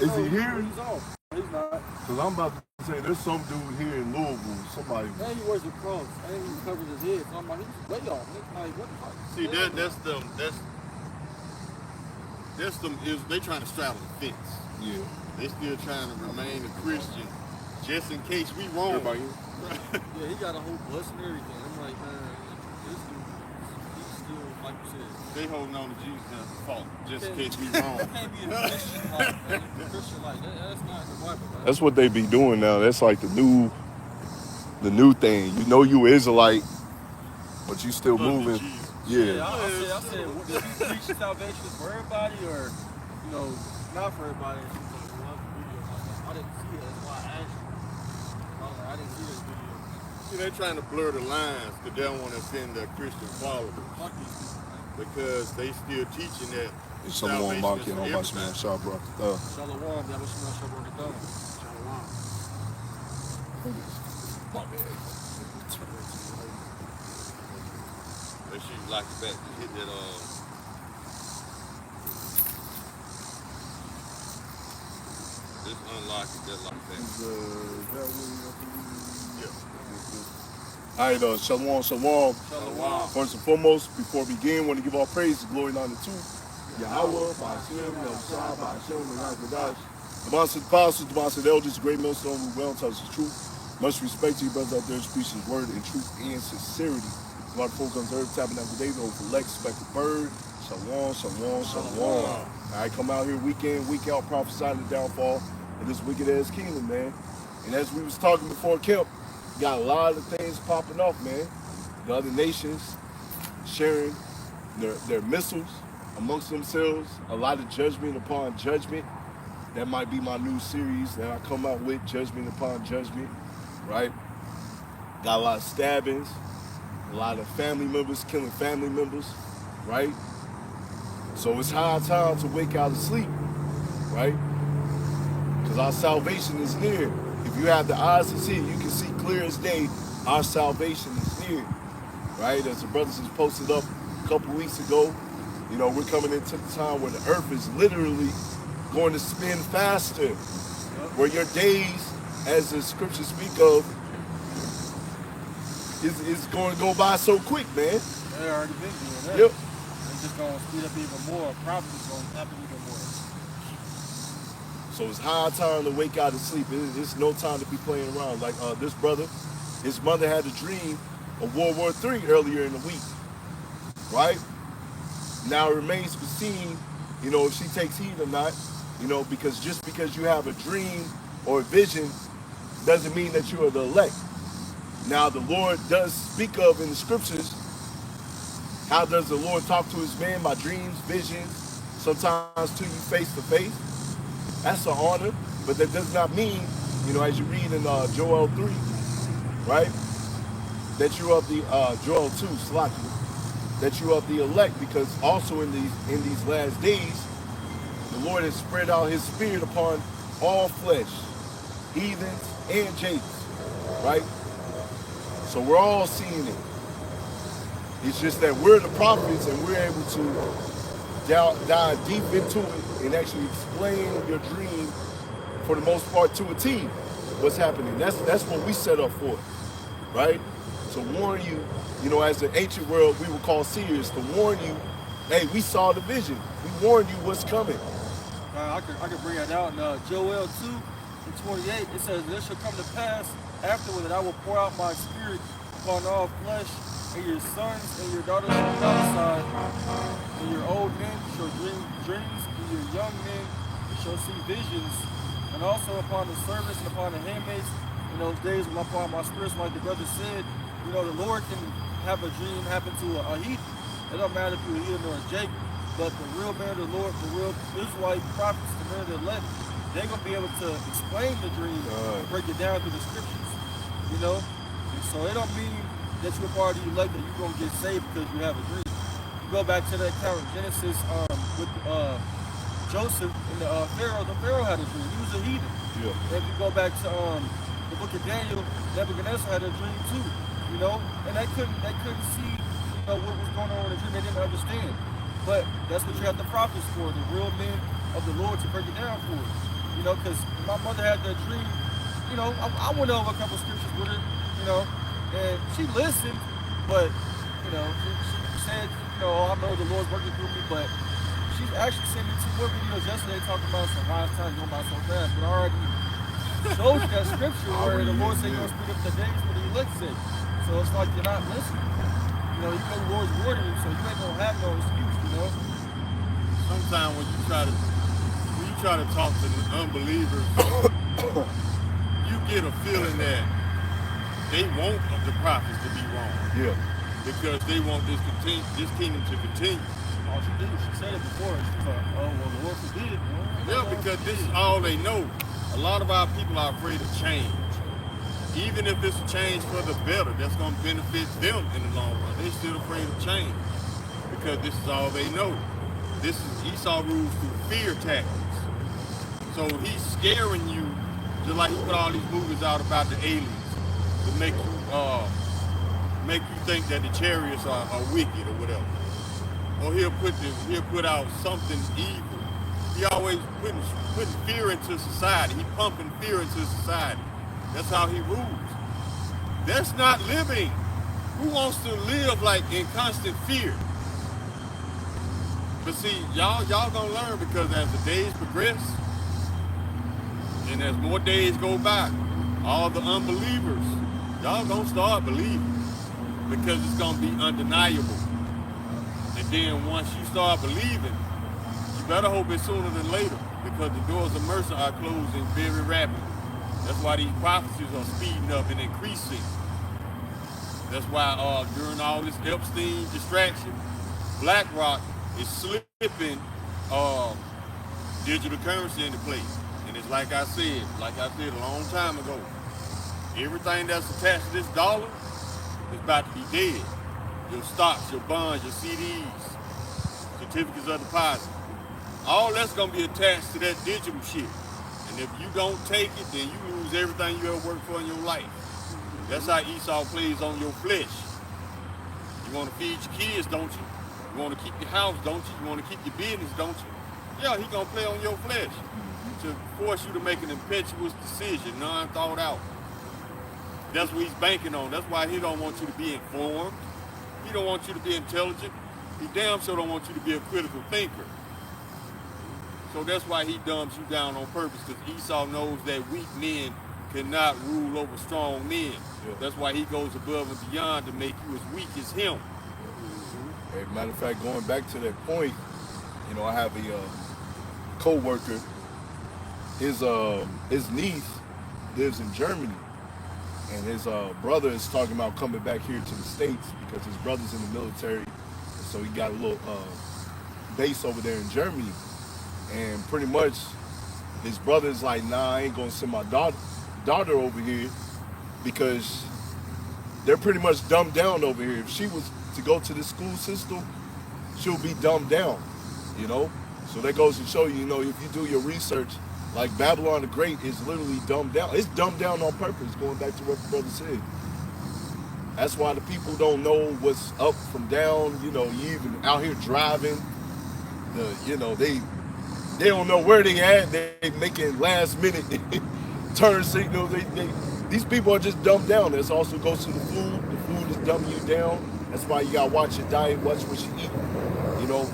Is he here? He's off. He's not. Because I'm about to say, there's some dude here in Louisville, somebody. And he wears a cross. And he covers his head. So I'm like, he's way off. It's like, what the fuck? See, that's them, they trying to straddle the fence. Yeah. They still trying to remain a Christian just in case we wrong. Yeah, he got a whole bus and everything. I'm like, man, this dude, he's still, like you said. They holding on to Jesus as a fault just in case we wrong. It can't be a Christian like, man. A Christian like that. That's not the Bible, man. That's what they be doing now. That's like the new thing. You know you Israelite, but you still moving. Yeah. I said, what, did you preach salvation for everybody or, you know, not for everybody? And she was like, well, I didn't see it. That's why I asked you. I was like, I didn't see this video. See, they're trying to blur the lines because they don't want to offend their Christian followers. Fuck these people, man. Because they still teaching that Shalom, salvation Maki, is and for everybody. Shabbat. Shalom, y'all wish me Shalom to go. Shalom. My bad. Make sure you lock it back to hit that just unlock it, that lock back. All right, shalom. Shalom. First and foremost, before we begin, want to give all praise, glory, and honor to Yahweh, Ba'ashem, El-Shah, Ba'ashem, Menach, the master apostles, the master elders, the great millstone who well tells the truth. Much respect to you brothers out there who preach his word in truth and sincerity. A lot of folks on the earth, Tabernacle David, over Spectre Bird. Shalom. All right, come out here week in, week out, prophesying the downfall of this wicked ass kingdom, man. And as we was talking before camp, got a lot of things popping off, man. The other nations sharing their missiles amongst themselves. A lot of judgment upon judgment. That might be my new series that I come out with, Judgment upon Judgment, right? Got a lot of stabbings, a lot of family members killing family members, right? So it's high time to wake out of sleep, right? Because our salvation is near. If you have the eyes to see it, you can see clear as day, our salvation is near, right? As the brothers has posted up a couple weeks ago, you know, we're coming into the time where the earth is literally going to spin faster, where your days, as the scriptures speak of, is going to go by so quick, man. They already been doing that. Yep. It's just going to speed up even more. Probably going to happen even more. So it's high time to wake out of sleep. It's no time to be playing around. Like this brother, his mother had a dream of World War III earlier in the week, right? Now it remains to be seen, you know, if she takes heed or not, you know, because just because you have a dream or a vision doesn't mean that you are the elect. Now the Lord does speak of in the scriptures, how does the Lord talk to his man? By dreams, visions, sometimes to you face to face. That's an honor, but that does not mean, you know, as you read in Joel 3, right, that you are the, Joel 2, Slaki, that you are the elect, because also in these last days, the Lord has spread out his spirit upon all flesh, heathens and Jakes, right? So we're all seeing it. It's just that we're the prophets and we're able to dive deep into it and actually explain your dream for the most part to a T what's happening. That's what we set up for, right? To warn you, you know, as the ancient world we would call seers, to warn you, hey, we saw the vision. We warned you what's coming. I could bring that out in Joel 2:28. It says, "This shall come to pass afterward that I will pour out my spirit upon all flesh, and your sons and your daughters shall prophesy, and your old men shall dream dreams, and your young men shall see visions, and also upon the servants and upon the handmaids in those days will I pour out my spirit." So like the brother said, you know, the Lord can have a dream happen to a heathen. It don't matter if you're a heathen or a Jacob, but the real man of the Lord, the real Israelite prophets, the men of the elect, they're going to be able to explain the dream and break it down through the scriptures, you know? And so it don't mean that you're part of the elect that you're going to get saved because you have a dream. You go back to that account in Genesis with Joseph and the Pharaoh had a dream. He was a heathen. Yeah. If you go back to the book of Daniel, Nebuchadnezzar had a dream too, you know? And they couldn't see, you know, what was going on in the dream. They didn't understand. But that's what you have the prophets for, the real men of the Lord to break it down for you. You You know, because my mother had that dream. You know, I went over a couple scriptures with her. You know, and she listened, but you know, she said, you know, oh, I know the Lord's working through me, but she actually sent me 2 more videos yesterday talking about some wise times going by so fast. But I already showed you that scripture where the Lord said you're going to speed up the days for the elect's sake. So it's like you're not listening. You know, you know the Lord's warning you, so you ain't going to have no excuse, you know? Sometimes when you try to talk to the unbelievers, you get a feeling that they want the prophets to be wrong. Yeah. Because they want this kingdom to continue. All she did, she said it before. She was like, oh, well, the Lord forbid. Yeah, because this is all they know. A lot of our people are afraid of change. Even if it's a change for the better, that's going to benefit them in the long run. They're still afraid of change because this is all they know. This is Esau rules through fear tactics. So he's scaring you, just like he put all these movies out about the aliens to make you think that the chariots are wicked or whatever. Or he'll put out something evil. He always putting fear into society. He pumping fear into society. That's how he rules. That's not living. Who wants to live like in constant fear? But see, y'all gonna learn, because as the days progress and as more days go by, all the unbelievers, y'all gonna start believing, because it's gonna be undeniable. And then once you start believing, you better hope it's sooner than later, because the doors of mercy are closing very rapidly. That's why these prophecies are speeding up and increasing. That's why during all this Epstein distraction, BlackRock is slipping digital currency into place. And it's like I said a long time ago, everything that's attached to this dollar is about to be dead. Your stocks, your bonds, your CDs, certificates of deposit, all that's gonna be attached to that digital shit. And if you don't take it, then you lose everything you ever worked for in your life. That's how Esau plays on your flesh. You want to feed your kids, don't you? You want to keep your house, don't you? You want to keep your business, don't you? Yeah, he gonna play on your flesh to force you to make an impetuous decision, none thought out. That's what he's banking on. That's why he don't want you to be informed. He don't want you to be intelligent. He damn sure don't want you to be a critical thinker. So that's why he dumbs you down on purpose, because Esau knows that weak men cannot rule over strong men. Yeah. That's why he goes above and beyond to make you as weak as him. As a matter of fact, going back to that point, you know, I have a co-worker. His niece lives in Germany, and his brother is talking about coming back here to the States because his brother's in the military, so he got a little base over there in Germany. And pretty much his brother's like, nah, I ain't gonna send my daughter over here, because they're pretty much dumbed down over here. If she was to go to the school system, she'll be dumbed down, you know? So that goes to show you, you know, if you do your research, like Babylon the Great is literally dumbed down. It's dumbed down on purpose, going back to what the brother said. That's why the people don't know what's up from down. You know, you even out here driving, they don't know where they at. They making last minute turn signals. These people are just dumbed down. This also goes to the food. The food is dumbing you down. That's why you gotta watch your diet, watch what you eat. You know,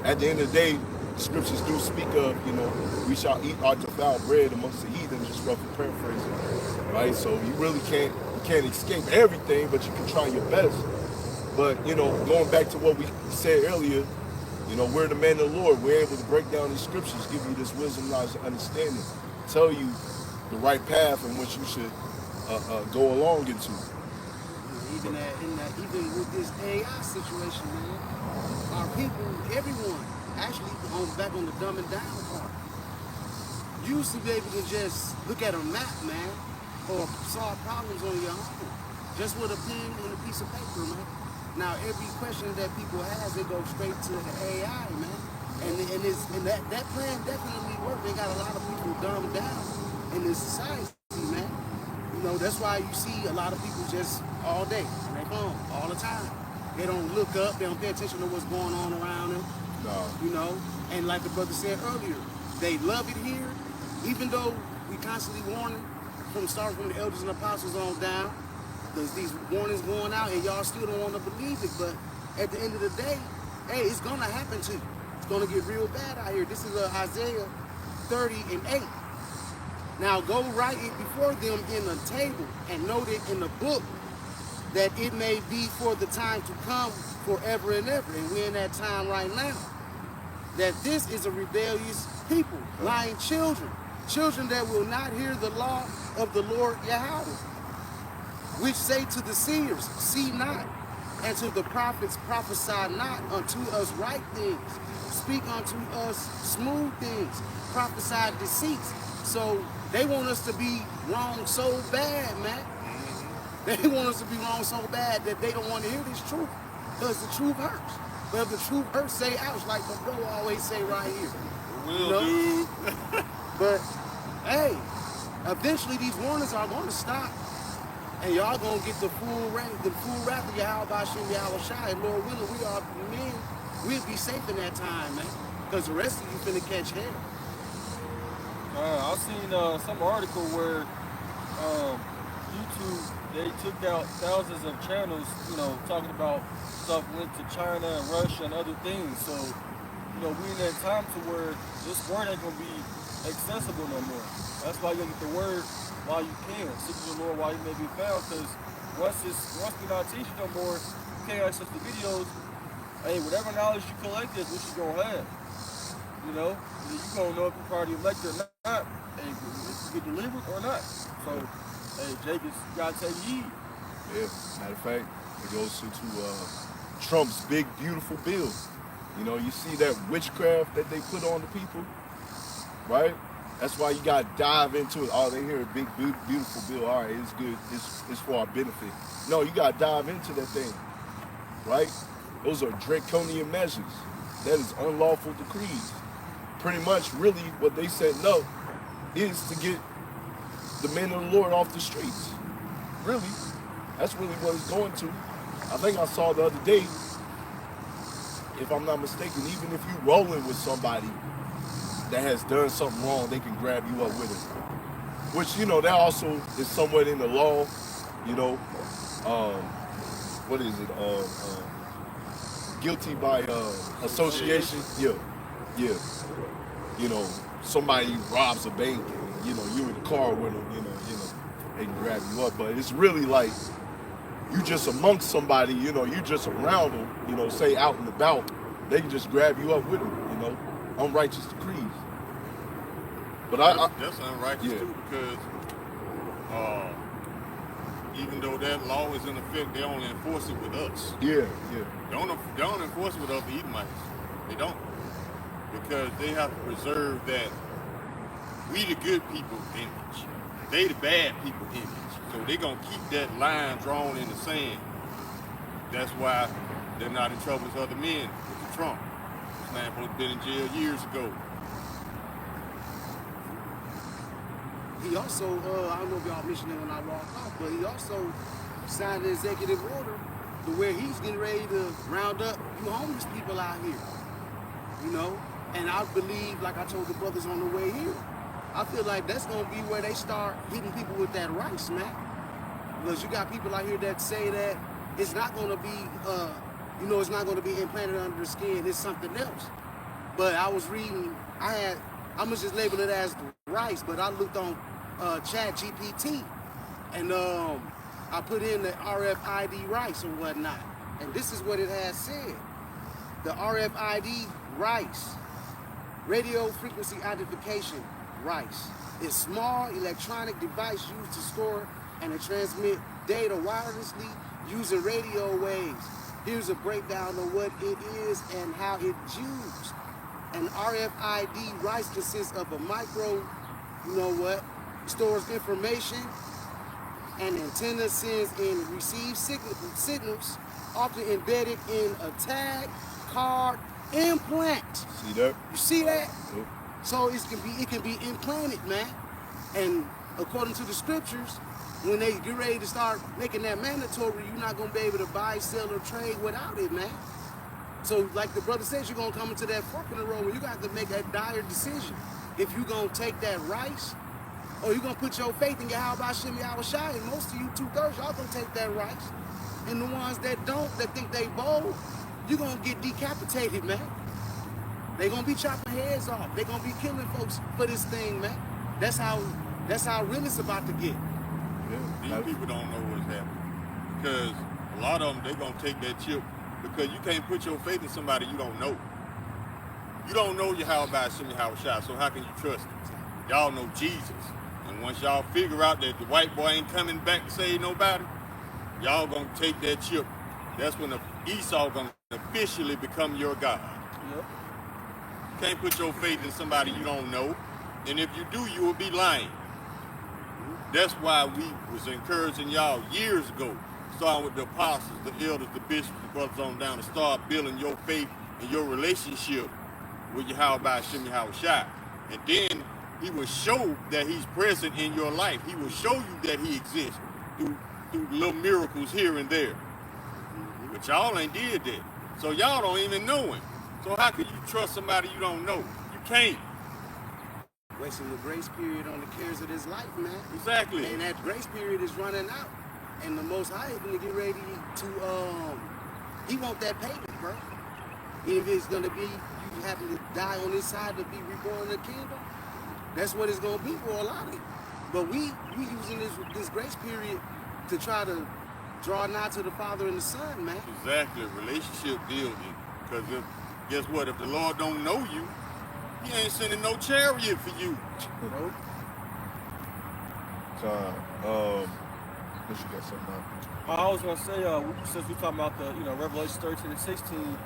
at the end of the day, the scriptures do speak of, you know, we shall eat our defiled bread amongst the heathen, just roughly paraphrasing, right? So you really can't escape everything, but you can try your best. But, you know, going back to what we said earlier, you know, we're the men of the Lord. We're able to break down the scriptures, give you this wisdom, knowledge, and understanding, tell you the right path in which you should go along into. Even with this AI situation, man, our people, everyone, actually back on the dumbing down part, you used to be able to just look at a map, man, or solve problems on your own, just with a pen and a piece of paper, man. Now every question that people have, they go straight to the AI, man, and that plan definitely worked. They got a lot of people dumbed down in this society, man. You know, that's why you see a lot of people just all day on their phone, all the time. They don't look up, they don't pay attention to what's going on around them. No. You know, and like the brother said earlier, they love it here, Even though we constantly warning starting from the elders and apostles on down, there's these warnings going out and y'all still don't want to believe it, but at the end of the day, hey, it's going to happen to you. It's going to get real bad out here. This is Isaiah 30:8. Now go write it before them in a table and note it in the book, that it may be for the time to come forever and ever. And we're in that time right now. That this is a rebellious people, lying children that will not hear the law of the Lord Yahweh, which say to the seers, see not, and to the prophets, prophesy not unto us right things, speak unto us smooth things, prophesy deceits. So they want us to be wrong so bad, man. They want us to be wrong so bad that they don't want to hear this truth, because the truth hurts. But if the truth hurts, say ouch, like the bro always say right here. Dude. But hey, eventually these warnings are going to stop, and y'all gonna get the full wrath of Yahweh Shem Yahweh Shai. And Lord willing, we'll be safe in that time, man. Because the rest of you finna catch hell. I've seen some article where YouTube, they took out thousands of channels, talking about stuff linked to China and Russia and other things. So, we in that time to where this word ain't gonna be accessible no more. That's why you get the word while you can. Seek the Lord while you may be found, because once we not teaching no more, you can't access the videos. Hey, whatever knowledge you collect is what you gonna have. You gonna know if you're part of the elect or not, and if you get delivered or not. So, hey, Jake, you gotta take heed. Yeah, matter of fact, it goes into Trump's big, beautiful bill. You see that witchcraft that they put on the people, right? That's why you gotta dive into it. Oh, they hear a big, beautiful bill. All right, it's good. It's for our benefit. No, you gotta dive into that thing, right? Those are draconian measures. That is unlawful decrees. Pretty much, really, what they said no is to get the men of the Lord off the streets. Really, that's really what it's going to. I think I saw the other day, if I'm not mistaken, even if you rolling with somebody that has done something wrong, they can grab you up with it. Which, that also is somewhat in the law, what is it? Guilty by association. Yeah. Somebody robs a bank and, you're in the car with them, they can grab you up. But it's really like, you just amongst somebody, you just around them, say out and about, they can just grab you up with them, unrighteous decrees. But that's unrighteous too, because even though that law is in effect, they only enforce it with us. Yeah. They don't enforce it with other Edomites. They don't, because they have to preserve that we the good people image, they the bad people image. So they're gonna keep that line drawn in the sand. That's why they're not in trouble as other men with Trump. This man supposed to been in jail years ago. He also, I don't know if y'all mentioned it when I walked off, but he also signed an executive order to where he's getting ready to round up you homeless people out here. And I believe, like I told the brothers on the way here, I feel like that's going to be where they start hitting people with that rice, man. Because you got people out here that say that it's not going to be, it's not going to be implanted under the skin, it's something else. But I was reading, I'm going to just label it as the rice, but I looked on Chat GPT, and I put in the RFID rice or whatnot. And this is what it has said. The RFID rice, radio frequency identification rice, is small electronic device used to store and to transmit data wirelessly using radio waves. Here's a breakdown of what it is and how it's used. An RFID rice consists of a micro, stores information, and antenna sends and receives signals, often embedded in a tag, card, implant. See that? You see that? Yep. So it can be implanted, man. And according to the scriptures, when they get ready to start making that mandatory, you're not gonna be able to buy, sell, or trade without it, man. So like the brother says, you're gonna come into that fork in the road where you got to make that dire decision. if you gonna take that rice, or you gonna put your faith in Yahweh Shem Shai, and most of you 2/3, y'all gonna take that rice. And the ones that don't, that think they bold, you're gonna get decapitated, man. They gonna be chopping heads off. They gonna be killing folks for this thing, man. That's how real it's about to get. Yeah, these people don't know what's happening. Because a lot of them, they gonna take that chip because you can't put your faith in somebody you don't know. You don't know Yahweh Shem Shai, so how can you trust him? Y'all know Jesus. And once y'all figure out that the white boy ain't coming back to save nobody, y'all gonna take that chip. That's when the Esau gonna officially become your God. Yep. You can't put your faith in somebody you don't know. And if you do, you will be lying. That's why we was encouraging y'all years ago, starting with the apostles, the elders, the bishops, the brothers on down, to start building your faith and your relationship with Yahweh Shem Shai. And then he will show that he's present in your life. He will show you that he exists through little miracles here and there. But y'all ain't did that. So y'all don't even know him. So how can you trust somebody you don't know? You can't. Wasting the grace period on the cares of this life, man. Exactly. And that grace period is running out. And the Most High is going to get ready to, he want that payment, bro. If it's going to be, you having to die on this side to be reborn in the kingdom, that's what it's going to be for a lot of you. But we using this grace period to try to draw nigh to the Father and the Son, man. Exactly. Relationship building. Because guess what? If the Lord don't know you, he ain't sending no chariot for you. Nope. What you got something on? I was gonna say, since we talking about the, Revelation 13 and 16,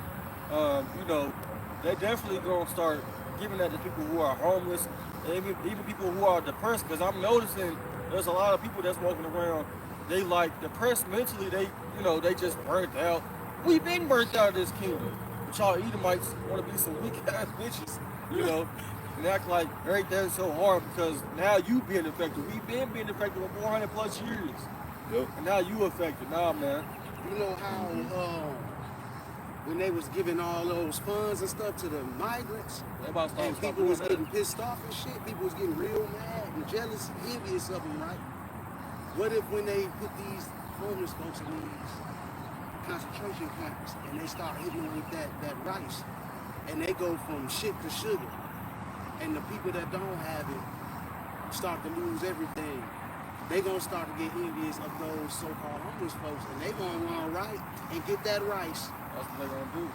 they definitely gonna start giving that to people who are homeless, and even people who are depressed. Because I'm noticing there's a lot of people that's walking around, they like depressed mentally. They just burnt out. We've been burnt out of this kingdom. But y'all Edomites want to be some weak ass bitches, and act like everything's so hard because now you being affected. We've been being affected for 400 plus years. Yep. And now you affected. Nah, man. You know how when they was giving all those funds and stuff to the migrants, and people was getting pissed off and shit, people was getting real mad and jealous and envious of them, right? What if when they put these homeless folks in these concentration camps and they start hitting them with that rice, and they go from shit to sugar, and the people that don't have it start to lose everything, they gonna start to get envious of those so-called homeless folks, and they gonna run right and get that rice. That's what they gonna do.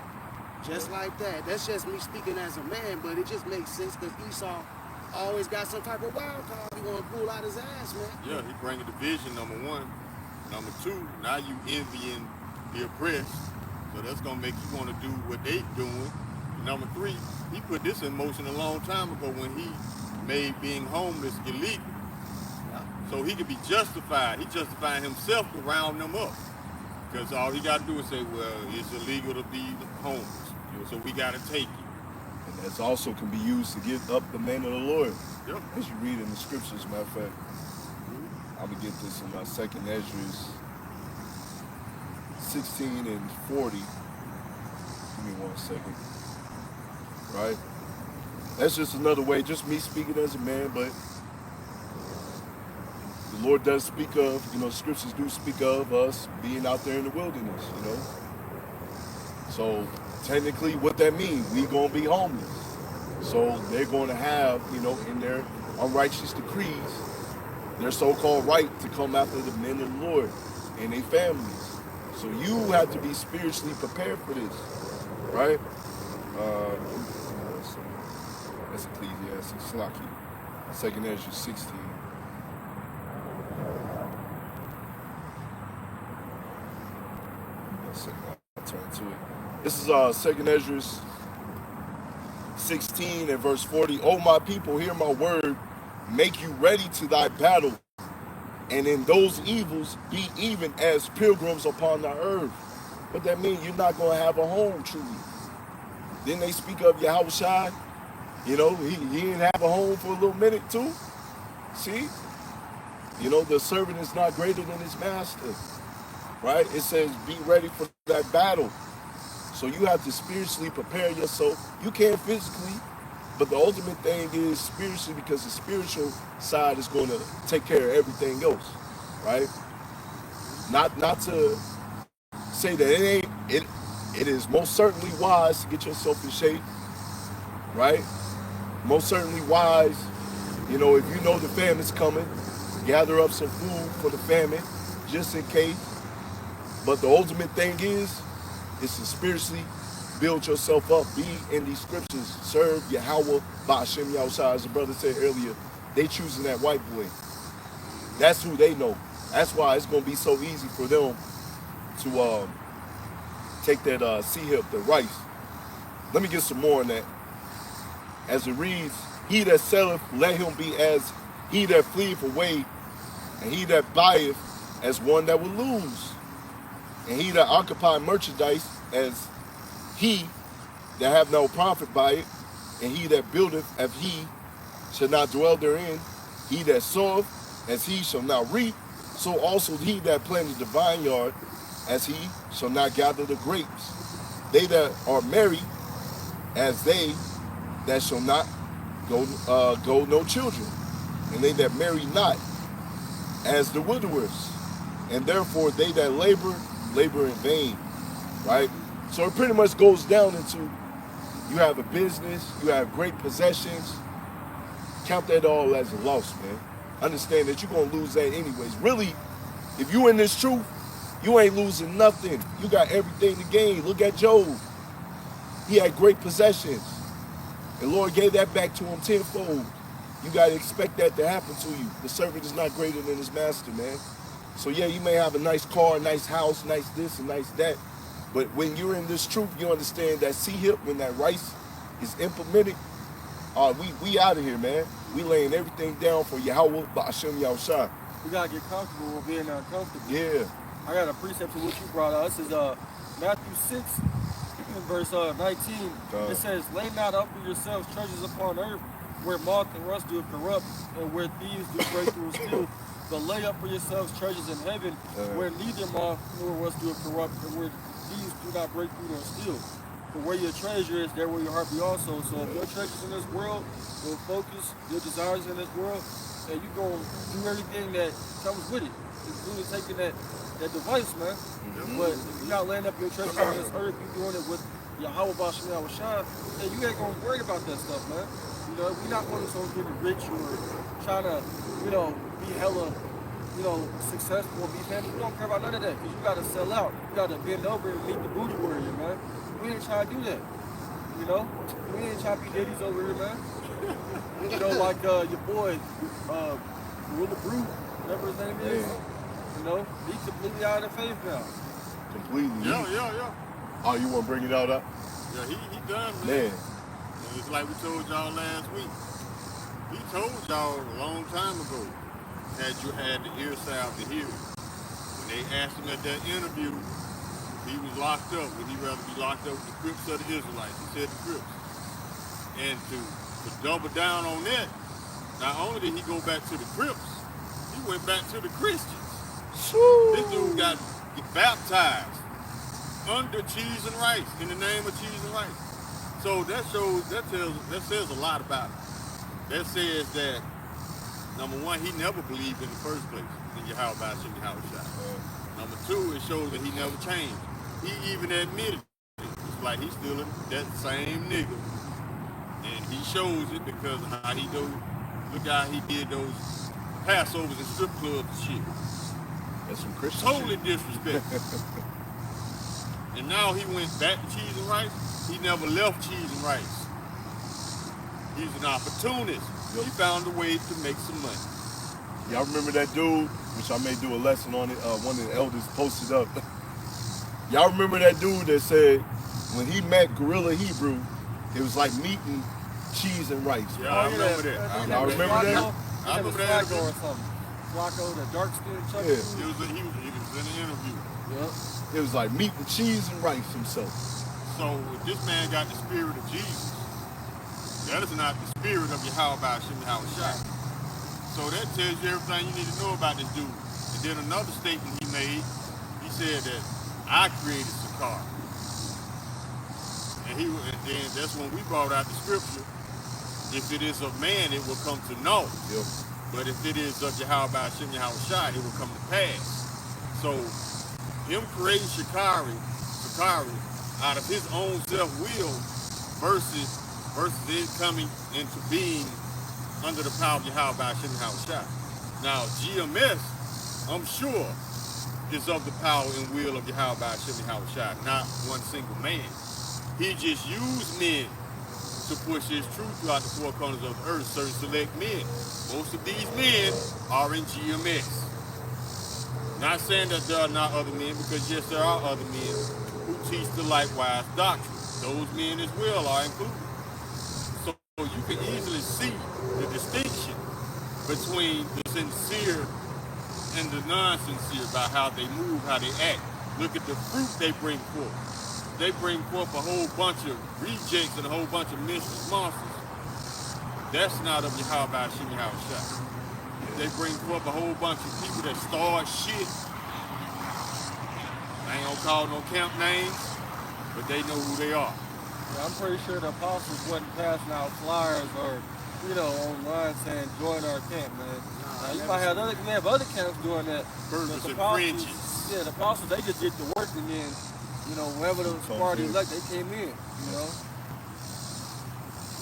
Just like that. That's just me speaking as a man, but it just makes sense because Esau always got some type of wild card he wanna pull out his ass, man. Yeah, he bringing division, number one. Number two, now you envying the oppressed, so that's gonna make you want to do what they doing. And number three, he put this in motion a long time ago when he made being homeless illegal. So he could be justified. He justifying himself to round them up. Because all he got to do is say, well, it's illegal to be homeless, so we got to take you. And that's also can be used to give up the name of the Lord. Yep. As you read in the scriptures, matter of fact. I'm going to get this in my second Ezra's 16 and 40. Give me 1 second. Right? That's just another way, just me speaking as a man, but the Lord does speak of, scriptures do speak of us being out there in the wilderness, So technically what that means, we gonna be homeless. So they're gonna have, in their unrighteous decrees, their so-called right to come after the men of the Lord and their families. So you have to be spiritually prepared for this, right? That's Ecclesiastes, Slaki, second Ezra 16. I'll turn to it. This is second Ezra 16 and verse 40. O my people, hear my word, make you ready to thy battle, and in those evils be even as pilgrims upon the earth. What that means, you're not going to have a home truly. Then they speak of Yahushua. He didn't have a home for a little minute too. See? The servant is not greater than his master. Right? It says be ready for that battle. So you have to spiritually prepare yourself. You can't physically, But the ultimate thing is spiritually, because the spiritual side is going to take care of everything else, right? Not to say that it ain't it. It is most certainly wise to get yourself in shape, right? Most certainly wise. You know, if you know the famine's coming, gather up some food for the famine, just in case. But the ultimate thing is to spiritually build yourself up. Be in these scriptures. Serve Yahweh Ba'ashem Yahushua. As the brother said earlier, they choosing that white boy. That's who they know. That's why it's going to be so easy for them to take that sea hip, the rice. Let me get some more on that. As it reads, he that selleth, let him be as he that fleeth away, and he that buyeth as one that will lose. And he that occupy merchandise as he that have no profit by it, and he that buildeth as he shall not dwell therein. He that soweth as he shall not reap, so also he that planteth the vineyard as he shall not gather the grapes. They that are married as they that shall not go no children, and they that marry not as the widowers, and therefore they that labor in vain, right? So it pretty much goes down into, you have a business, you have great possessions, count that all as a loss, man. Understand that you're going to lose that anyways. Really, if you in this truth, you ain't losing nothing. You got everything to gain. Look at Job. He had great possessions. The Lord gave that back to him tenfold. You got to expect that to happen to you. The servant is not greater than his master, man. So yeah, you may have a nice car, nice house, nice this and nice that. But when you're in this truth, you understand that sea hip, when that rice is implemented, we out of here, man. We laying everything down for Yahweh Ba'ashem Yahushua. We gotta get comfortable with being uncomfortable. Yeah. I got a precept to what you brought out. This is Matthew 6, verse 19. It says, "Lay not up for yourselves treasures upon earth, where moth and rust do corrupt, and where thieves do break through and steal. But lay up for yourselves treasures in heaven, where neither moth nor rust do corrupt, and where thieves do not break through nor steal. For where your treasure is, there will your heart be also." So if your treasures in this world, your focus, your desires in this world, and you gonna do everything that comes with it, including taking that device, man. But if you're not laying up your treasure on this earth, you're doing it with Yahweh Ba'ashem Yahushua, then you ain't gonna worry about that stuff, man. You know, we're not going to getting rich or trying to, be hella, successful or be famous. We don't care about none of that, because you got to sell out. You got to bend over and meet the booty warrior, man. We ain't trying to do that. We ain't trying to be daddies over here, man. Like your boy, Willa Brew, whatever his name is. He's completely out of faith now. Completely. Yeah. Oh, you want to bring it out? Yeah, he done, Man. And it's like we told y'all last week. He told y'all a long time ago that you had the ear salve to hear it. When they asked him at that interview, he was locked up. Would he rather be locked up with the Crips or the Israelites? He said the Crips. And to double down on that, not only did he go back to the Crips, he went back to the Christians. This dude got baptized under cheese and rice, in the name of cheese and rice. So that says a lot about him. That says that, number one, he never believed in the first place in Yahweh Ba'ashem Yahushua. Number two, it shows that he never changed. He even admitted it. It's like he's still that same nigga. And he shows it because of how he do. Look how he did those Passovers and strip clubs and shit. That's some Christian Totally shit. disrespectful. And now he went back to cheese and rice. He never left cheese and rice. He's an opportunist. Yep. He found a way to make some money. Y'all remember that dude, which I may do a lesson on it, one of the elders posted up. Y'all remember that dude that said when he met Gorilla Hebrew, it was like meeting cheese and rice. Yeah, I remember that. Y'all remember that? I remember that. Flacco or something. Flacco, the dark-skinned Chuck. Yeah. He was in an interview. Yep. It was like meeting cheese and rice himself. So if this man got the spirit of Jesus, that is not the spirit of Yahweh Ba'ashem Yahushua. So that tells you everything you need to know about this dude. And then another statement he made, he said that I created Sakar. And then that's when we brought out the scripture If it is of man, it will come to naught. Yep. But if it is of Yahweh Hashem Yahushua, it will come to pass. So, him creating Shikari out of his own self-will versus it coming into being under the power of Yahweh Hashem Yahushua. Now, GMS, I'm sure, is of the power and will of Yahweh Hashem Yahushua, not one single man. He just used men to push his truth throughout the four corners of the earth, certain select men. Most of these men are in GMS. Not saying that there are not other men, because yes, there are other men who teach the likewise doctrine. Those men as well are included. So you can easily see the distinction between the sincere and the non-sincere by how they move, how they act. Look at the fruit they bring forth. They bring forth a whole bunch of rejects and a whole bunch of mistress monsters. That's not of Yahweh Hashem Yahushua. They bring forth a whole bunch of people that start shit. I ain't gonna call no camp names, but they know who they are. Yeah, I'm pretty sure the apostles wasn't passing out flyers or, online saying join our camp, man. You might have other camps doing that. Burgers The and apostles, fringes. yeah, the apostles, they just did the work, and then, wherever the party elect, they came in,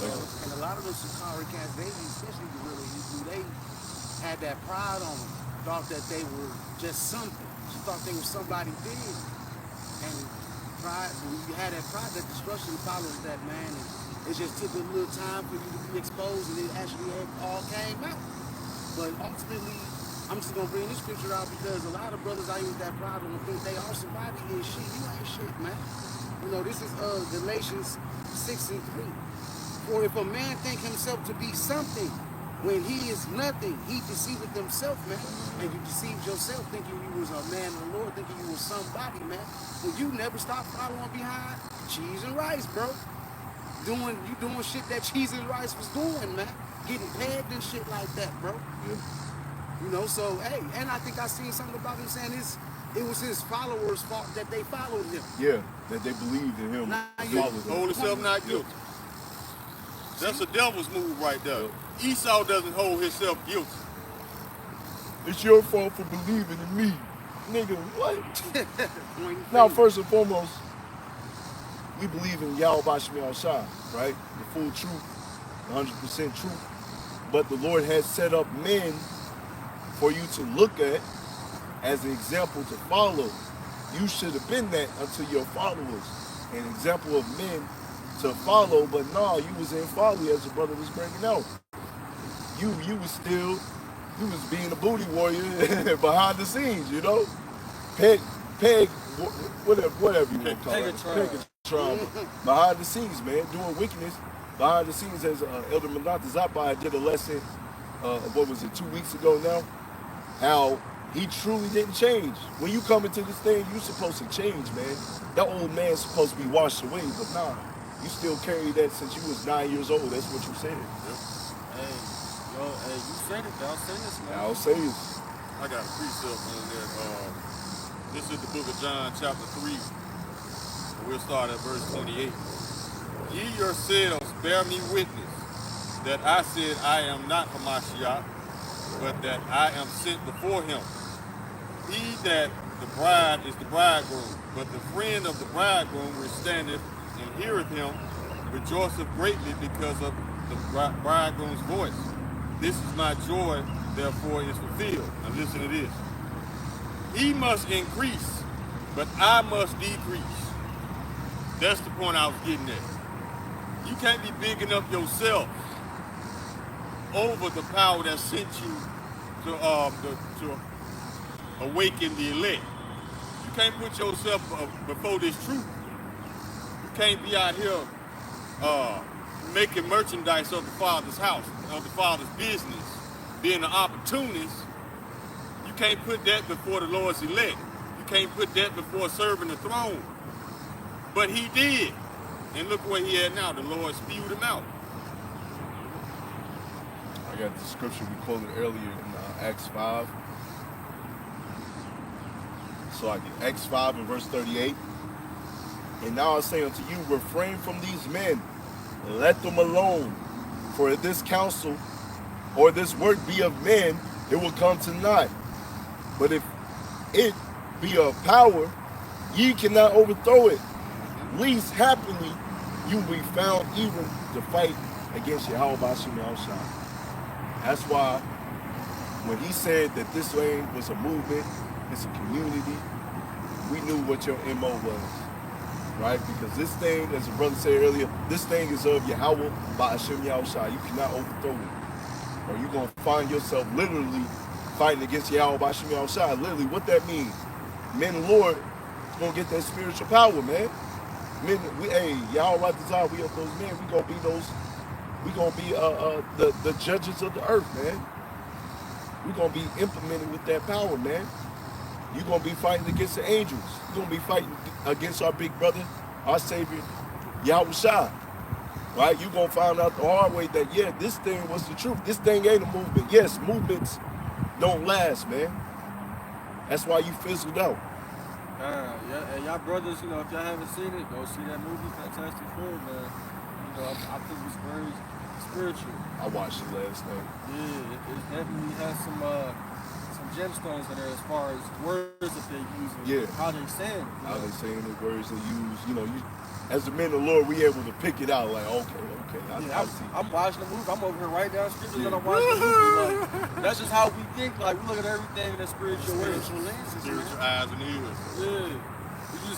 And a lot of those Sakari cats, they, especially the really Hebrew, they had that pride on them. Thought that they were just something. She thought they were somebody big. And pride, when you had that pride, that destruction follows that, man. And it just took a little time for you to be exposed, and it actually all came out. But ultimately, I'm just gonna bring this scripture out because a lot of brothers out here with that pride on them think they are somebody and shit. You ain't shit, man. This is Galatians 6:3. For if a man think himself to be something when he is nothing, he deceiveth himself, man. And you deceived yourself thinking you was a man of the Lord, thinking you was somebody, man. Well, you never stop following behind cheese and rice, bro. You doing shit that cheese and rice was doing, man. Getting pegged and shit like that, bro. Yeah. So, hey, and I think I seen something about him saying it was his followers' fault that they followed him. Yeah, that they believed in him. Hold himself not guilty. That's a devil's move right there. Esau doesn't hold himself guilty. It's your fault for believing in me. Nigga, what? Now, first and foremost, we believe in Yahweh Hashem Yahushua, right? The full truth, 100% truth. But the Lord has set up men for you to look at as an example to follow. You should have been that unto your followers. An example of men to follow, but no, you was in folly as the brother was bringing out. You was being a booty warrior behind the scenes, Peg, whatever you want to call it. Pegatron. Behind the scenes, man, doing wickedness. Behind the scenes, as Elder Manata Zappa did a lesson, 2 weeks ago now, how he truly didn't change. When you come into this thing, you're supposed to change, man. That old man's supposed to be washed away, but nah, you still carry that since you was 9 years old. That's what you said. Hey, you said it. Thou sayest, man. Thou sayest. I got a precept on that. This is the book of John, chapter 3. We'll start at verse 28. Ye yourselves bear me witness that I said I am not Hamashiach, but that I am sent before him. He that the bride is the bridegroom, but the friend of the bridegroom which standeth and heareth him rejoiceth greatly because of the bridegroom's voice. This is my joy, therefore is fulfilled. Now listen to this. He must increase, but I must decrease. That's the point I was getting at. You can't be big enough yourself over the power that sent you to awaken the elect. You can't put yourself before this truth. You can't be out here making merchandise of the Father's house, of the Father's business, being an opportunist. You can't put that before the Lord's elect. You can't put that before serving the throne. But he did. And look where he at now. The Lord spewed him out. I got the scripture we quoted earlier in Acts 5. So I get Acts 5 and verse 38. And now I say unto you, refrain from these men, let them alone. For if this counsel or this work be of men, it will come to naught. But if it be of power, ye cannot overthrow it. Least happily you will be found even to fight against Yahweh Bashim Yahushua. That's why when he said that this thing was a movement, it's a community, we knew what your MO was, right? Because this thing, as the brother said earlier, this thing is of Yahweh Bashim Yahushua. You cannot overthrow it. Or you're going to find yourself literally fighting against Yahweh Bashim Yahushua. Literally, what that means? Men and Lord going to get that spiritual power, man. Men, y'all right desire, we are those men. We gonna be those. We gonna be the judges of the earth, man. We gonna be implemented with that power, man. You gonna be fighting against the angels. You gonna be fighting against our big brother, our Savior, Yahushua. Right? You gonna find out the hard way that this thing was the truth. This thing ain't a movement. Yes, movements don't last, man. That's why you fizzled out. Yeah, and y'all brothers, if y'all haven't seen it, go see that movie, Fantastic Four, man. I think it's very spiritual. I watched it last night. Yeah, it definitely has some gemstones in there as far as words that they use and how they say it. How they saying the words they use. You as the men of the Lord, we able to pick it out like, okay, I see. I'm watching the movie. I'm over here writing down scriptures and I'm watching the movie. Like, that's just how we think. Like, we look at everything in a spiritual way. Spiritual eyes and ears. Yeah.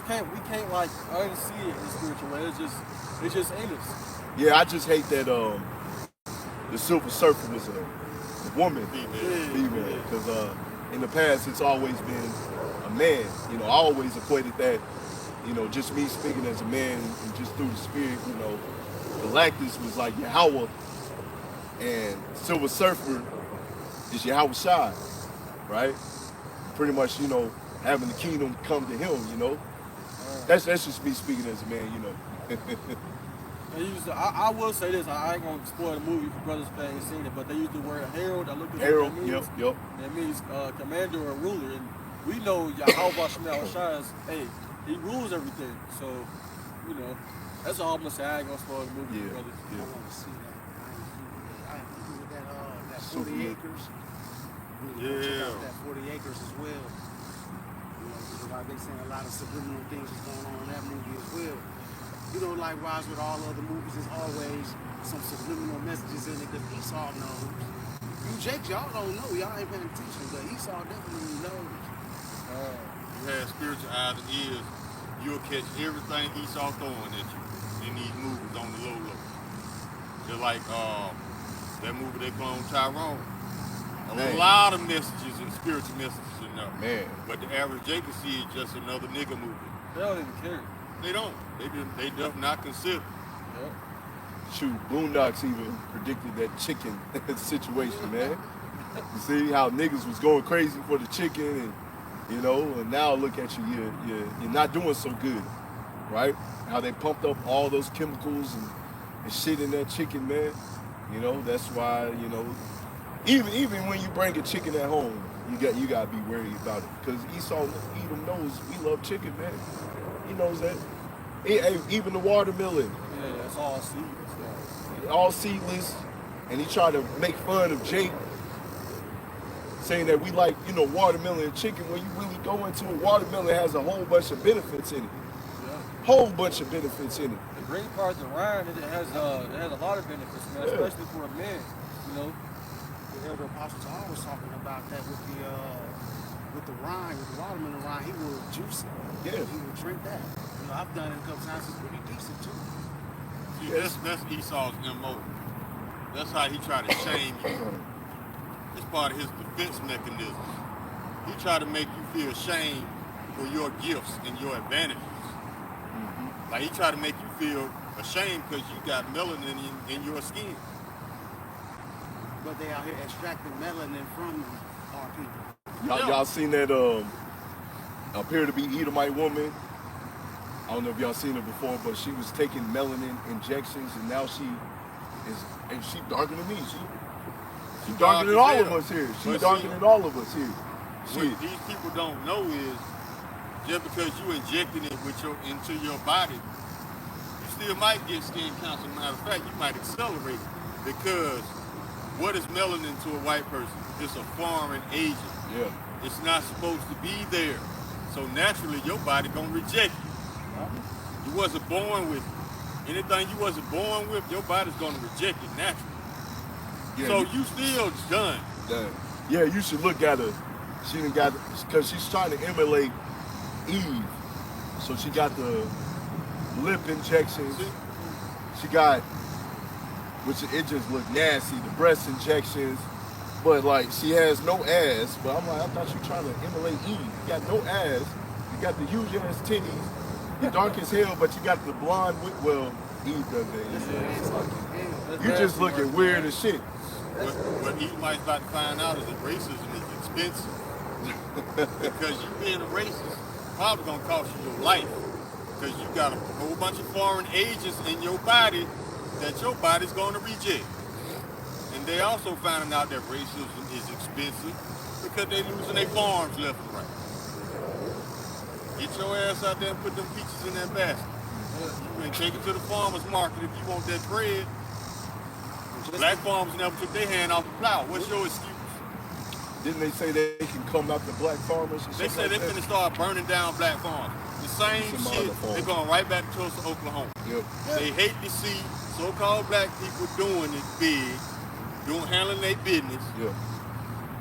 We can't like unsee it in a spiritual way. It's just in us. Yeah, I just hate that the Silver Surfer was a woman, female. Because in the past, it's always been a man. I always equated that, just me speaking as a man and just through the spirit, Galactus was like Yahweh, and Silver Surfer is Yahweh Shai, right? Pretty much, having the kingdom come to him, That's just me speaking as a man, I will say this, I ain't gonna spoil the movie for brothers that ain't seen it, but they use the word herald. I looked at herald, what that means. yep. It means commander or ruler, and we know Yahweh Shai is, he rules everything. So, that's all I'm gonna say. I ain't gonna spoil the movie for brothers. I want to see that. I ain't agree with that 40 acres. Check out that 40 acres as well. Like they saying a lot of subliminal things is going on in that movie as well. Likewise with all other movies, there's always some subliminal messages in it that Esau knows. You Jake, y'all don't know. Y'all ain't paying attention, but Esau definitely knows. You have spiritual eyes and ears, you'll catch everything Esau throwing at you in these movies on the low. Just like that movie they cloned Tyrone. A lot of messages and spiritual messages in there. Man. But the average Jake can see it's just another nigga movie. They don't even care. They don't. They does not consider. Yep. Shoot, Boondocks even predicted that chicken situation, man. You see how niggas was going crazy for the chicken, and and now look at you, you're not doing so good, right? How they pumped up all those chemicals and shit in that chicken, man. That's why, even when you bring a chicken at home, you gotta be worried about it, because Esau Edom knows we love chicken, man. He knows that. Even the watermelon. Yeah, that's all seedless. All seedless, and he tried to make fun of Jake, saying that we like, watermelon and chicken. When you really go into it, watermelon has a whole bunch of benefits in it. Yeah. Whole bunch of benefits in it. The green part, the rind, it has a lot of benefits, man, especially for a man. The elder apostles are always talking about that with the rind, with the watermelon rind. He will juice it. Yeah. He will drink that. I've done it a couple times. It's pretty decent too. See, that's Esau's MO. That's how he tried to shame you. It's part of his defense mechanism. He tried to make you feel shame for your gifts and your advantages. Mm-hmm. Like he tried to make you feel ashamed because you got melanin in your skin. But they out here extracting melanin from our people. Y'all seen that appear to be Edomite woman? I don't know if y'all seen her before, but she was taking melanin injections, and now she darker than me. She darker than all of us here. She darker than all of us here. What these people don't know is, just because you injecting it into your body, you still might get skin cancer. Matter of fact, you might accelerate it. Because what is melanin to a white person? It's a foreign agent. Yeah. It's not supposed to be there. So naturally, your body gonna reject it. You wasn't born with it. Anything you wasn't born with, your body's gonna reject it naturally. Yeah, So you still done. Yeah, you should look at her. She didn't got, because she's trying to emulate Eve. So she got the lip injections. She got, which it just looked nasty, the breast injections. But like, she has no ass. But I'm like, I thought you were trying to emulate Eve. You got no ass. You got the huge ass titties. You're dark as hell, but you got the blonde, well, Eve does that. You just looking weird as shit. What Edomites about to find out is that racism is expensive. Because you being a racist probably gonna cost you your life. Because you got a whole bunch of foreign agents in your body that your body's gonna reject. And they also finding out that racism is expensive because they losing their farms left and right. Get your ass out there and put them peaches in that basket. You can take it to the farmer's market if you want that bread. Black farmers never took their hand off the plow. What's your excuse? Didn't they say they can come after black farmers? They said they're finna start burning down black farms. The same shit, they're going right back to Tulsa, Oklahoma. Yep. They hate to see so-called black people doing it big, handling their business. Yeah.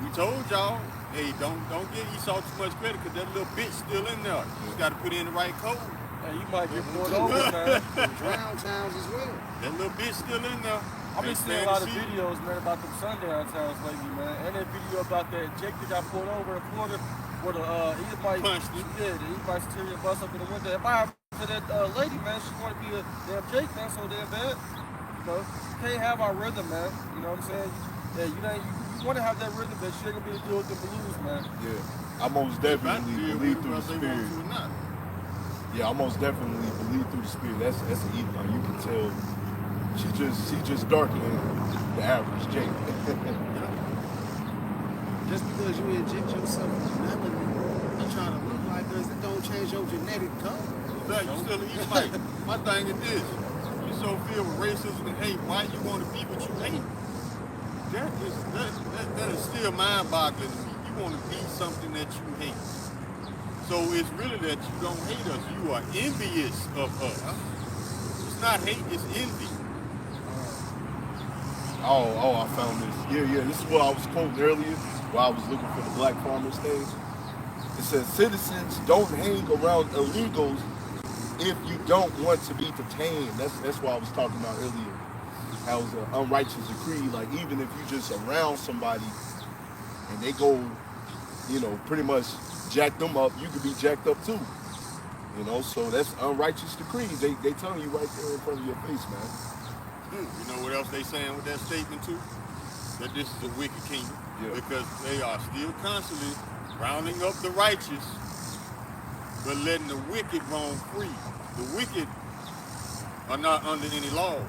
We told y'all, hey, don't give Esau too much credit because that little bitch still in there. You just got to put in the right code. Hey, you might get pulled over, man. Drown towns as well. That little bitch still in there. I've been seeing a lot of videos, man, about them sundown towns lately, man. And that video about that Jake that got pulled over in Florida where the Edomite punched him. Yeah, the Edomite steering bus up in the window. If I happened to that lady, man, she want to be a damn Jake, man, so damn bad. You know, you can't have our rhythm, man. You know what I'm saying? Yeah, you want to have that rhythm, but she ain't gonna be able to do it with the blues, man. Yeah, I most definitely believe through the spirit. Yeah, I most definitely believe through the spirit. That's an Edomite. You can tell. She just darker than the average Jake. Just because you inject yourself with melanin and try to look like us, it don't change your genetic code. But you still an Edomite. My thing is this. You so filled with racism and hate, why you want to be what you hate? That is still mind-boggling to me. You want to be something that you hate. So it's really that you don't hate us. You are envious of us. It's not hate, it's envy. Oh, I found this. Yeah, this is what I was quoting earlier while I was looking for the black farmers thing. It says, citizens don't hang around illegals if you don't want to be detained. That's what I was talking about earlier. How it's an unrighteous decree. Like, even if you just around somebody and they go, pretty much jack them up, you could be jacked up too. So that's unrighteous decrees. They telling you right there in front of your face, man. You know what else they saying with that statement too? That this is a wicked kingdom. Yeah. Because they are still constantly rounding up the righteous, but letting the wicked roam free. The wicked are not under any laws.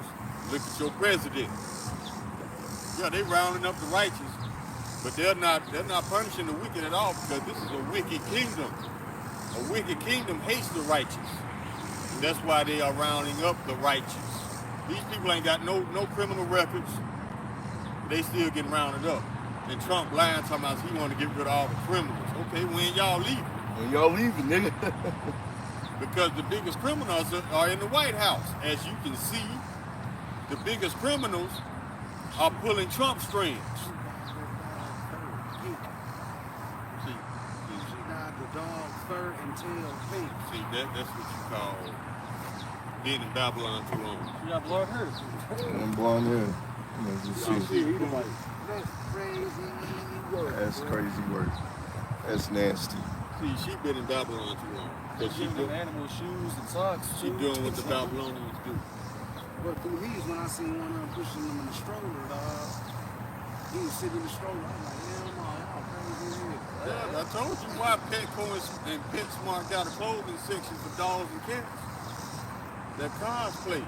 Look at your president. Yeah, they rounding up the righteous, but they're not punishing the wicked at all because this is a wicked kingdom. A wicked kingdom hates the righteous. And that's why they are rounding up the righteous. These people ain't got no criminal records. They still getting rounded up. And Trump lying talking about he want to get rid of all the criminals. Okay, when y'all leaving? When y'all leaving, nigga. Because the biggest criminals are in the White House. As you can see, the biggest criminals are pulling Trump strings. She dyed the dog fur and tail pink. See, that's what you call being in Babylon too long. You got blonde hair. I'm blonde hair. That's crazy work. That's crazy work. That's nasty. See, she been in Babylon too long. Because She doing animal shoes and socks. she doing what the Babylonians do. But through these, when I seen one of them pushing them in the stroller, he was sitting in the stroller. I'm like, hell no, y'all crazy as hell. Yeah, I told you why Petco and PetSmart got a clothing section for dogs and cats. That cosplay.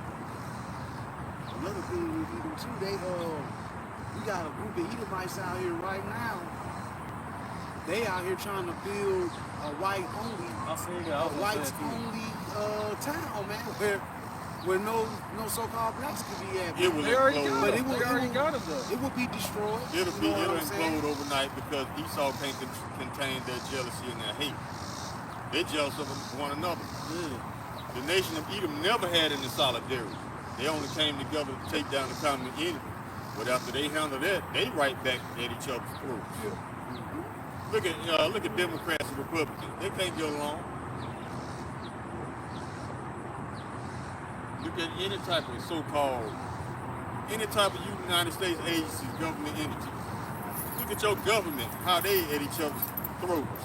Another thing with Edom too, we got a group of Edomites out here right now. They out here trying to build a white only, I seen that. whites only town, man. Where where no so-called blacks could be at. It will They already explode. got But it. it will- They already it got it though. It would be destroyed. It'll You know what I'm saying? implode overnight because Esau can't contain their jealousy and their hate. They're jealous of one another. Yeah. The nation of Edom never had any solidarity. They only came together to take down the common enemy. But after they handle that, they right back at each other's throats. Yeah. Look at Democrats and Republicans. They can't get along. Look at any type of any type of United States agencies, government entities. Look at your government, how they at each other's throats.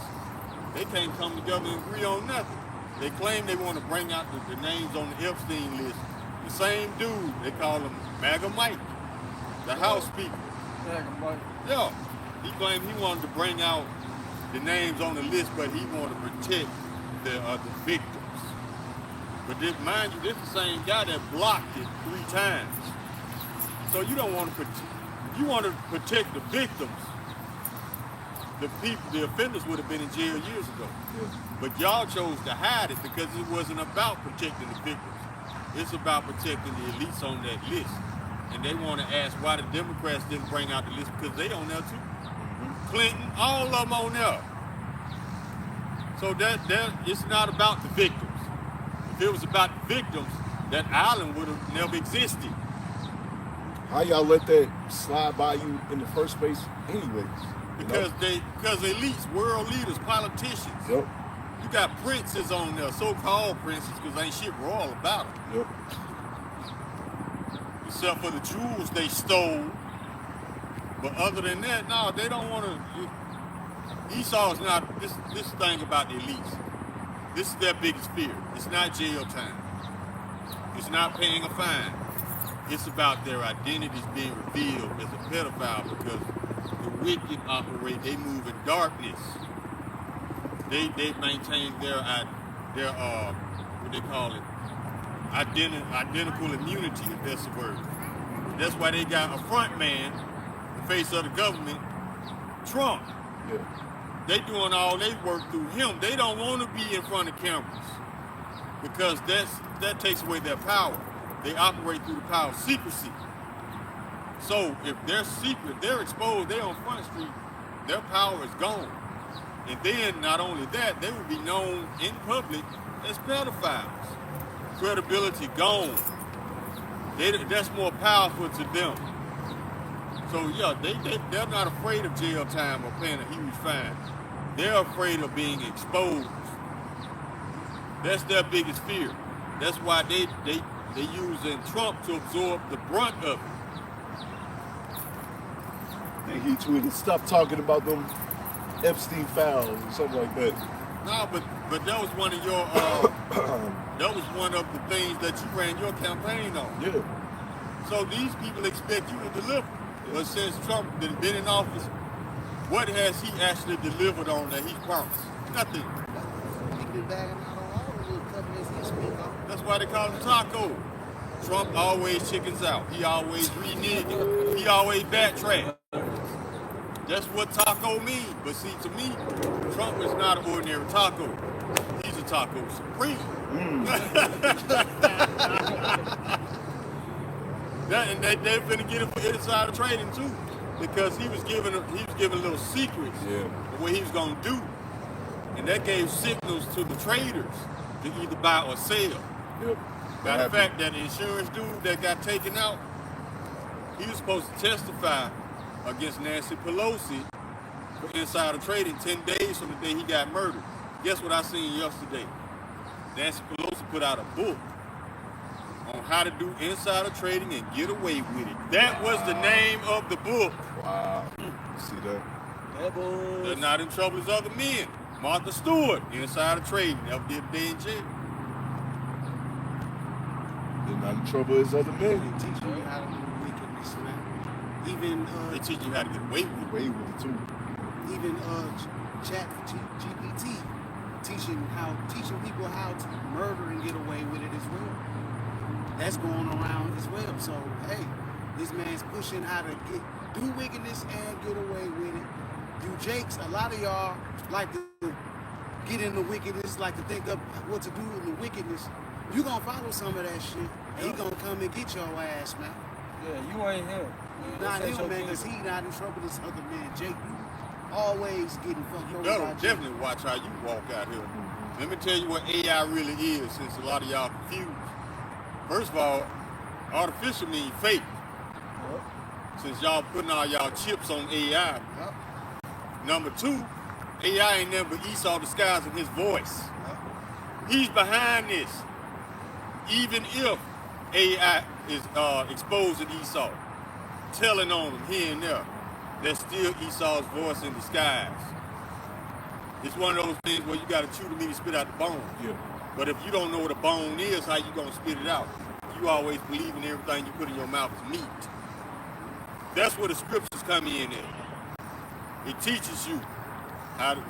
They can't come together and agree on nothing. They claim they want to bring out the names on the Epstein list. The same dude, they call him MAGA Mike, the House Speaker. Yeah, he claimed he wanted to bring out the names on the list, but he wanted to protect the victims. But this, mind you, this is the same guy that blocked it 3 times. So you don't want to you want to protect the victims. The offenders would have been in jail years ago. Yeah. But y'all chose to hide it because it wasn't about protecting the victims. It's about protecting the elites on that list. And they want to ask why the Democrats didn't bring out the list because they on there too. Mm-hmm. Clinton, all of them on there. So that it's not about the victims. If it was about the victims, that island would have never existed. How y'all let that slide by you in the first place anyways? Because elites, world leaders, politicians. Yep. You got princes on there, so-called princes, because ain't shit royal about them. Yep. Except for the jewels they stole. But other than that, no, they don't want to. Esau's not this thing about the elites. This is their biggest fear. It's not jail time. It's not paying a fine. It's about their identities being revealed as a pedophile because the wicked operate, they move in darkness. They maintain their what they call it, identical immunity, if that's the word. That's why they got a front man, the face of the government, Trump. Yeah. They doing all they work through him. They don't want to be in front of cameras because that takes away their power. They operate through the power of secrecy. So if they're secret, they're exposed, they're on Front Street, their power is gone. And then not only that, they will be known in public as pedophiles. Credibility gone. That's more powerful to them. So yeah, they're not afraid of jail time or paying a huge fine. They're afraid of being exposed. That's their biggest fear. That's why they using Trump to absorb the brunt of it. I think he tweeted, "Stop talking about them Epstein files," or something like that. No, but that was one of your that was one of the things that you ran your campaign on. Yeah. So these people expect you to deliver. But since Trump has been in office, what has he actually delivered on that he promised? Nothing. He's been bagging out on all the little companies he speak on. That's why they call him Taco. Trump always chickens out. He always reneging. He always backtrack. That's what taco means. But see, to me, Trump is not an ordinary taco. He's a taco supreme. And they're finna get him for insider trading too, because he was giving little secrets of what he was gonna do, and that gave signals to the traders to either buy or sell. Yep. Matter of fact, that insurance dude that got taken out, he was supposed to testify against Nancy Pelosi for insider trading 10 days from the day he got murdered. Guess what I seen yesterday? Nancy Pelosi put out a book on how to do insider trading and get away with it. That was the name of the book. Wow. See that? They're not in trouble as other men. Martha Stewart, insider trading, never did a day in jail. They're not in trouble as other men. They teach you how to do wickedness, man. Even They teach you how to get away with it. Way with it too. even Chat GPT teaching people how to murder and get away with it as well. That's going around as well. So hey, this man's pushing how to do wickedness and get away with it. You Jakes, a lot of y'all like to get into wickedness, like to think of what to do in the wickedness, You gonna follow some of that shit. He gonna come and get your ass, man. Yeah, you ain't him. Not him, man, because he not in trouble with this other man, Jake. Always getting fucked You over better by Jake. definitely watch how you walk out here. Let me tell you what AI really is, since a lot of y'all confused. First of all, artificial means fake. Yep. Since y'all putting all y'all chips on AI. Yep. Number two, AI ain't never Esau disguising his voice. Yep. He's behind this. Even if AI is exposing Esau, telling on him here and there, there's still Esau's voice in disguise. It's one of those things where you got to chew the meat and spit out the bone. Yeah. But if you don't know what a bone is, how you gonna spit it out? You always believe in everything you put in your mouth is meat. That's where the scriptures come in at. It teaches you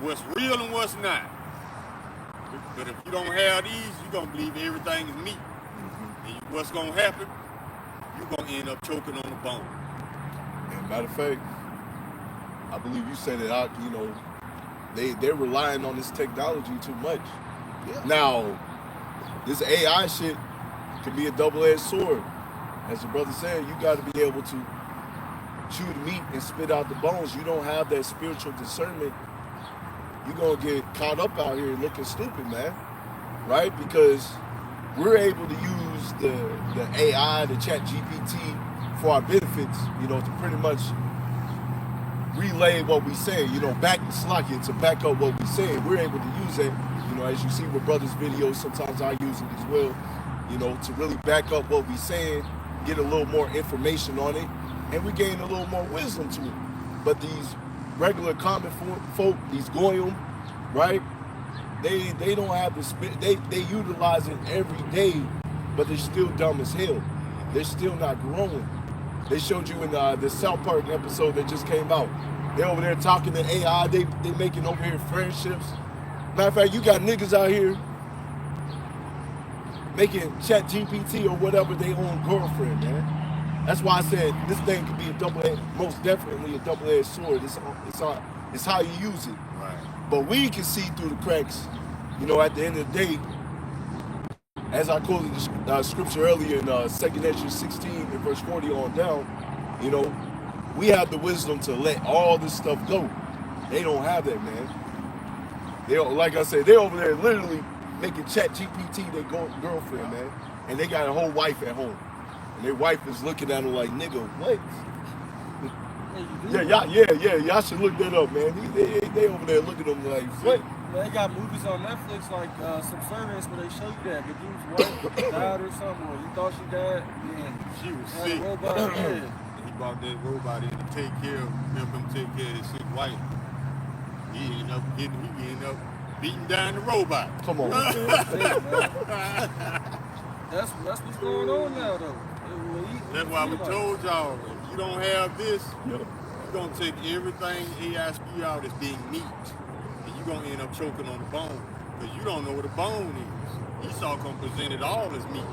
what's real and what's not. But if you don't have these, you're gonna believe everything is meat. And what's gonna happen? You're gonna end up choking on the bone. And matter of fact, I believe you said it out, you know, they're relying on this technology too much. Yeah. Now, this AI shit can be a double-edged sword. As the brother said, you got to be able to chew the meat and spit out the bones. You don't have that spiritual discernment, you're going to get caught up out here looking stupid, man. Right? Because we're able to use the AI, the chat GPT for our benefits, you know, to pretty much relay what we say, you know, back to Slocky to back up what we say. We're able to use it, you know, as you see with brothers' videos, sometimes I use it as well, you know, to really back up what we saying, get a little more information on it, and we gain a little more wisdom to it. But these regular common folk, these goyim, right, they don't have the spirit, they utilize it every day, but they're still dumb as hell. They're still not growing. They showed you in the South Park episode that just came out. They're over there talking to AI. They making over here friendships. Matter of fact, you got niggas out here making chat GPT or whatever they own girlfriend, man. That's why I said this thing could be most definitely a double-edged sword. It's how you use it. Right. But we can see through the cracks, you know, at the end of the day, as I quoted the scripture earlier in 2 Ezra 16 and verse 40 on down, you know, we have the wisdom to let all this stuff go. They don't have that, man. They, like I said, they're over there literally making chat GPT their girlfriend, man. And they got a whole wife at home. And their wife is looking at them like, nigga, what? Yeah, y'all should look that up, man. They over there looking at them like, what? Man, they got movies on Netflix like Subservience where they show you that the dude's wife died or something, or you thought she died, and She was had sick. a robot in there. He brought that robot in to take care of him, take care of his sick wife. He ended up beating down the robot. Come on, man. That's what's going on now, though. That's why we told y'all, if you don't have this, Yeah. you're gonna take everything AI spew out as being meat. And you're gonna end up choking on the bone. Because you don't know what a bone is. Esau gonna present it all as meat.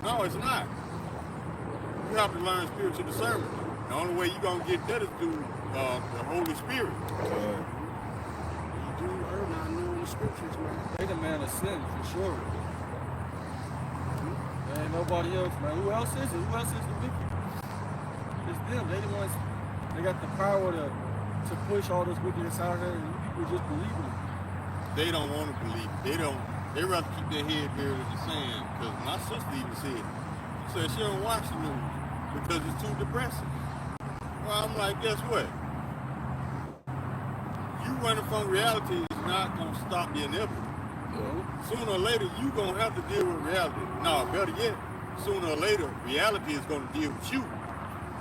No, it's not. You have to learn spiritual discernment. The only way you're gonna get that is through the Holy Spirit. You do earn not knowing the scriptures, man. They the man of sin, for sure. There ain't nobody else, man. Who else is it? Who else is the wicked? It's them. They the ones, they got the power to push all this wickedness out there, and you people just believe in it. They don't want to believe it. They rather keep their head buried in the sand. Because my sister even said, she don't watch the news because it's too depressing. Well, I'm like, guess what? You running from reality is not going to stop the inevitable. Sooner or later, you're going to have to deal with reality. No, better yet, sooner or later, reality is going to deal with you.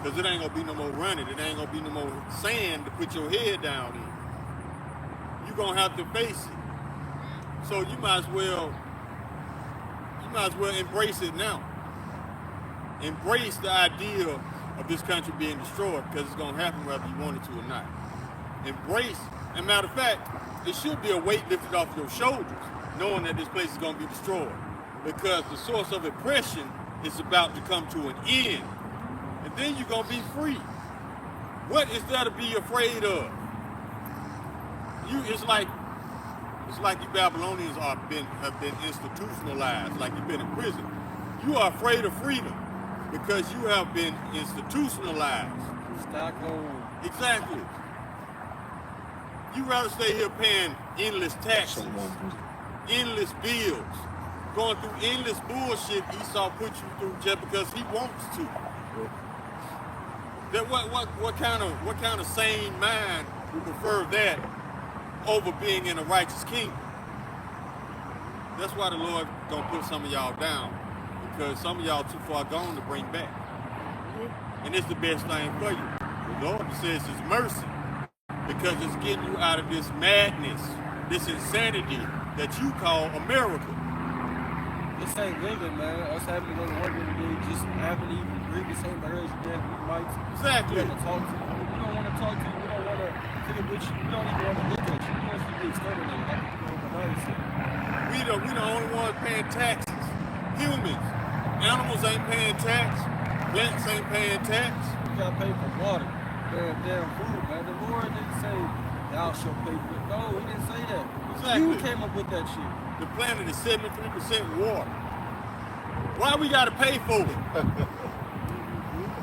Because it ain't going to be no more running. It ain't going to be no more sand to put your head down in. You're going to have to face it. So you might as well embrace it now. Embrace the idea of this country being destroyed, because it's going to happen whether you want it to or not. Embrace, and matter of fact, it should be a weight lifted off your shoulders, knowing that this place is going to be destroyed, because the source of oppression is about to come to an end, and then you're going to be free. What is there to be afraid of? It's like It's like you Babylonians have been institutionalized, like you've been in prison. You are afraid of freedom because you have been institutionalized. Stockholm. Exactly. You rather stay here paying endless taxes, endless bills, going through endless bullshit Esau put you through just because he wants to. That what kind of sane mind would prefer that over being in a righteous kingdom? That's why the Lord gonna put some of y'all down, because some of y'all too far gone to bring back. And it's the best thing for you. The Lord says it's mercy, because it's getting you out of this madness, this insanity that you call America. This ain't living, man. Us having to go to work every day, just having to even breathe the same air as your dad, we might. Exactly. We have to talk to you. We don't want to talk to you. We don't want to think with you. We don't even want to look at you. We want you to be exterminated. Like you know, Bernard said. We the only ones paying taxes. Humans. Animals ain't paying tax. Plants ain't paying tax. We got to pay for water. Damn food, man. The Lord didn't say, thou shalt pay for it. No, he didn't say that. Exactly. You came up with that shit. The planet is 73% water. Why we gotta pay for it? Come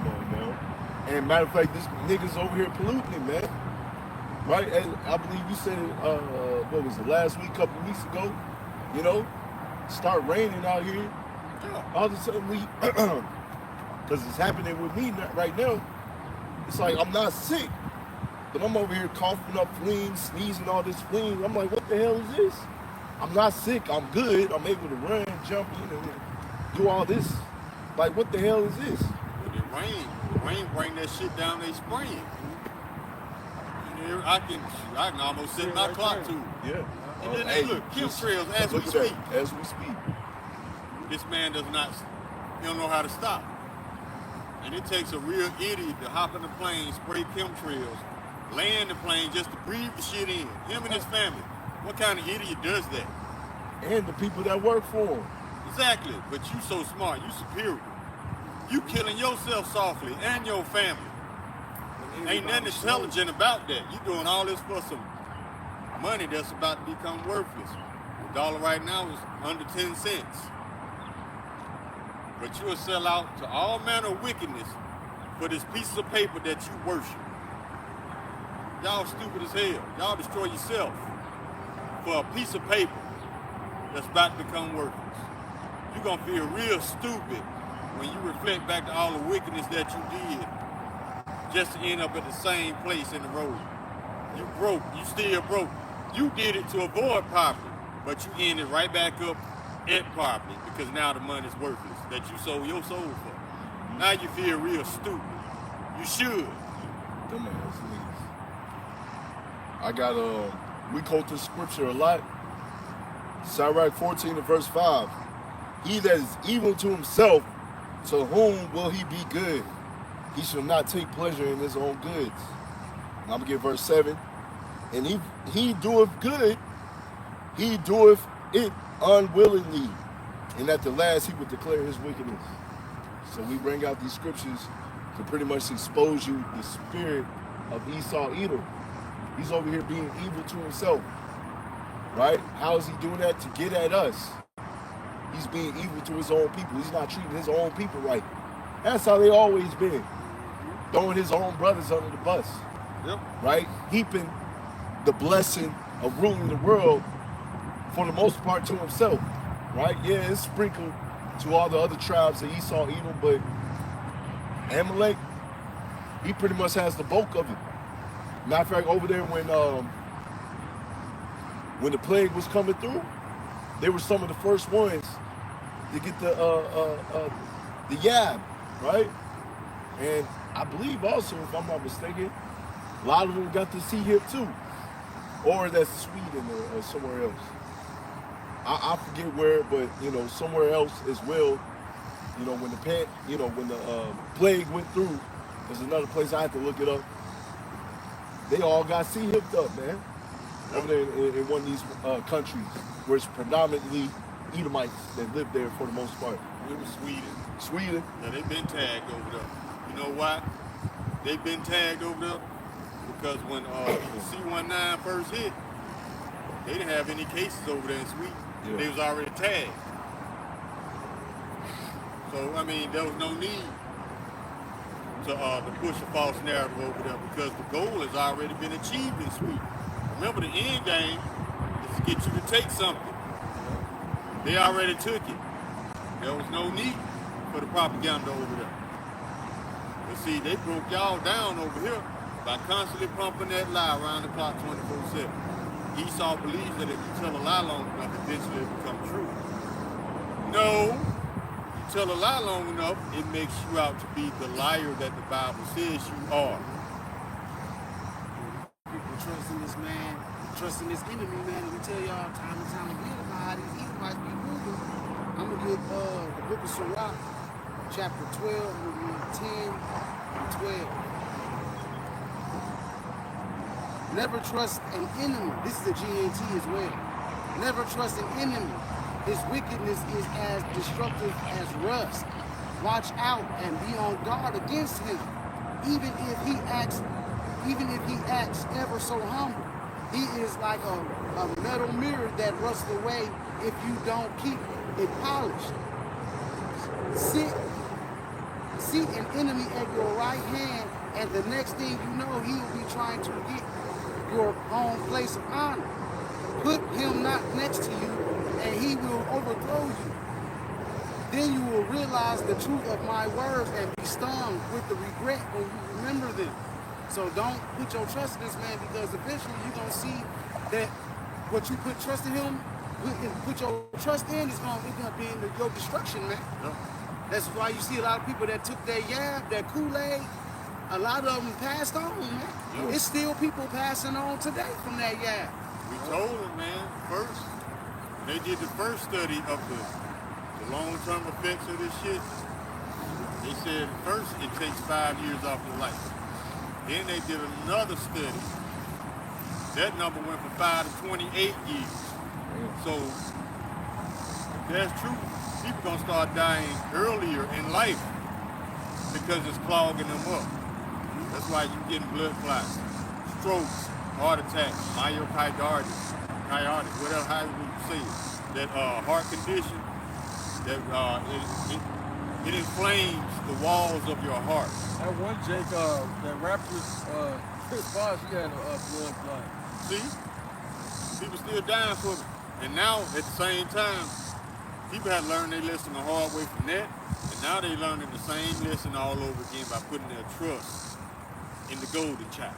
on, man. And matter of fact, this niggas over here polluting it, man. Right? And I believe you said it, what was it, last week, couple of weeks ago? You know, start raining out here. Yeah. All of a sudden we, because it's happening with me right now. It's like I'm not sick, but I'm over here coughing up fleas, sneezing all this fleas. I'm like, what the hell is this? I'm not sick. I'm good. I'm able to run, jump in, and do all this. Like, what the hell is this? When it rain, the rain bring that shit down, they spraying. I can almost set my clock to it. Yeah. And then Hey, look, chemtrails as look we at that, speak. as we speak. This man does not, he don't know how to stop. And it takes a real idiot to hop in the plane, spray chemtrails, land the plane just to breathe the shit in. Him and his family. What kind of idiot does that? And the people that work for them. Exactly, but you so smart, you superior. You killing yourself softly and your family. Ain't nothing intelligent about that. You doing all this for some money that's about to become worthless. The dollar right now is under 10 cents. But you'll sell out to all manner of wickedness for this piece of paper that you worship. Y'all stupid as hell. Y'all destroy yourself for a piece of paper that's about to become worthless. You're gonna feel real stupid when you reflect back to all the wickedness that you did just to end up at the same place in the road. You broke, you still broke. You did it to avoid poverty, but you ended right back up at poverty because now the money's worthless that you sold your soul for. Now you feel real stupid. You should. Dumbass niggas. I got, we quote this scripture a lot. Sirach 14 and verse 5. He that is evil to himself, to whom will he be good? He shall not take pleasure in his own goods. And I'm going to get verse 7. And he doeth good, he doeth it unwillingly. And at the last he would declare his wickedness. So we bring out these scriptures to pretty much expose you the spirit of Esau Edom. He's over here being evil to himself. Right? How is he doing that? To get at us. He's being evil to his own people. He's not treating his own people right. That's how they always been. Throwing his own brothers under the bus. Yep. Right? Heaping the blessing of ruling the world for the most part to himself. Right? Yeah, it's sprinkled to all the other tribes of Esau, Edom, but Amalek, he pretty much has the bulk of it. Matter of fact, over there when the plague was coming through, they were some of the first ones to get the yab, right? And I believe also, if I'm not mistaken, a lot of them got the sea hip too, or that's Sweden or somewhere else. I forget where, but somewhere else as well. When the plague went through, there's another place I had to look it up. They all got sea hipped up, man. Over there in one of these countries where it's predominantly Edomites that live there for the most part. It was Sweden. Sweden. Yeah, they've been tagged over there. You know why? They've been tagged over there because when C-19 first hit, They didn't have any cases over there in Sweden. Yeah. They was already tagged. So, I mean, there was no need to push a false narrative over there because the goal has already been achieved in Sweden. Remember, the end game is to get you to take something. They already took it. There was no need for the propaganda over there. But see, they broke y'all down over here by constantly pumping that lie around the clock 24/7. Esau believes that if you tell a lie long enough, eventually it will become true. No, you tell a lie long enough, it makes you out to be the liar that the Bible says you are. People trusting this man, trusting this enemy, man. And we tell y'all time and time again about how these Edomites be moving. I'm going to get the book of Sirach, chapter 12, I'm going to read 10 and 12. Never trust an enemy. This is a GNT as well. Never trust an enemy. His wickedness is as destructive as rust. Watch out and be on guard against him. Even if he acts ever so humble. He is like a metal mirror that rusts away if you don't keep it polished. Seat an enemy at your right hand, and the next thing you know, he will be trying to get your own place of honor. Put him not next to you, and he will overthrow you. Then you will realize the truth of my words and be stung with the regret when you remember them. So don't put your trust in this man, because eventually you're going to see that what you put trust in him, put your trust in, is going to end up being your destruction, man. Yeah. That's why you see a lot of people that took their yab, that Kool-Aid, a lot of them passed on, man. Yeah. It's still people passing on today from that yab. We told them, man, first, they did the first study of the long-term effects of this shit. They said first it takes 5 years off your life. Then they did another study. That number went from 5 to 28 years. So if that's true, people gonna start dying earlier in life because it's clogging them up. That's why you getting blood clots, strokes, heart attacks, myocarditis, whatever how you say it. That heart condition, that it inflames the walls of your heart. That one Jake, that rapper, Chris Bosh, he had a blood clot. See? People still dying for it. And now, at the same time, people have learned their lesson the hard way from that, and now they learning the same lesson all over again by putting their trust in the golden child.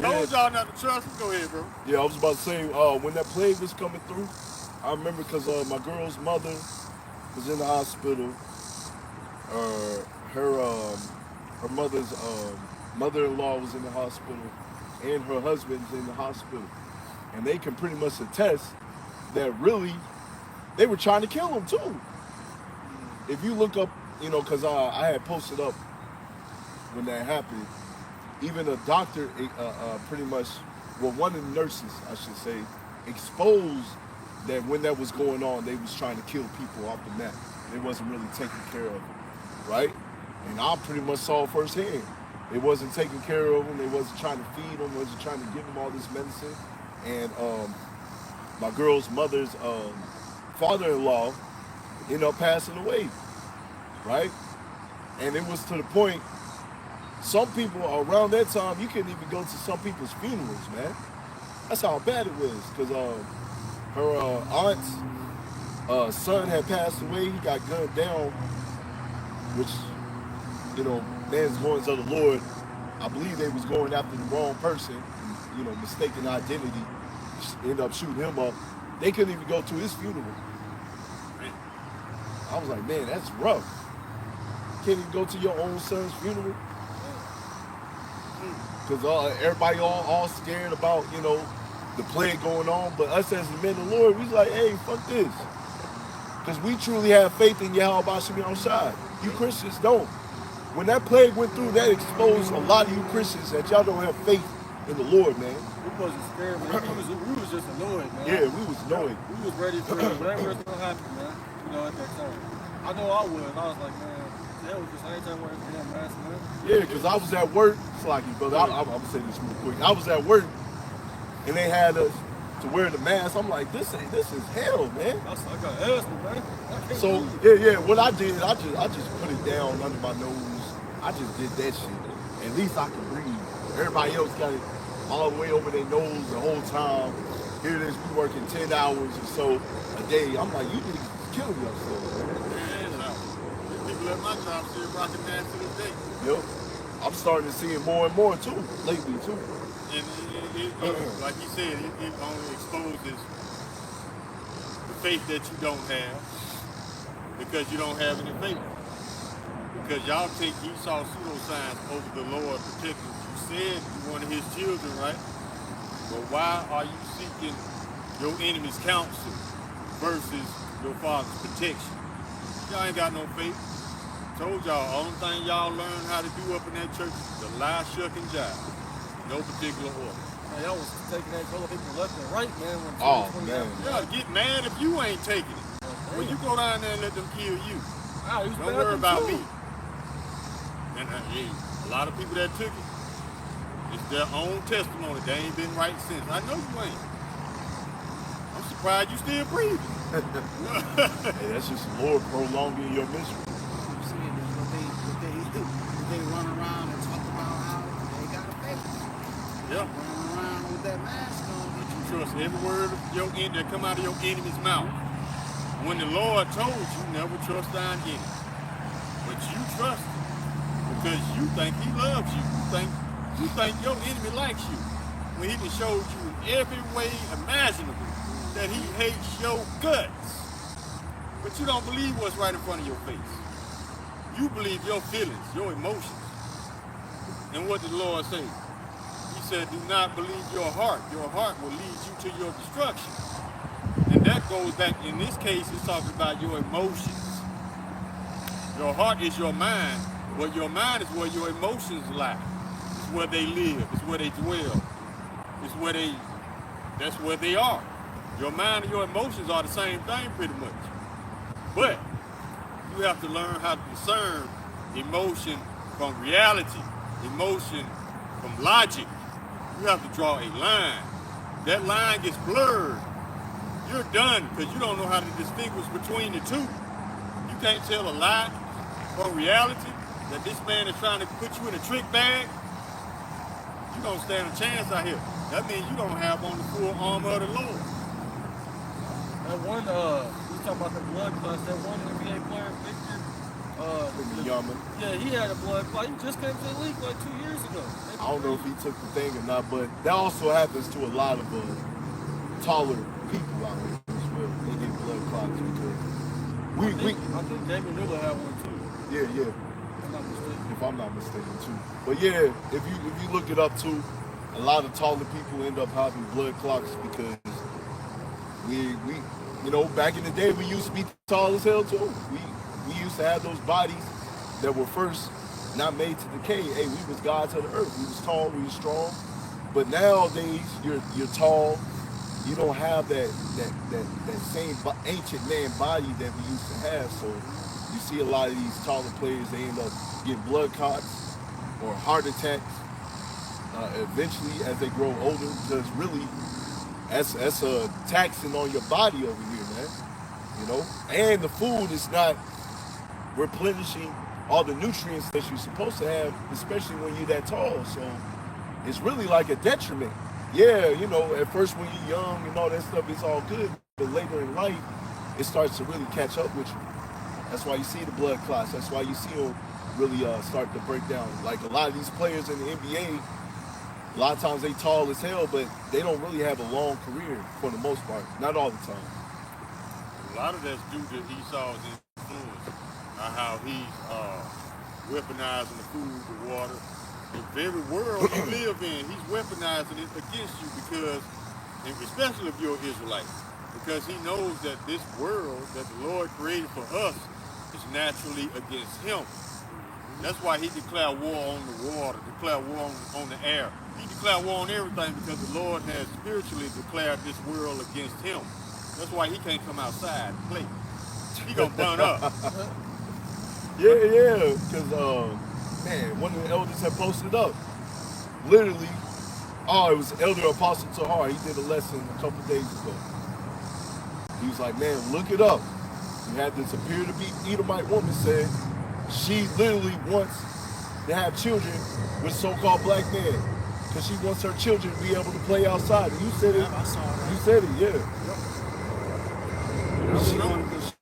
Told y'all not to trust him. Go ahead, bro. Yeah, I was about to say, when that plague was coming through, I remember because my girl's mother was in the hospital. Her mother's mother-in-law was in the hospital, and her husband's in the hospital. And they can pretty much attest that really, they were trying to kill him too. If you look up, because I had posted up when that happened, even a doctor pretty much, well, one of the nurses, I should say, exposed that when that was going on, they was trying to kill people off the map. They wasn't really taking care of them, right? And I pretty much saw firsthand. They wasn't taking care of them. They wasn't trying to feed them. Wasn't trying to give them all this medicine. And my girl's mother's father-in-law ended up passing away, right? And it was to the point, some people around that time, you couldn't even go to some people's funerals, man. That's how bad it was, because her aunt's son had passed away. He got gunned down, which, man's going to the Lord. I believe they was going after the wrong person, mistaken identity, ended up shooting him up. They couldn't even go to his funeral. I was like, man, that's rough. Can't even go to your own son's funeral? Because everybody all scared about, the plague going on. But us as the men of the Lord, we was like, hey, fuck this. Because we truly have faith in Yahweh Shem Shai. You Christians don't. When that plague went through, that exposed a lot of you Christians that y'all don't have faith in the Lord, man. We wasn't scared, man. We was just annoyed, man. Yeah, we was annoyed. We was ready for whatever was going to happen, man. At that time. I know I was. I was like, man, hell with this. I ain't trying to work for them, man. Yeah, because I was at work Slocky, brother. I'm gonna say this real quick. I was at work and they had us to wear the mask. I'm like, this is hell, man. I got asthma, man. I can't So breathe. yeah. What I did, I just put it down under my nose. I just did that shit. At least I can breathe. Everybody else got it all the way over their nose the whole time. Here it is, we working 10 hours or so a day. I'm like, you niggas killing yourself, man. People at my job still rocking that to this day. Yep. I'm starting to see it more and more too, lately too. And like you said, it only exposes the faith that you don't have because you don't have any faith. Because y'all think Esau pseudo-signs over the Lord protecting. You said you wanted his children, right? But why are you seeking your enemy's counsel versus your father's protection? Y'all ain't got no faith. Told y'all, only thing y'all learn how to do up in that church is to lie, shuck, and jive. No particular order. Man, y'all was taking that color people left and right, man. When Oh, 2020 man. happened. Y'all get mad if you ain't taking it. When you go down there and let them kill you, Ah, he was don't bad worry too. about me. And hey, a lot of people that took it, it's their own testimony. They ain't been right since. I know you ain't. I'm surprised you still breathing. Hey, that's just the Lord prolonging your misery. I'm saying is what they run around and talk about how they got a faith. Yeah. Running around with that mask on, get you Trust every word of that come out of your enemy's mouth. When the Lord told you, never trust thine enemy. But you trust him because you think he loves you. You think your enemy likes you. When he done showed you in every way imaginable that he hates your guts. But you don't believe what's right in front of your face. You believe your feelings, your emotions. And what did the Lord say? He said, do not believe your heart. Your heart will lead you to your destruction. And that goes back, in this case, it's talking about your emotions. Your heart is your mind. Well, your mind is where your emotions lie. It's where they live. It's where they dwell. That's where they are. Your mind and your emotions are the same thing pretty much. But you have to learn how to discern emotion from reality, emotion from logic. You have to draw a line. That line gets blurred. You're done because you don't know how to distinguish between the two. You can't tell a lie from reality that this man is trying to put you in a trick bag. You don't stand a chance out here. That means you don't have on the full armor of the Lord. That one, we talking about the blood clots. That one NBA player, Victor. Yaman. Yeah, he had a blood clot. He just came to the league like 2 years ago. I don't know if he took the thing or not, but that also happens to a lot of taller people out here as well. They get blood clots because I think David Miller had one too. yeah. If I'm not mistaken. If I'm not mistaken too. But yeah, if you look it up too, a lot of taller people end up having blood clots because we back in the day we used to be tall as hell too. We used to have those bodies that were first not made to decay. Hey, we was gods of the earth. We was tall, we was strong. But nowadays you're tall. You don't have that same ancient man body that we used to have. So you see a lot of these taller players, they end up getting blood clots or heart attacks eventually as they grow older, because really that's a taxing on your body over here, man. And the food is not replenishing all the nutrients that you're supposed to have, especially when you're that tall. So it's really like a detriment. Yeah, at first when you're young and all that stuff, it's all good, but later in life, it starts to really catch up with you. That's why you see the blood clots. That's why you see them really start to break down. Like a lot of these players in the NBA, a lot of times they tall as hell, but they don't really have a long career for the most part. Not all the time. A lot of that's due to Esau's influence, how he's weaponizing the food, the water. The very world you live in, he's weaponizing it against you because, and especially if you're an Israelite, because he knows that this world that the Lord created for us is naturally against him. That's why he declared war on the water, declared war on the air. He declared war on everything because the Lord has spiritually declared this world against him. That's why he can't come outside and play. He gonna burn up. Yeah, because man, one of the elders had posted up. literally, oh, it was Elder Apostle Tahar. He did a lesson a couple days ago. He was like, man, look it up. You had this appear to be Edomite woman said she literally wants to have children with so-called black men because she wants her children to be able to play outside. And you said it. Yeah, I saw that. You said it, yeah. She wanted the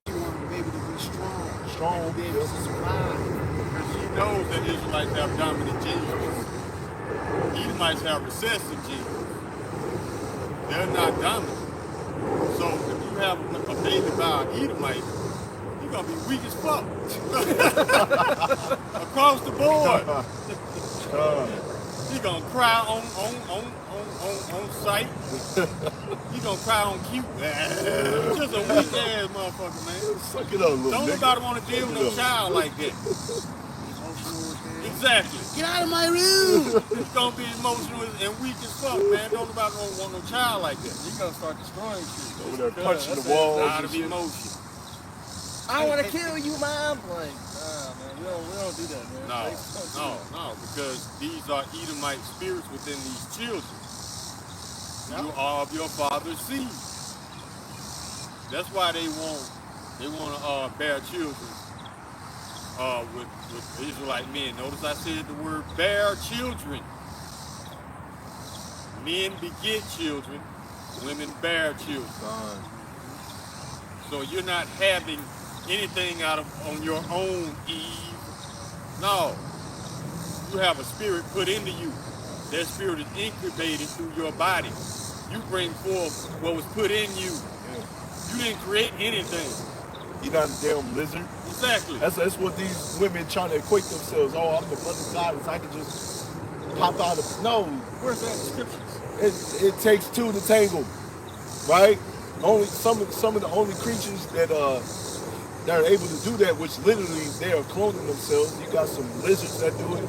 baby to be strong. Strong, To be able to survive. Because she knows that Israelites have dominant genes. Edomites have recessive genes. They're not dominant. So if you have a baby by an Edomite, you're gonna be weak as fuck. Across the board. You're gonna cry on sight. You're gonna cry on cute. Just a weak ass motherfucker, man. Suck it up, little Don't nigga. nobody want to deal with no child like that. Exactly. Get out of my room! It's gonna be emotional and weak as fuck, man. Don't nobody want no child like that. You gonna start destroying shit. Over there punching the That's walls Out and of shit. emotion. I want to kill you, mom. Like, nah, man, we don't do that, man. No, Like, don't do that. no, because these are Edomite spirits within these children. You are of your father's seed. That's why they want to bear children with Israelite men. Notice I said the word bear children. Men beget children, women bear children. So you're not having anything on your own, Eve. No. You have a spirit put into you. That spirit is incubated through your body. You bring forth what was put in you. You didn't create anything. You're not a damn lizard. Exactly. That's what these women trying to equate themselves. Oh, I'm the mother goddess. I can just pop out of. No, Where's that in the scriptures? it takes two to tangle, right? Only some of the only creatures that are able to do that, which literally they are cloning themselves. You got some lizards that do it,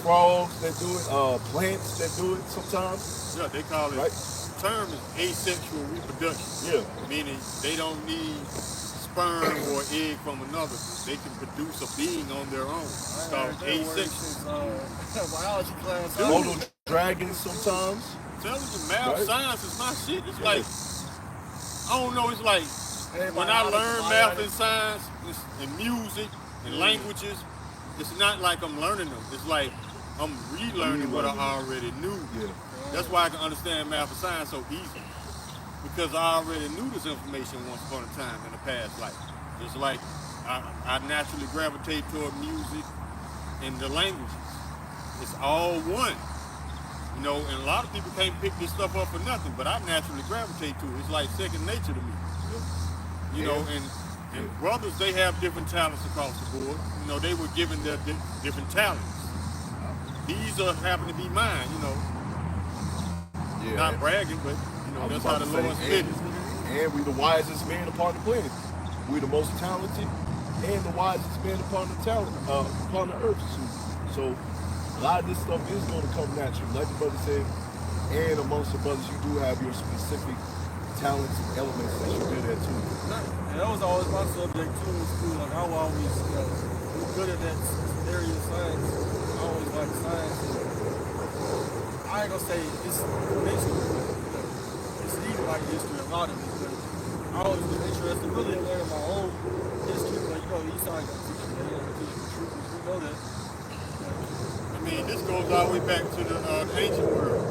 frogs that do it, plants that do it sometimes. Yeah, they call it. Right. The term is asexual reproduction. Yeah. Meaning they don't need sperm or egg from another. They can produce a being on their own. It's called asexual. Biology class. Mono dragons sometimes. Telling you, math, Right. science is my shit. It's like, I don't know, it's like Hey, when I biology, learn math biology. and science and music and languages, it's not like I'm learning them. It's like I'm relearning what I already knew. Yeah. That's why I can understand math and science so easy. Because I already knew this information once upon a time in a past life. Just like I naturally gravitate toward music and the languages. It's all one. You know, and a lot of people can't pick this stuff up for nothing, but I naturally gravitate to it. It's like second nature to me. You know, and brothers, they have different talents across the board. You know, they were given their different talents. These happen to be mine, you know. Yeah. Not bragging, but, you know, that's how the Lord's fit. And we the wisest man upon the planet. We the most talented and the wisest man upon the earth. So a lot of this stuff is going to come natural. Like the brother said, and amongst the brothers, you do have your specific talents and elements that you're good at too. And that was always my subject too in school. Like I was always, was good at that area of science. I always liked science. I ain't gonna say it's basically, it's even like history, a lot of it, but I always been interested really in learning my own history. Like, East Side got to teach you that, they don't teach you the truth, we know that. I mean, this goes all the way back to the ancient world.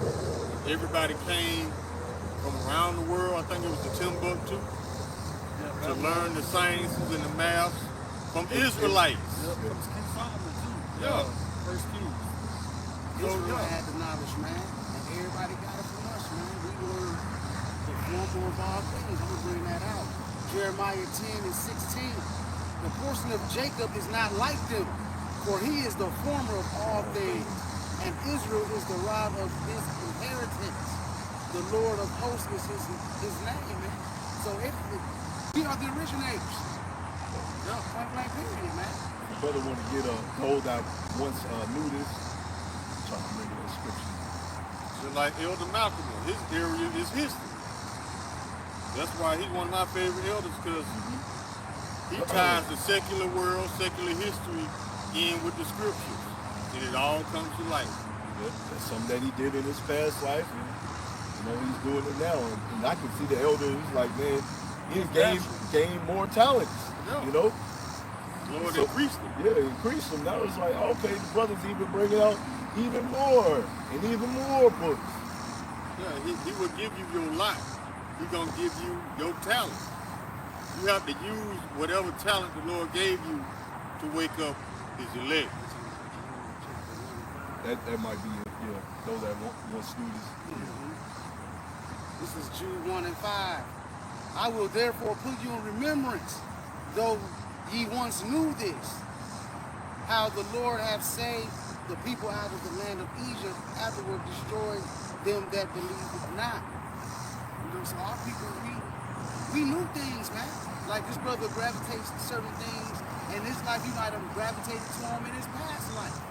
Everybody came from around the world. I think it was the Timbuktu to learn the sciences and the math from Israelites. Yep, from King Solomon too. Yeah. First Kings. Israel had the knowledge, man, and everybody got it from us, man. We were the former of all things. I'm gonna bring that out. Jeremiah 10 and 16. The portion of Jacob is not like them, for he is the former of all things, and Israel is the rod of his inheritance. The Lord of hosts is his name, man. So we are the originators. Yeah, point blank period, man. The brother want to get told that once knew this. Trying to remember that scripture. Just like Elder Malcolm, his area is history. That's why he's one of my favorite elders, because he ties the secular world, secular history in with the scriptures. And it all comes to light. That's something that he did in his past life, and he's doing it now. And I can see the elder. He's like, man, he's gained more talents. Yeah. Lord So, increased them. Yeah, increased them. Now it's like, okay, the brothers even bringing out even more and even more books. Yeah, he will give you your life. He's gonna give you your talent. You have to use whatever talent the Lord gave you to wake up his elect. That might be it. Yeah, those that want students. Mm-hmm. This is Jude 1 and 5. I will therefore put you in remembrance, though ye once knew this, how the Lord hath saved the people out of the land of Egypt, afterward destroyed them that believed not. So our people, we knew things, man. Like this brother gravitates to certain things in his life. You might have gravitated to him in his past life.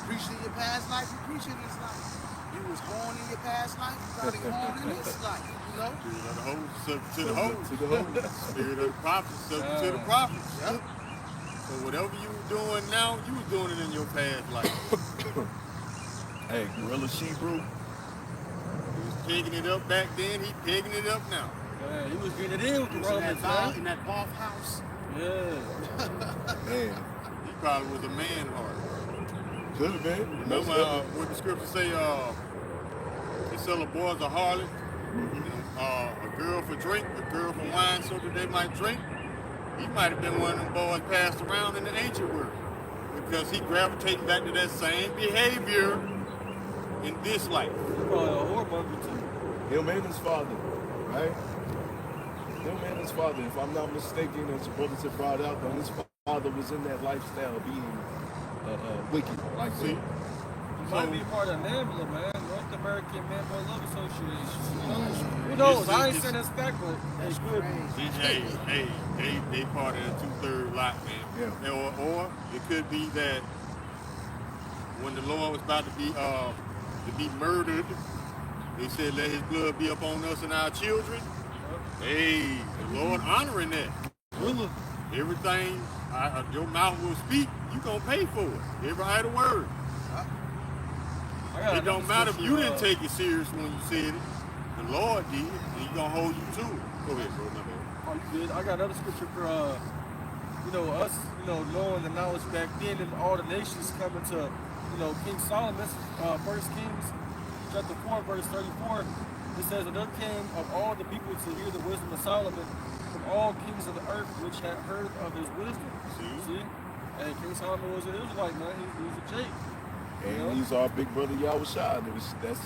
Appreciate your past life, you appreciate this life. You was born in your past life, you probably born in this life, Spirit of the host, subject to the host. To the host. Spirit of the prophet, subject to the prophets. Yep. So whatever you doing now, you was doing it in your past life. Hey, Gorilla Shebrew. He was pigging it up back then, he pigging it up now. Man, he was getting it in with the Romans, in man. that bath house. Yeah. Man, He probably was a man heart. could have been. Remember what the scripture say, they sell a boy as a harlot, a girl for drink, a girl for wine so that they might drink. He might have been one of them boys passed around in the ancient world because he gravitated back to that same behavior in this life. He's probably a whoremonger too. Him and his father, right? Him and his father. If I'm not mistaken, as the brothers have brought out, that his father was in that lifestyle, being wicked, like See? He might be part of NAMBLA, man. North American Man Boy Love Association. Who It's- knows? I ain't it's- saying that's back, but it's good. They part of the 2/3 lot, man. Yeah. Or it could be that when the Lord was about to be murdered, they said, let his blood be upon us and our children. Hey, the Lord honoring that. Really? Everything your mouth will speak, you gonna pay for it. Every idle word. It don't matter if you didn't take it serious when you said it. The Lord did, and he gonna hold you to it. Go ahead, bro. My bad. Oh, you good? I got another scripture for us, knowing the knowledge back then and all the nations coming to, King Solomon's 1 Kings chapter 4, verse 34. It says, and there came of all the people to hear the wisdom of Solomon from all kings of the earth which had heard of his wisdom. See? Hey, King Solomon was an Israelite, man. He was a Jake. And he's our big brother Yahushua. That's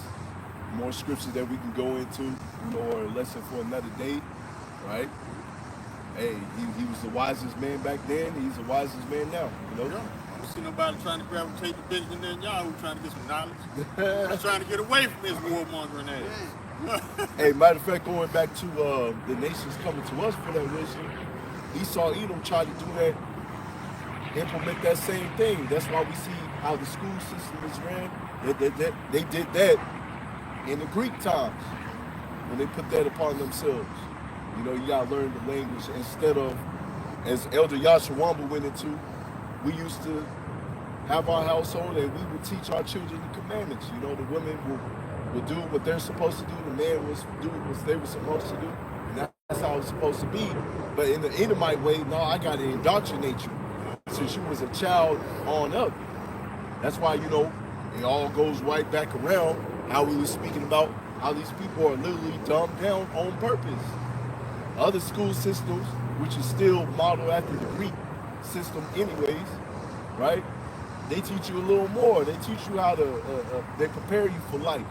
more scriptures that we can go into, or a lesson for another day, right? Hey, he was the wisest man back then. He's the wisest man now, Yeah. I don't see nobody trying to gravitate to Benjamin Netanyahu trying to get some knowledge. I'm trying to get away from this warmongering ass. Hey, matter of fact, going back to the nations coming to us for that wisdom, Esau Edom tried to do that, implement that same thing. That's why we see how the school system is ran. They did that in the Greek times when they put that upon themselves. You gotta learn the language instead of, as Elder Yashawamba went into, we used to have our household and we would teach our children the commandments. The women will do what they're supposed to do, the man was do what they were supposed to do, and that's how it's supposed to be. But in the Edomite way, no, I gotta indoctrinate you since you was a child on up. That's why, it all goes right back around how we were speaking about how these people are literally dumbed down on purpose. Other school systems, which is still modeled after the Greek system anyways, right? They teach you a little more. They teach you how to, they prepare you for life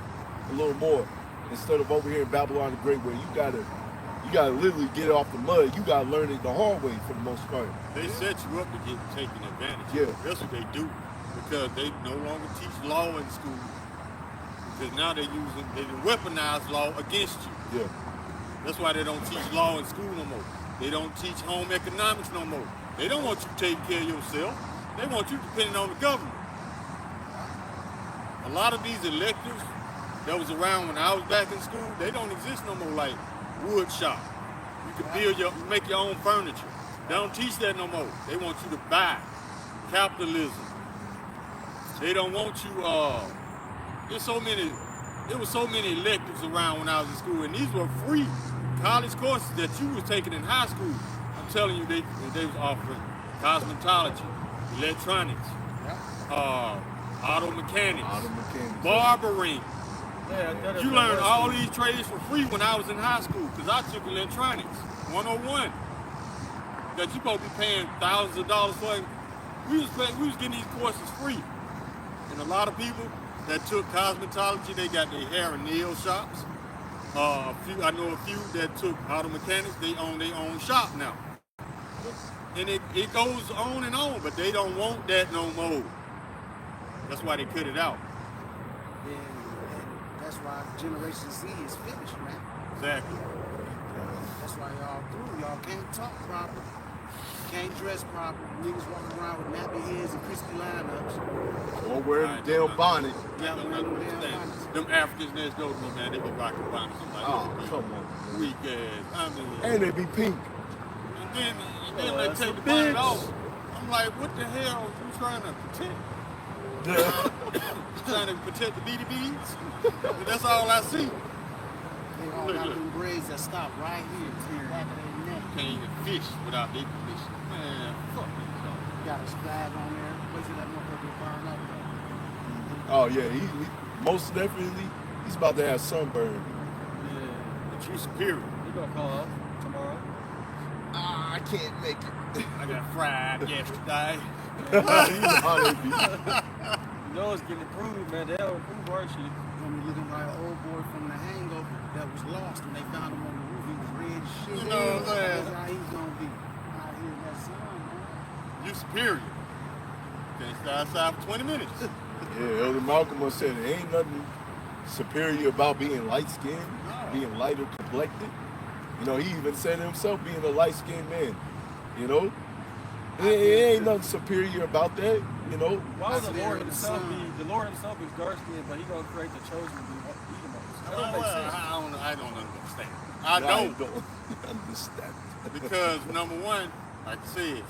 a little more. Instead of over here in Babylon the Great, where you gotta literally get off the mud. You gotta learn it the hard way for the most part. They set you up to get taken advantage of. Yeah. That's what they do. Because they no longer teach law in school. Because now they weaponize law against you. Yeah. That's why they don't teach law in school no more. They don't teach home economics no more. They don't want you taking care of yourself. They want you depending on the government. A lot of these electives that was around when I was back in school, they don't exist no more, like wood shop. You can make your own furniture. They don't teach that no more. They want you to buy. Capitalism. They don't want you. There's so many. There was so many electives around when I was in school, and these were free college courses that you was taking in high school. I'm telling you, they was offering cosmetology, electronics, auto mechanics, barbering. Yeah, You learned all these trades for free when I was in high school, because I took electronics 101. That you supposed to be paying thousands of dollars for. We was getting these courses free, and a lot of people that took cosmetology, they got their hair and nail shops. I know a few that took auto mechanics, they own their own shop now. And it goes on and on, but they don't want that no more. That's why they cut it out. And that's why Generation Z is finished, man. Exactly. That's why y'all through. Y'all can't talk proper. Can't dress proper. Niggas walking around with nappy heads and crispy lineups. Or wear the damn bonnet. Yeah, wearing them damn bonnets. Them Africans next door to me, man, they be rocking bonnets. I'm like, Oh, come on. weak ass. I mean, And they be pink. and then they take the bonnet off. I'm like, what the hell are you trying to protect? You trying to protect the BDBs? That's all I see. They all got them braids that stop right here to the back of their neck. Can't even fish without their permission. Man, fuck it. Got a flag on there. Wait till that motherfucker burn up. Oh, yeah. He most definitely, he's about to have sunburn. Yeah. But you superior. You gonna call off tomorrow? I can't make it. I got fried yesterday. You know how they be. You know it's getting improved, man. They'll improve our shit. Gonna be looking like an old boy from The Hangover that was lost and they found him on the roof. He was red as shit. You know what I'm saying? That's how he's gonna be out here in that sun, man. You superior. Can't stay outside for 20 minutes. Yeah, Elder Malcolm must said there ain't nothing superior about being light-skinned, being lighter complected. You know, he even said himself being a light-skinned man. You know? It ain't nothing superior about that, you know? Why would the Lord himself is dark skinned, but he gonna create the chosen to be Edomites? That don't make sense. I don't understand. I don't. don't understand. Because number one, like I said, you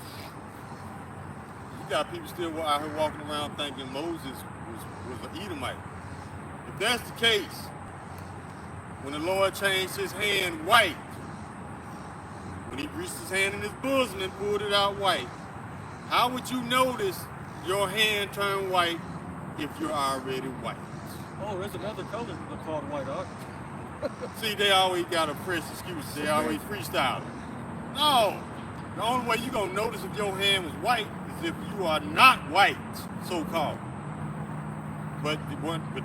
got people still out here walking around thinking Moses was an Edomite. If that's the case, when the Lord changed his hand white, when he reached his hand in his bosom and pulled it out white, how would you notice your hand turn white if you're already white? Oh, there's another color called white ox. See, they always got a fresh excuse. They always freestyle. No. The only way you're going to notice if your hand was white is if you are not white, so-called. But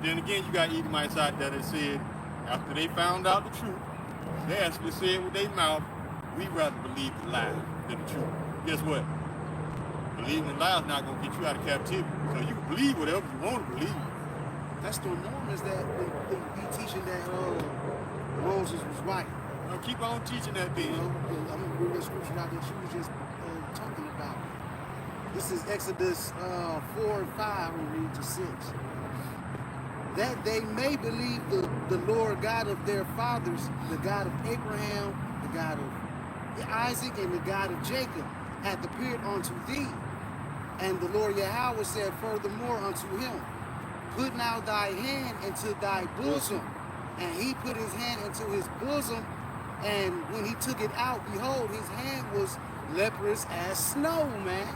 then again, you got Edomites out there that said, after they found out the truth, they actually said with their mouth, we'd rather believe the lie than the truth. Guess what? Believing the lie is not going to get you out of captivity. So you can believe whatever you want to believe. That's the norm, is that they be teaching that Moses was white. Now keep on teaching that You then. know, I'm going to bring this scripture out that you was just talking about. This is Exodus 4 and 5, we read to 6. That they may believe the Lord God of their fathers, the God of Abraham, the God of Isaac, and the God of Jacob, hath appeared unto thee. And the Lord Yahweh said furthermore unto him, put now thy hand into thy bosom. And he put his hand into his bosom, and when he took it out, behold, his hand was leprous as snow, man.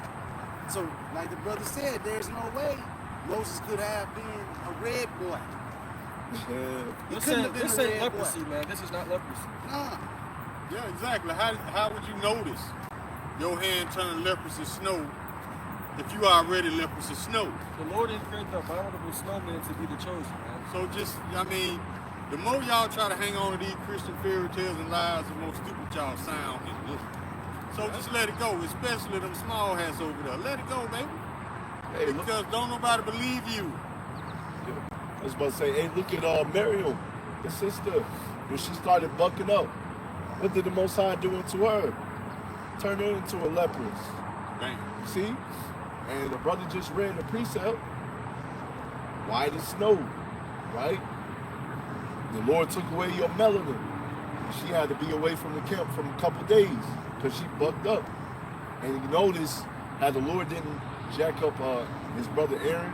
So, like the brother said, there's no way Moses could have been a red boy. He couldn't have been This a ain't red leprosy, boy. man. This is not leprosy. Nah. Yeah, exactly. How would you notice your hand turn leprous as snow if you already leprous as snow? The Lord didn't create the abominable snowman to be the chosen, man. So the more y'all try to hang on to these Christian fairy tales and lies, the more stupid y'all sound and look. So just let it go, especially them small hats over there. Let it go, baby. Hey, Because don't nobody believe you. I was about to say, hey, look at Miriam, the sister. When she started bucking up, what did the Most High do unto her? Turn her into a leprous. Bang. See? And the brother just read the precept. White as snow, right? The Lord took away your melanin. She had to be away from the camp for a couple days because she bucked up. And you notice how the Lord didn't jack up his brother Aaron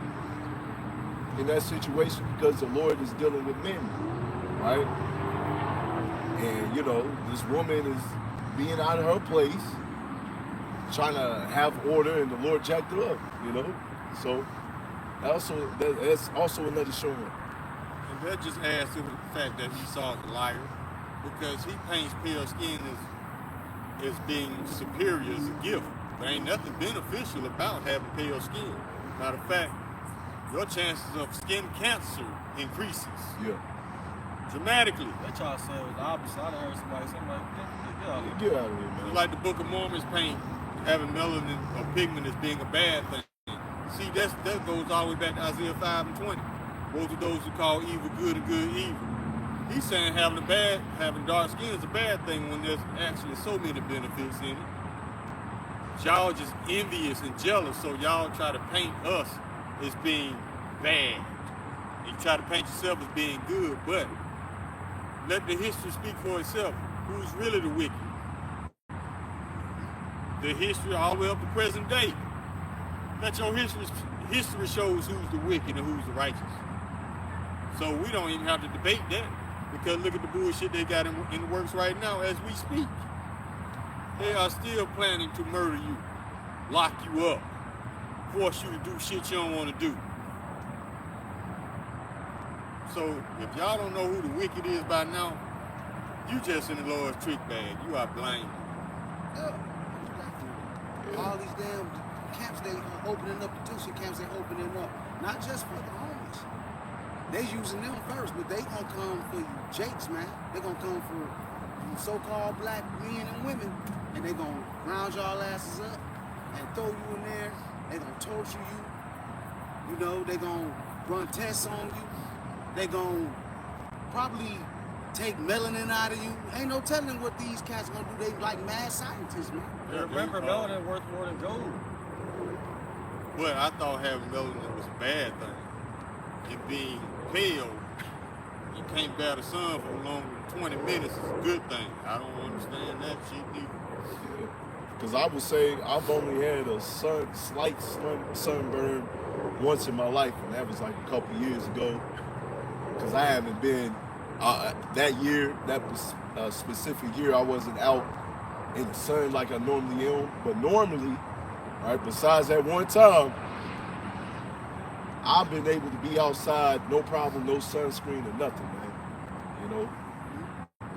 in that situation because the Lord is dealing with men, right? And, you know, this woman is being out of her place, trying to have order, and the Lord jacked her up, you know? So that's also another showing. And that just adds to the fact that Esau's a liar, because he paints pale skin as being superior as a gift. There ain't nothing beneficial about having pale skin. Matter of fact, your chances of skin cancer increases. Yeah. Dramatically. They try to say it was the opposite. I heard somebody say, like, Get out of here, man. Like the Book of Mormons paint having melanin or pigment as being a bad thing. See, that goes all the way back to Isaiah 5 and 20. Woe to those who call evil good and good evil. He's saying having dark skin is a bad thing when there's actually so many benefits in it. Y'all just envious and jealous, so y'all try to paint us as being bad. You try to paint yourself as being good, but let the history speak for itself. Who's really the wicked? The history all the way up to present day. Let your history shows who's the wicked and who's the righteous. So we don't even have to debate that, because look at the bullshit they got in the works right now as we speak. They are still planning to murder you, lock you up, force you to do shit you don't want to do. So if y'all don't know who the wicked is by now, you just in the Lord's trick bag. You are blind. All these damn camps they opening up, detention camps they opening up, not just for the homeless. They using them first, but they gonna come for you jakes, man. They gonna come for you so-called black men and women, and they gonna round y'all asses up and throw you in there. They gonna torture you. You know, they gonna run tests on you. They gonna probably take melanin out of you. Ain't no telling what these cats gonna do. They like mad scientists, man. Yeah, remember, melanin worth more than gold. But I thought having melanin was a bad thing. And being pale, you can't bear the sun for longer than 20 minutes is a good thing. I don't understand that shit either. Because I would say I've only had a slight sunburn once in my life, and that was like a couple years ago. Because I haven't been, that year, that specific year, I wasn't out in the sun like I normally am. But normally, right, besides that one time, I've been able to be outside, no problem, no sunscreen or nothing, man. You know,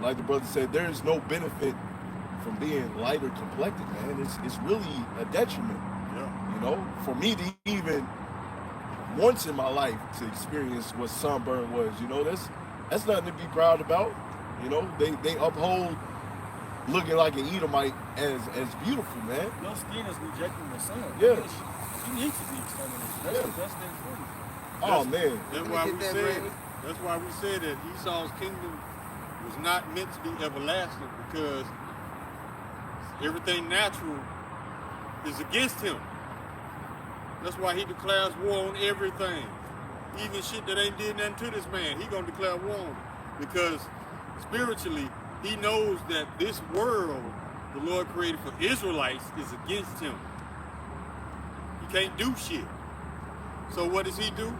like the brother said, there's no benefit from being lighter complected, man. It's really a detriment. Yeah. You know, for me to even once in my life to experience what sunburn was, you know, that's nothing to be proud about. You know, they uphold looking like an Edomite as beautiful, man. Your skin is rejecting the sun. Yeah. You need to be exterminated. That's the best thing for you. Oh man. That's why we said that Esau's kingdom was not meant to be everlasting, because everything natural is against him. That's why he declares war on everything. Even shit that ain't did nothing to this man, he gonna declare war on it. Because spiritually, he knows that this world the Lord created for Israelites is against him. He can't do shit. So what does he do?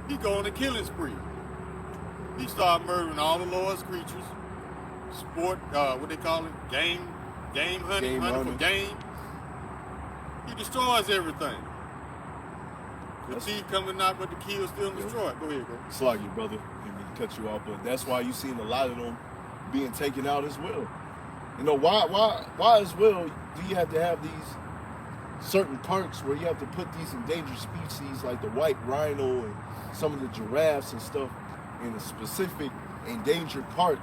He go on a killing spree. He start murdering all the Lord's creatures. Sport, what they call it? Game hunting for game. He destroys everything. The thief coming out, but the kill still destroyed. Go ahead, bro. It's like you, brother. Didn't mean to cut you off, but that's why you seen a lot of them being taken out as well. You know, why as well do you have to have these certain parks where you have to put these endangered species like the white rhino and some of the giraffes and stuff in a specific endangered park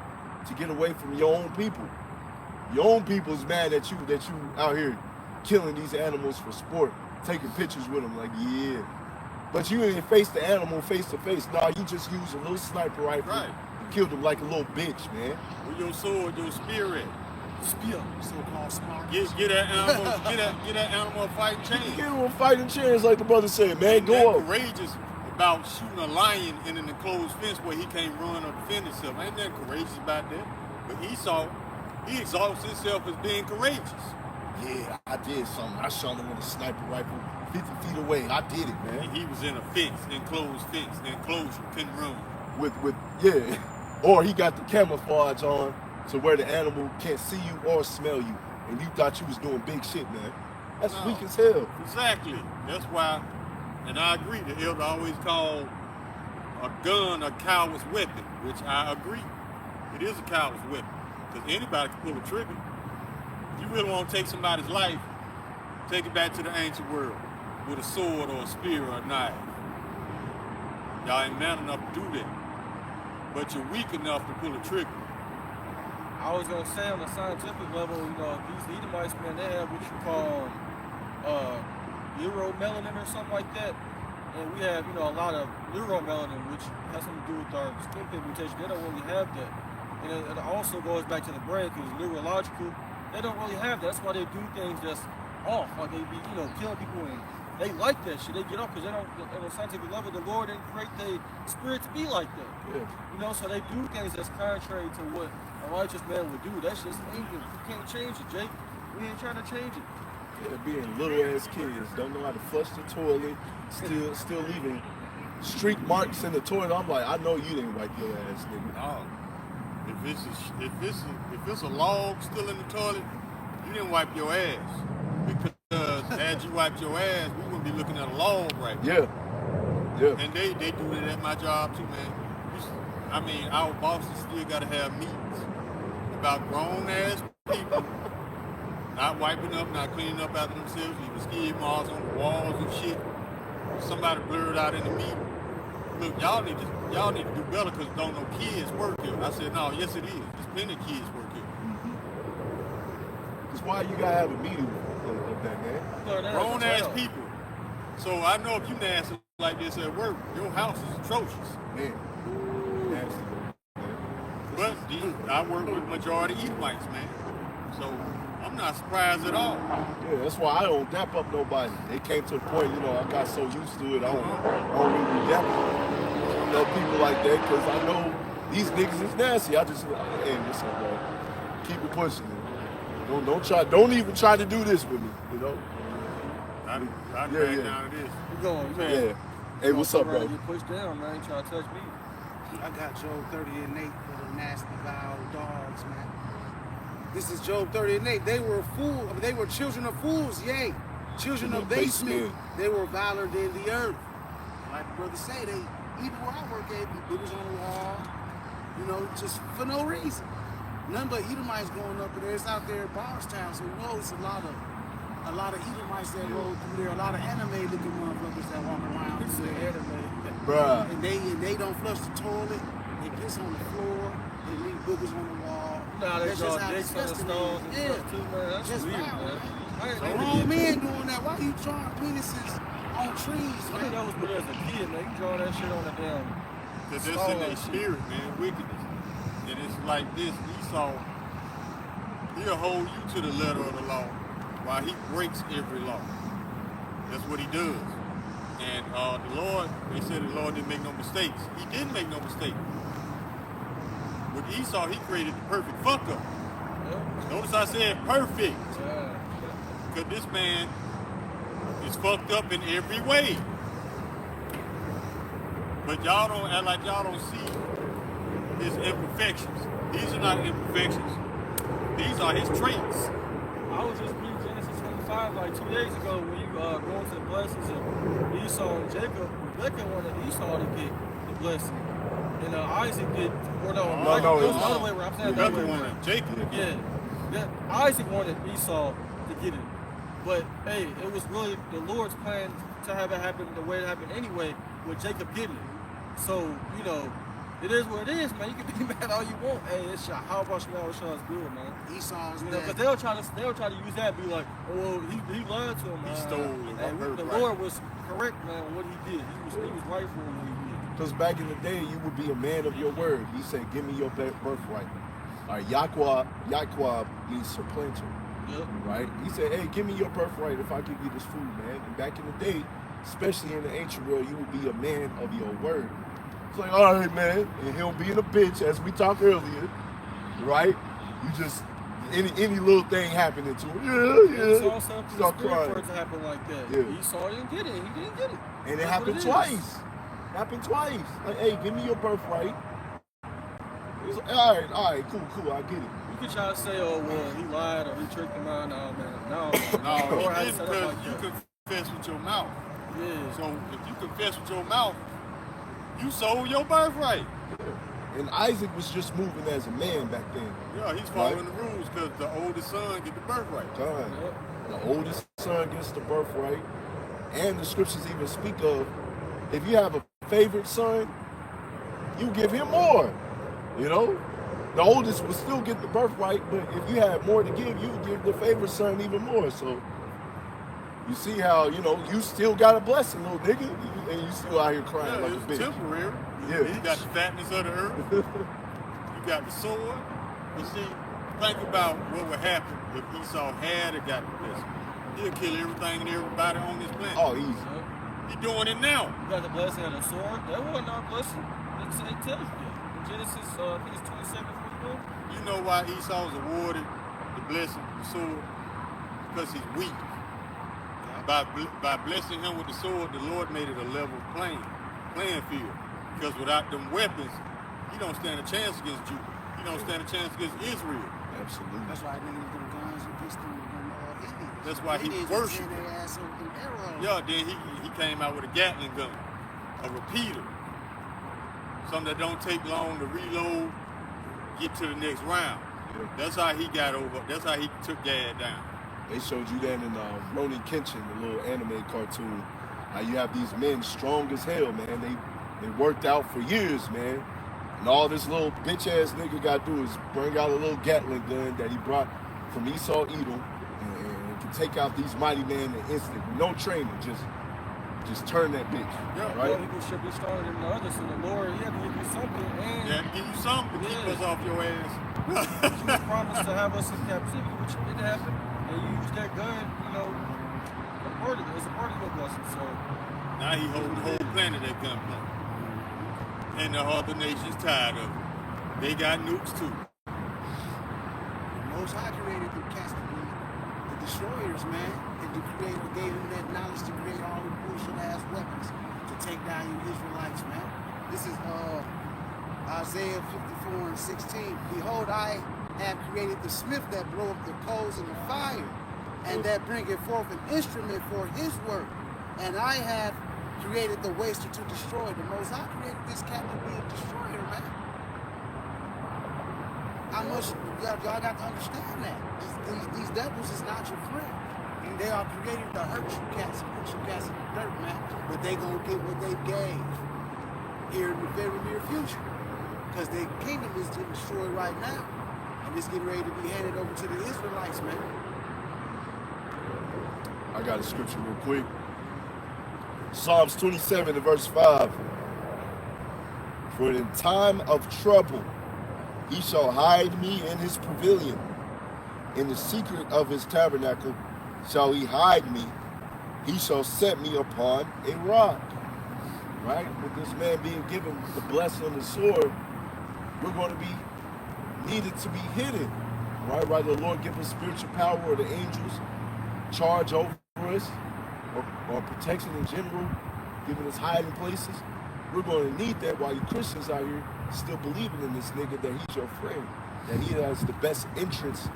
to get away from your own people? Your own people is mad at you that you out here killing these animals for sport, taking pictures with them like, yeah. But you didn't face the animal face to face. Nah, you just used a little sniper rifle and killed him like a little bitch, man. With your sword, your spirit. Spear, so-called smart. Get that animal a fighting chance. Get him a fighting chance, like the brother said, man. Ain't Go that up. courageous about shooting a lion in an enclosed fence where he can't run or defend himself. Ain't that courageous about that? But Esau, he exalts himself as being courageous. Yeah, I did something. I shot him with a sniper rifle 50 feet away. I did it, man. He was in a enclosure, couldn't run. Yeah. Or he got the camouflage on to where the animal can't see you or smell you. And you thought you was doing big shit, man. That's weak as hell. Exactly. That's why, and I agree, the elder always called a gun a coward's weapon, which I agree. It is a coward's weapon. Because anybody can pull a trigger. If you really want to take somebody's life, take it back to the ancient world with a sword or a spear or a knife. Y'all ain't man enough to do that. But you're weak enough to pull a trigger. I was gonna say on the scientific level, these Edomites, man, they have what you call neuromelanin or something like that. And we have, a lot of neuromelanin, which has something to do with our skin pigmentation. They don't really have that. And it also goes back to the brain because neurological, they don't really have that. That's why they do things that's off. Like they be, killing people and they like that shit. They get off because they don't, on a scientific level, the Lord didn't create their spirit to be like that. Yeah. So they do things that's contrary to what a righteous man would do. That's just evil. You can't change it, Jake. We ain't trying to change it. Yeah, being little ass kids, don't know how to flush the toilet, still leaving streak marks in the toilet. I'm like, I know you didn't wipe your ass, nigga. No. If it's a log still in the toilet, you didn't wipe your ass. Because as you wiped your ass, we wouldn't be looking at a log right now. Yeah. And they do it at my job too, man. Our bosses still gotta have meetings about grown ass people not wiping up, not cleaning up after themselves, leaving skid marks on the walls and shit. Somebody blurred out in the meeting. Look, y'all need to do better because don't no kids work here. I said, no, yes it is. There's plenty of kids work here. That's why you gotta have a meeting of that, man. Grown ass people. So I know if you nasty like this at work, your house is atrocious. Man. Nasty, man. But I work with majority Edomites, man. So I'm not surprised at all. Yeah, that's why I don't dap up nobody. It came to the point, I got so used to it, I don't really dap up people like that because I know these niggas is nasty. I just, hey, listen, bro, keep it pushing. Don't even try to do this with me, I back down to this. You going, man? Yeah. Hey, what's up, bro? You pushed down, man. You trying to touch me. I got Job 30 and 8 for the nasty vile dogs, man. This is Job 30 and 8. They were fools. They were children of fools, yay. Children of basement. They were viler than the earth. Like the brother say, even where I work at, it was on the wall, just for no reason. None but Edomites going up there. It's out there at Bardstown, so it's a lot of Edomites that roll through there. A lot of anime-looking motherfuckers that walk around. It's an anime. Bruh. And they don't flush the toilet. They piss on the floor. They leave boogers on the wall. They draw dicks on the stones and stuff too, man. That's just weird, wild, man. Grown men doing that. Why are you drawing penises on trees, I think that was good as a kid, man. You draw that shit on the damn. Because it's in their spirit, man, wickedness. And it's like this, Esau, he'll hold you to the letter of the law while he breaks every law. That's what he does. And the Lord, they said the Lord didn't make no mistakes. He didn't make no mistake. With Esau, he created the perfect fuck up. Yeah. Notice I said perfect. Yeah. Because this man is fucked up in every way. But y'all don't act like y'all don't see his imperfections. These are not imperfections. These are his traits. I was just reading Genesis 25 like 2 days ago when you go into the blessings of Esau and Jacob. Rebecca wanted Esau to get the blessing. And Isaac did, or no, it was the other way around. I'm saying the other way Rebecca around. wanted Jacob. Yeah. Isaac wanted Esau to get it. But hey, it was really the Lord's plan to have it happen the way it happened anyway, with Jacob getting it. So, it is what it is, man. You can be mad all you want. Hey, it's how about Shaw's good, man. Esau's because they'll try to use that and be like, oh, well, he lied to him, man. He stole the Lord was correct, man, what he did. He was right for him what he did. Because back in the day, you would be a man of your word. He said, give me your birthright. All right, Yahweh means supplanter. Yep. Right? He said, hey, give me your birthright if I give you this food, man. And back in the day, especially in the ancient world, you would be a man of your word. It's like, all right, man. And him being a bitch, as we talked earlier, right? You just any little thing happening to him, Esau set up the start spirit for crying. it to happen like that. Yeah. Esau didn't get it. He didn't get it. And it That's happened what is. twice. Happened twice. Like, hey, give me your birthright. It was like, all right, cool, I get it. You could try to say, oh, well, he lied or he tricked him out. No, man. No, No, Lord he had didn't, set up because like you that. confess with your mouth. Yeah. So if you confess with your mouth, you sold your birthright. And Isaac was just moving as a man back then. Yeah, he's following the rules because the oldest son get the birthright. God, Yep. the oldest son gets the birthright. And the scriptures even speak of, if you have a favorite son, you give him more. You know? The oldest will still get the birthright, but if you have more to give, you give the favorite son even more. So you see how, you still got a blessing, little nigga, and you still out here crying like a it's bitch. temporary. Yeah. You got the fatness of the earth. You got the sword. But see, think about what would happen if Esau had got the blessing. He'll kill everything and everybody on this planet. Oh, easy. Yep. He's doing it now. You got the blessing of the sword. That wasn't our blessing. It tells you that. In Genesis, I think it's 27:41. You know why Esau was awarded the blessing, the sword? Because he's weak. By blessing him with the sword, the Lord made it a level playing field. Because without them weapons, you don't stand a chance against Judah. You don't stand a chance against Israel. Absolutely. That's why they need them guns against them Indians. That's why he Indians worshiped send their ass over them arrows. Yeah, then he came out with a Gatling gun, a repeater. Something that don't take long to reload, get to the next round. Yeah. That's how he got over. That's how he took Gad down. They showed you that in Ronin Kenshin, the little anime cartoon. How you have these men strong as hell, man. They worked out for years, man. And all this little bitch ass nigga got to do is bring out a little Gatling gun that he brought from Esau Edom and can take out these mighty men in an instant. No training, just turn that bitch. Yeah, Right? right? People should be stronger than the others. So the Lord, he had to give you something. And Yeah, give you something to keep us off your ass. you was promised to have us in captivity, which didn't happen. And you used that gun, as a part of your blessing. So Now he holding the whole planet at gunpoint. And the other nations tired of it. They got nukes too. The Most High created the cats to be the destroyers, man. And the Creator gave him that knowledge to create all the bullshit ass weapons to take down you Israelites, man. This is Isaiah 54:16. Behold, I have created the smith that blow up the coals in the fire, and that bringeth forth an instrument for his work. And I have created the waster to destroy. The Most High created this cat to be a destroyer, man. How much y'all got to understand that these devils is not your friend, and they are created to hurt you cats and put you cats in the dirt, man. But they gonna get what they gave here in the very near future, because their kingdom is getting destroyed right now, and it's getting ready to be handed over to the Israelites, man. I got a scripture real quick. Psalms 27 and verse 5. For in time of trouble he shall hide me in his pavilion. In the secret of his tabernacle shall he hide me. He shall set me upon a rock. Right? With this man being given the blessing of the sword, we're going to be needed to be hidden. Right? Right? The Lord give us spiritual power, or the angels charge over us, or protection in general, giving us hiding places. We're going to need that while you Christians out here still believing in this nigga that he's your friend, that he has the best interests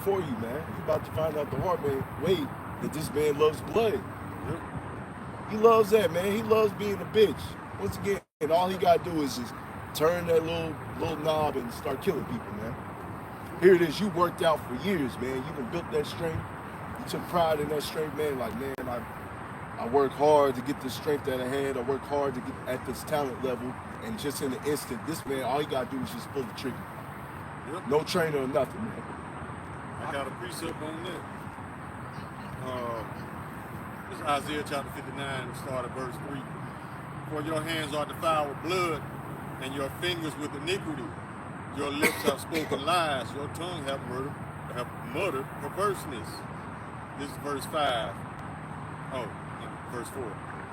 for you, man. You about to find out the hard way that this man loves blood. He loves that, man. He loves being a bitch. Once again, all he got to do is just turn that little knob and start killing people, man. Here it is. You worked out for years, man. You done built that strength. You took pride in that strength, man. Like, man, I worked hard to get the strength that I had. I worked hard to get at this talent level. And just in an instant, this man, all he got to do is just pull the trigger. Yep. No trainer or nothing, man. I got a precept on that. It's Isaiah chapter 59, start at verse 3. For your hands are defiled with blood, and your fingers with iniquity. Your lips have spoken lies, your tongue have muttered perverseness. This is verse 5. Verse 4.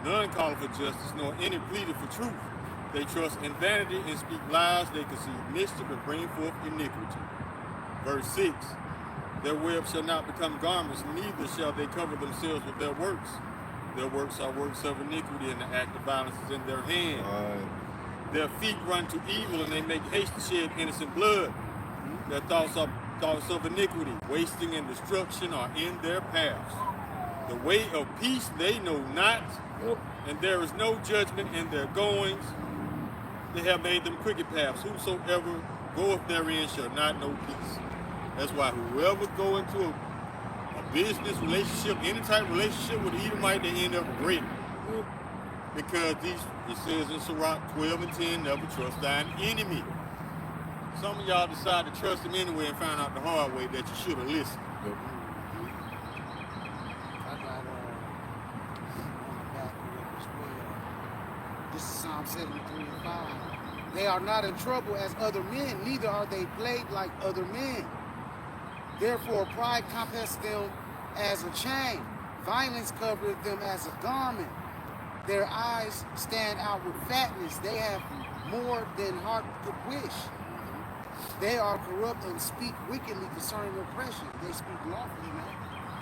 None call for justice, nor any pleaded for truth. They trust in vanity and speak lies. They conceive mischief and bring forth iniquity. Verse 6, their webs shall not become garments, neither shall they cover themselves with their works. Their works are works of iniquity, and the act of violence is in their hand. Their feet run to evil, and they make haste to shed innocent blood. Their thoughts are thoughts of iniquity, wasting and destruction are in their paths. The way of peace they know not, and there is no judgment in their goings. They have made them crooked paths. Whosoever goeth therein shall not know peace. That's why whoever go into a business relationship, any type of relationship with the Edomite, they end up breaking. Because it says in Sirach 12 and 10, never trust thine enemy. Some of y'all decide to trust him anyway and found out the hard way that you should have listened. I got on the back of it as well. This is Psalm 73 and 5. They are not in trouble as other men, neither are they plagued like other men. Therefore pride compasseth them as a chain, violence covereth them as a garment. Their eyes stand out with fatness, they have more than heart could wish. They are corrupt and speak wickedly concerning oppression. They speak lawfully, man.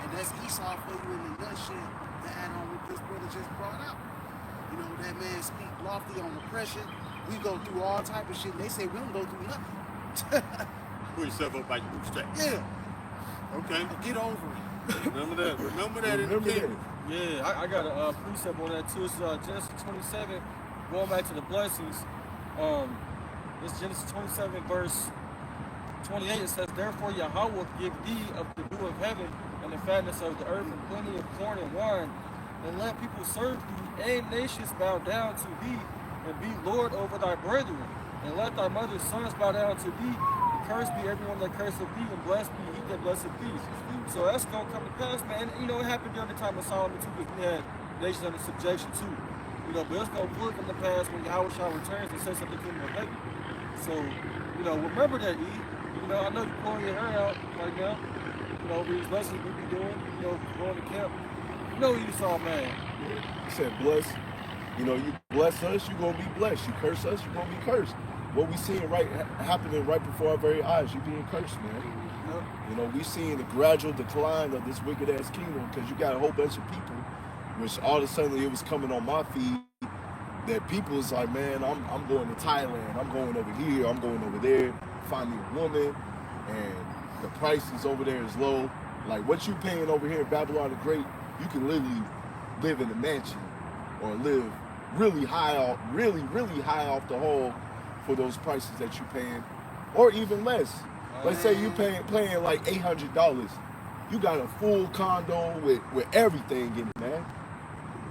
And that's Esau for you in the nutshell to add on what this brother just brought out. You know, that man speak lawfully on oppression. We go through all type of shit. They say we don't go through nothing. Put yourself up by your bootstraps. Yeah. Okay. Get over it. Remember that. Remember that in the kingdom. Yeah, I got a precept on that too. It's Genesis 27, going back to the blessings. It's Genesis 27, verse 28. It says, therefore Yahweh will give thee of the dew of heaven and the fatness of the earth and plenty of corn and wine, and let people serve thee, and nations bow down to thee, and be Lord over thy brethren, and let thy mother's sons bow down to thee. Cursed be everyone that curseth thee, and blessed be he that blesseth thee. So that's gonna come to pass, man. And, you know, it happened during the time of Solomon too, because we had nations under subjection too. You know, but it's gonna come to pass when Yahweh returns and says something to the heaven. So, you know, remember that, E. You know, I know you're pulling your hair out right now. You know, these lessons we be doing, you know, going to camp. You know Esau, man. He said, bless. You know, you bless us, you're gonna be blessed. You curse us, you're gonna be cursed. What we seeing happening right before our very eyes, you being cursed, man. You know, we seeing the gradual decline of this wicked ass kingdom because you got a whole bunch of people, which all of a sudden it was coming on my feed that people is like, man, I'm going to Thailand, I'm going over here, I'm going over there, find me a woman, and the prices over there is low. Like what you paying over here in Babylon the Great, you can literally live in a mansion or live really high off, really high off the hole for those prices that you're paying, or even less. Let's say you're paying like $800. You got a full condo with everything in it, man.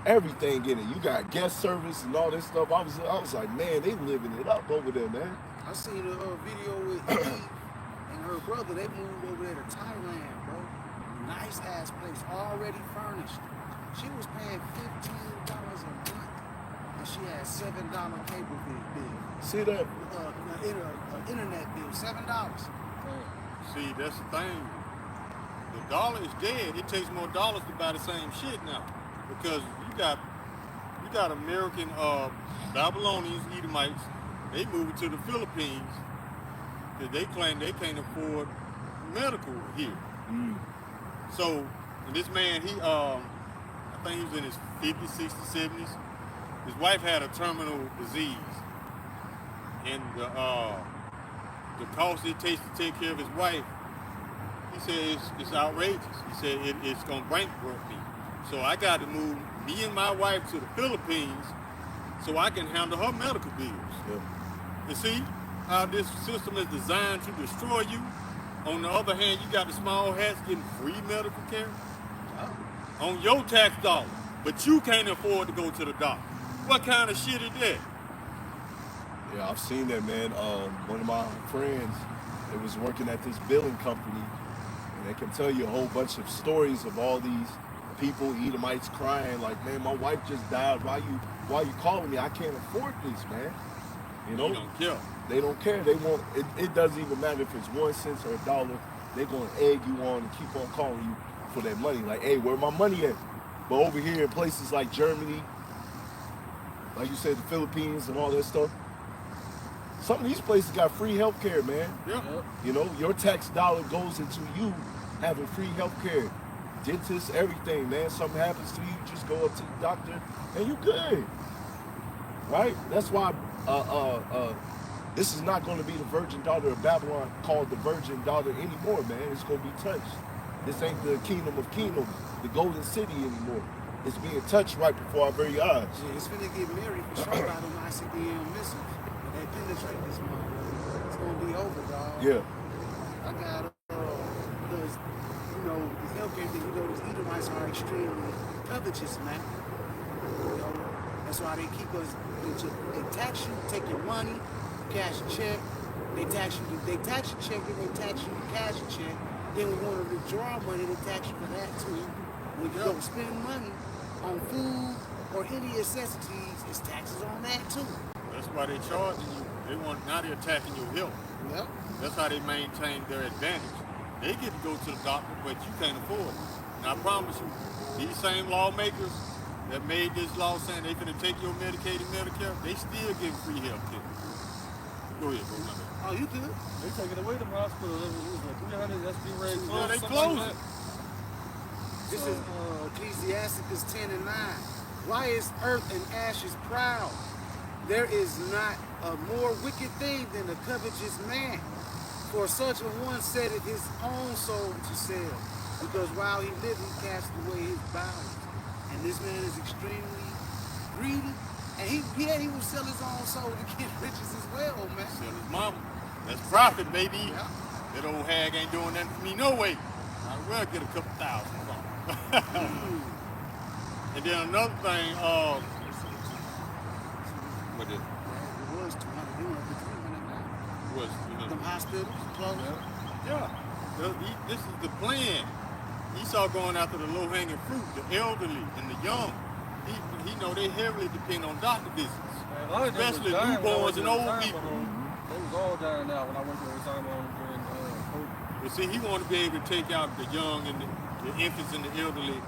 Everything in it. You got guest service and all this stuff. I was like, man, they living it up over there, man. I seen a video with Eve and her brother. They moved over there to Thailand, bro. Nice ass place, already furnished. She was paying $15 a month, and she had $7 cable bill. See that? Internet bill, $7. See, that's the thing. The dollar is dead. It takes more dollars to buy the same shit now, because you got American Babylonians, Edomites. They moving to the Philippines because they claim they can't afford medical here. So, and this man, I think he was in his 50s, 60s, 70s. His wife had a terminal disease, and the cost it takes to take care of his wife, he said it's outrageous. He said it's gonna bankrupt me. So I got to move me and my wife to the Philippines so I can handle her medical bills. Yeah. You see how this system is designed to destroy you? On the other hand, you got the small hats getting free medical care on your tax dollar, but you can't afford to go to the doctor. What kind of shit is that? Yeah, I've seen that, man. One of my friends, it was working at this billing company, and they can tell you a whole bunch of stories of all these people, Edomites, crying like, man, my wife just died. Why you calling me? I can't afford this, man. You know? They don't care. They don't care. They want it doesn't even matter if it's 1 cent or $1. They're gonna egg you on and keep on calling you for that money. Like, hey, where my money at? But over here in places like Germany, like you said, the Philippines and all that stuff, Some of these places got free health care, man. Yeah. Yep. You know, your tax dollar goes into you having free health care. Dentist, everything, man. Something happens to you, just go up to the doctor and you good. Right? That's why this is not going to be the virgin daughter of Babylon called the virgin daughter anymore, man. It's going to be touched. This ain't the kingdom of kingdoms, the golden city anymore. It's being touched right before our very eyes. Yeah, it's finna get married for sure by them ICBM missiles. When they penetrate this motherfucker, it's gonna be over, dog. Yeah. I got because you know this healthcare thing. You know these Edomites are extremely covetous, man. You know that's why they keep us. They tax you, take your money, cash a check. They tax you. They tax your check, then they tax you, cash a check. Then we want to withdraw money. They tax you for that too. When you go spend money on food or any necessities, it's taxes on that too. That's why they're charging you. Now they're attacking your health. Yep. That's how they maintain their advantage. They get to go to the doctor, but you can't afford it. And I promise you, these same lawmakers that made this law saying they finna take your Medicaid and Medicare, they still give free health care. Go ahead, bro. Oh, you good? They taking away them hospitals. It was like 300. That's being ready to close. Yeah, they something close like it. that. This is Ecclesiasticus 10 and 9. Why is earth and ashes proud? There is not a more wicked thing than a covetous man. For such a one setteth his own soul to sell, because while he lived, he cast away his bowels. And this man is extremely greedy, and he will sell his own soul to get riches as well, man. Sell his mama. That's profit, baby. Yeah. That old hag ain't doing nothing for me no way. Might as well get a couple thousand from her. And then another thing, what is it? It was 200, they went up to 300 now. Was, Them hospitals closed. yeah. This is the plan. Esau going after the low-hanging fruit, the elderly and the young. He know they heavily depend on doctor visits. Man, a lot of them was Especially dying when I newborns went and to old retirement people. home. They was all dying out when I went to a retirement home during COVID. But see, he want to be able to take out the young and the infants and the elderly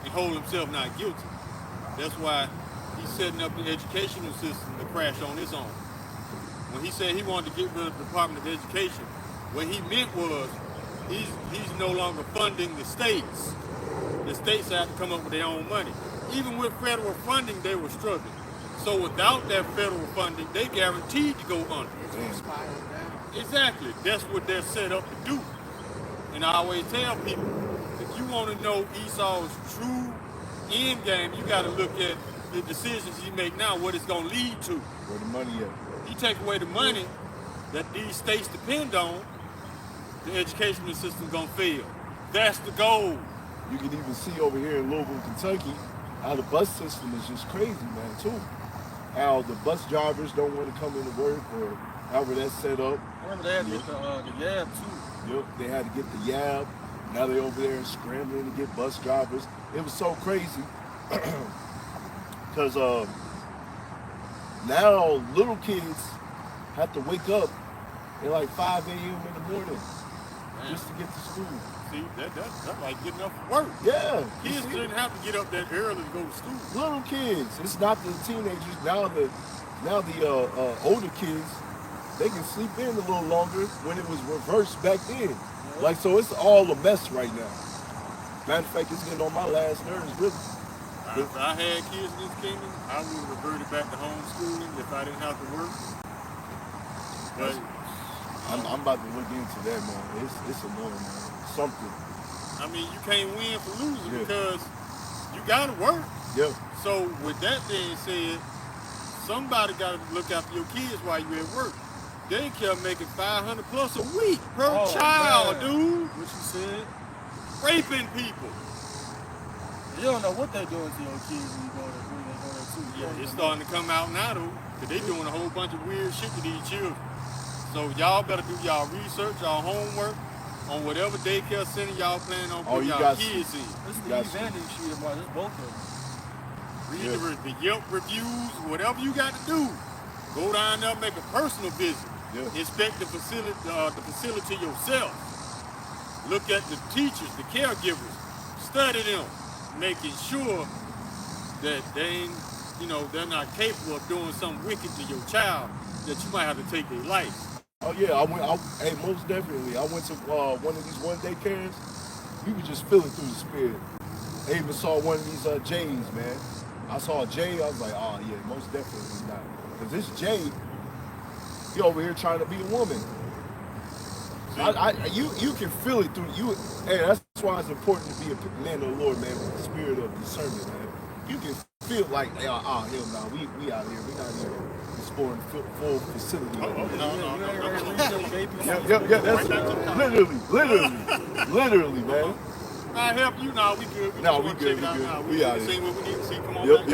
and hold himself not guilty. That's why he's setting up the educational system to crash on its own. When he said he wanted to get rid of the Department of Education, what he meant was he's no longer funding the states. The states have to come up with their own money. Even with federal funding, they were struggling. So without that federal funding, they guaranteed to go under. It's gonna spiral down. Exactly. That's what they're set up to do. And I always tell people, if you want to know Esau's true end game, you got to look at the decisions he make now, what it's going to lead to. Where the money at? You take away the money that these states depend on, the educational system going to fail. That's the goal. You can even see over here in Louisville, Kentucky, how the bus system is just crazy, man, too. How the bus drivers don't want to come into work or however that's set up. I remember they had to get the YAB too. Yep, they had to get the YAB. Now they're over there scrambling to get bus drivers. It was so crazy because now little kids have to wake up at like 5 a.m. in the morning just to get to school. See, that's like getting up for work. Yeah, you Kids see? shouldn't have to get up that early to go to school. Little kids. It's not the teenagers. Now the older kids, they can sleep in a little longer when it was reversed back then. Like, so it's all a mess right now. Matter of fact, it's getting on my last nerves, really. If I had kids in this kingdom, I would have reverted back to homeschooling if I didn't have to work. But I'm about to look into that, man. It's annoying, man. Something. I mean, you can't win for losing Yeah. because you gotta work. Yeah. So with that being said, somebody gotta look after your kids while you at work. Daycare making $500 plus a week per Oh, child, man. dude. What you said? Raping people. You don't know what they're doing to your kids when you go there. When they go there too. You Yeah, don't it's know. starting to come out now though, because they doing a whole bunch of weird shit to these children. So y'all better do y'all research, y'all homework on whatever daycare center y'all plan on Oh, putting you y'all got- kids in. This is the Gotcha. Evandy sheet about this both of them. Read Yeah. the Yelp reviews, whatever you got to do. Go down there, make a personal visit. Yeah. Inspect the facility yourself. Look at the teachers, the caregivers. Study them, making sure that they ain't, they're not capable of doing something wicked to your child. that you might have to take their life. Oh yeah, hey, most definitely. I went to one of these one-day camps. You could just feel it through the spirit. I even saw one of these Jays, man. I saw a Jay. I was like, oh yeah, most definitely not. Because this Jay, he over here trying to be a woman. You can feel it through you. Hey, that's why it's important to be a man of the Lord, man, with the spirit of discernment, man. You can feel like, hey, hell no, we out here, we not here exploring full facility. No. Yeah, that's literally, man. I help you now. We good. We good. We out here. See what we need to see. Come on. Yep.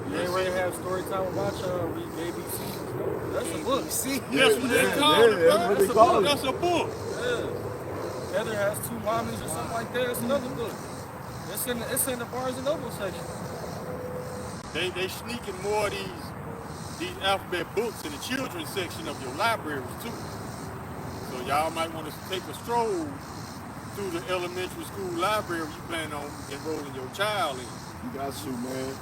You ain't ready to have story time about read ABC. That's a book. See? That's what they call it, bro. That's a book. Yeah. Heather has two mommies or something like that. It's another book. It's in the Barnes and Noble section. They sneaking more of these alphabet books in the children's section of your libraries too. So y'all might want to take a stroll through the elementary school library if you plan on enrolling your child in. You got to, man.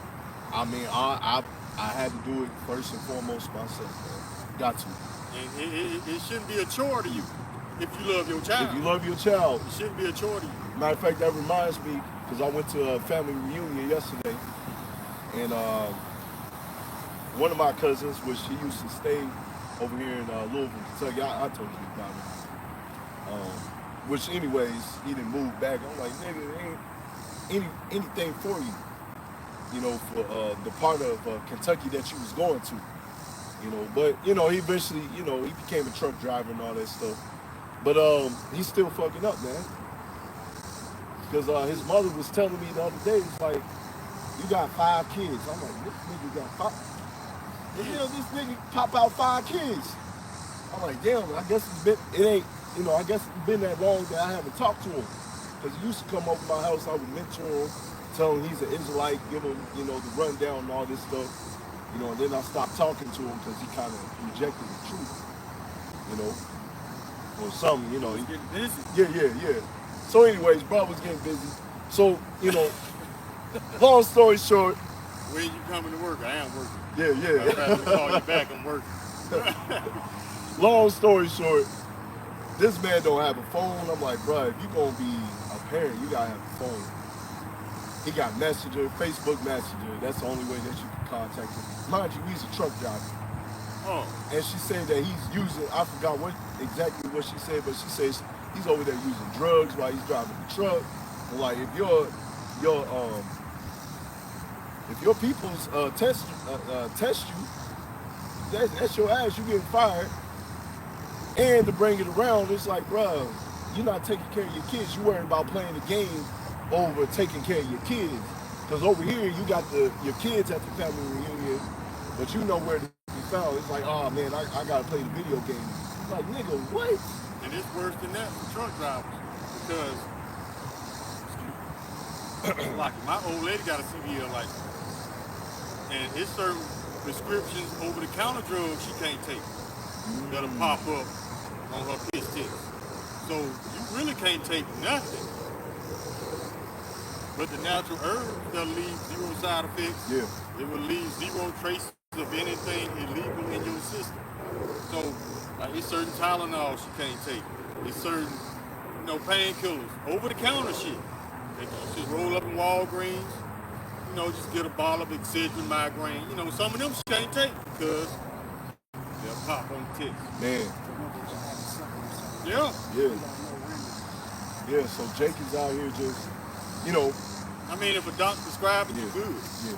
I mean, I had to do it first and foremost myself, man. Got to. And it shouldn't be a chore to you if you love your child. If you love your child. It shouldn't be a chore to you. Matter of fact, that reminds me, because I went to a family reunion yesterday, and one of my cousins, which he used to stay over here in Louisville, Kentucky, I told you about it. Which anyways, he didn't move back. I'm like, nigga, there ain't anything for you, you know, for the part of Kentucky that you was going to, you know. But, you know, he eventually, you know, he became a truck driver and all that stuff. But he's still fucking up, man. Because his mother was telling me the other day, it's like, you got 5 kids. I'm like, this nigga got 5. The hell, this nigga pop out 5 kids. I'm like, damn, I guess I guess it's been that long that I haven't talked to him. Because he used to come over to my house, I would mentor him, tell him he's an Israelite, give him, you know, the rundown and all this stuff. You know, and then I stopped talking to him because he kind of rejected the truth, you know, or something, you know. He's getting busy. Yeah. So anyways, bro was getting busy. So, you know, long story short. When you coming to work? I am working. Yeah. I'm about to call you back, I'm working. Long story short, this man don't have a phone. I'm like, bro, if you gonna be a parent, you gotta have a phone. He got Messenger, Facebook Messenger. That's the only way that you can contact him. Mind you, he's a truck driver. Oh. And she said that he's using, I forgot exactly what she said, but she says he's over there using drugs while he's driving the truck. And like, if your people's test you, that's your ass. You getting fired. And to bring it around, it's like, bro, you're not taking care of your kids. You're worried about playing the game over taking care of your kids. Because over here, you got your kids at the family reunion, but you know where to be found. It's like, oh man, I gotta play the video game. It's like, nigga, what? And it's worse than that for truck drivers because like my old lady got a CDL license, and it's certain prescriptions over-the-counter drugs she can't take that'll pop up on her piss test. So you really can't take nothing. But the natural herbs that'll leave 0 side effects. Yeah. It will leave 0 traces of anything illegal in your system. So like it's certain Tylenol she can't take. It's certain, you know, painkillers, over-the-counter shit. They just roll up in Walgreens, you know, just get a bottle of Excedrin, migraine. You know, some of them she can't take because they'll pop on the test. Man. Yeah. Yeah, so Jake is out here just, you know. I mean, if a doctor prescribes it, you're good. Yeah.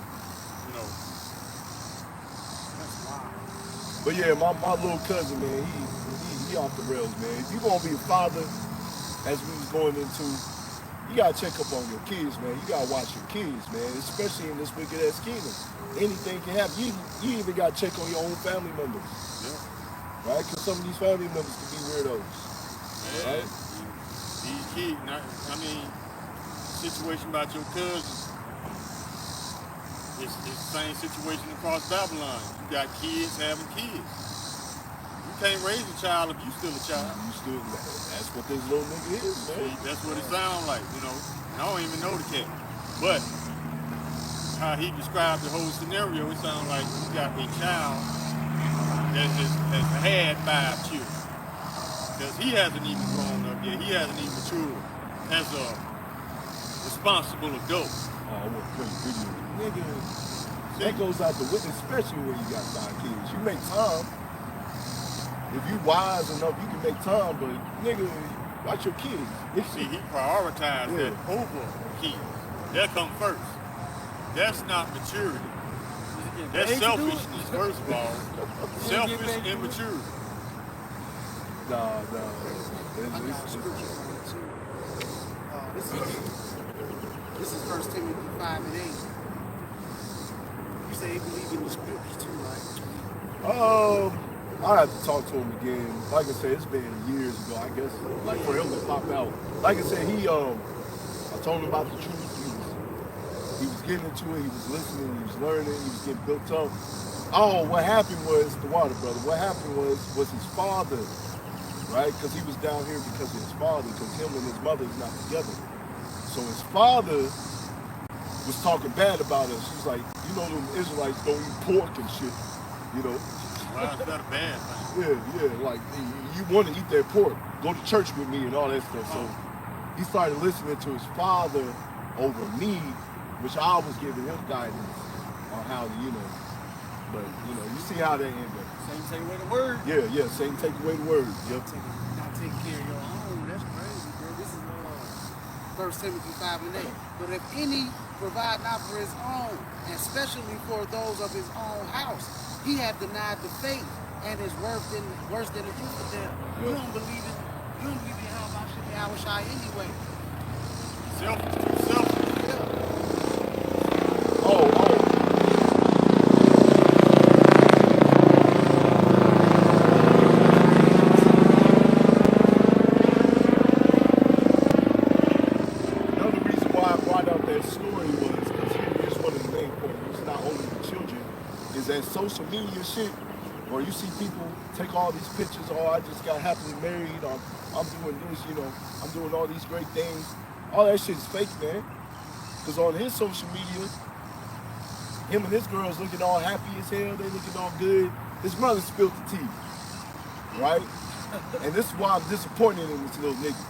You know. But yeah, my little cousin, man, he off the rails, man. If you gonna be a father, as we was going into, you gotta check up on your kids, man. You gotta watch your kids, man, especially in this wicked ass kingdom. Anything can happen. You even gotta check on your own family members. Yeah. Right? Because some of these family members can be weirdos. Man, right? These kids, situation about your cousin, it's the same situation across Babylon. You got kids having kids. You can't raise a child if you still a child. That's what this little nigga is, man. That's what it sounds like, you know. And I don't even know the cat. But how he described the whole scenario, it sounds like you got a child that has had 5 children. Because he hasn't even grown up yet. He hasn't even matured as a responsible adult. Oh, I want to play video. Nigga, that goes out the window, especially when you got 5 kids. You make time. If you wise enough, you can make time, but nigga, watch your kids. See, he prioritized that over kids. That come first. That's not maturity. That's selfishness, first of all. Selfish immaturity. Nah. I got a scripture for it too. This is 1 Timothy 5:8. You say you believe in the scriptures too, right? I have to talk to him again. Like I said, it's been years ago. I guess like for him to pop out. Like I said, I told him about the truth. He was getting into it. He was listening. He was learning. He was getting built up. Oh, what happened was the water brother. What happened was his father, right? Because he was down here because of his father. Because him and his mother is not together. So his father was talking bad about us. He's like, you know, them Israelites don't eat pork and shit. You know. Wow, it's not a bad thing. Yeah. Like you want to eat that pork? Go to church with me and all that stuff. So he started listening to his father over me, which I was giving him guidance on how to, you know. But you know, you see how that ended up. Satan take away the word. Yeah. Satan take away the word. Yep. Not taking care of your own. That's crazy, bro. This is 1 Timothy 5:8. But if any provide not for his own, and especially for those of his own house, he hath denied the faith and is worse than the truth of them. You don't believe it. You don't believe in how shy anyway. Selfish. Oh. Another reason why I brought out that story was because here's one of the main points. It's not only the children, is that social media shit, where you see people take all these pictures. Oh, I just got happily married. I'm doing this. You know, I'm doing all these great things. All that shit is fake, man. Because on his social media, him and his girls looking all happy as hell. They looking all good. His mother spilled the tea, right? And this is why I'm disappointed in this little nigga.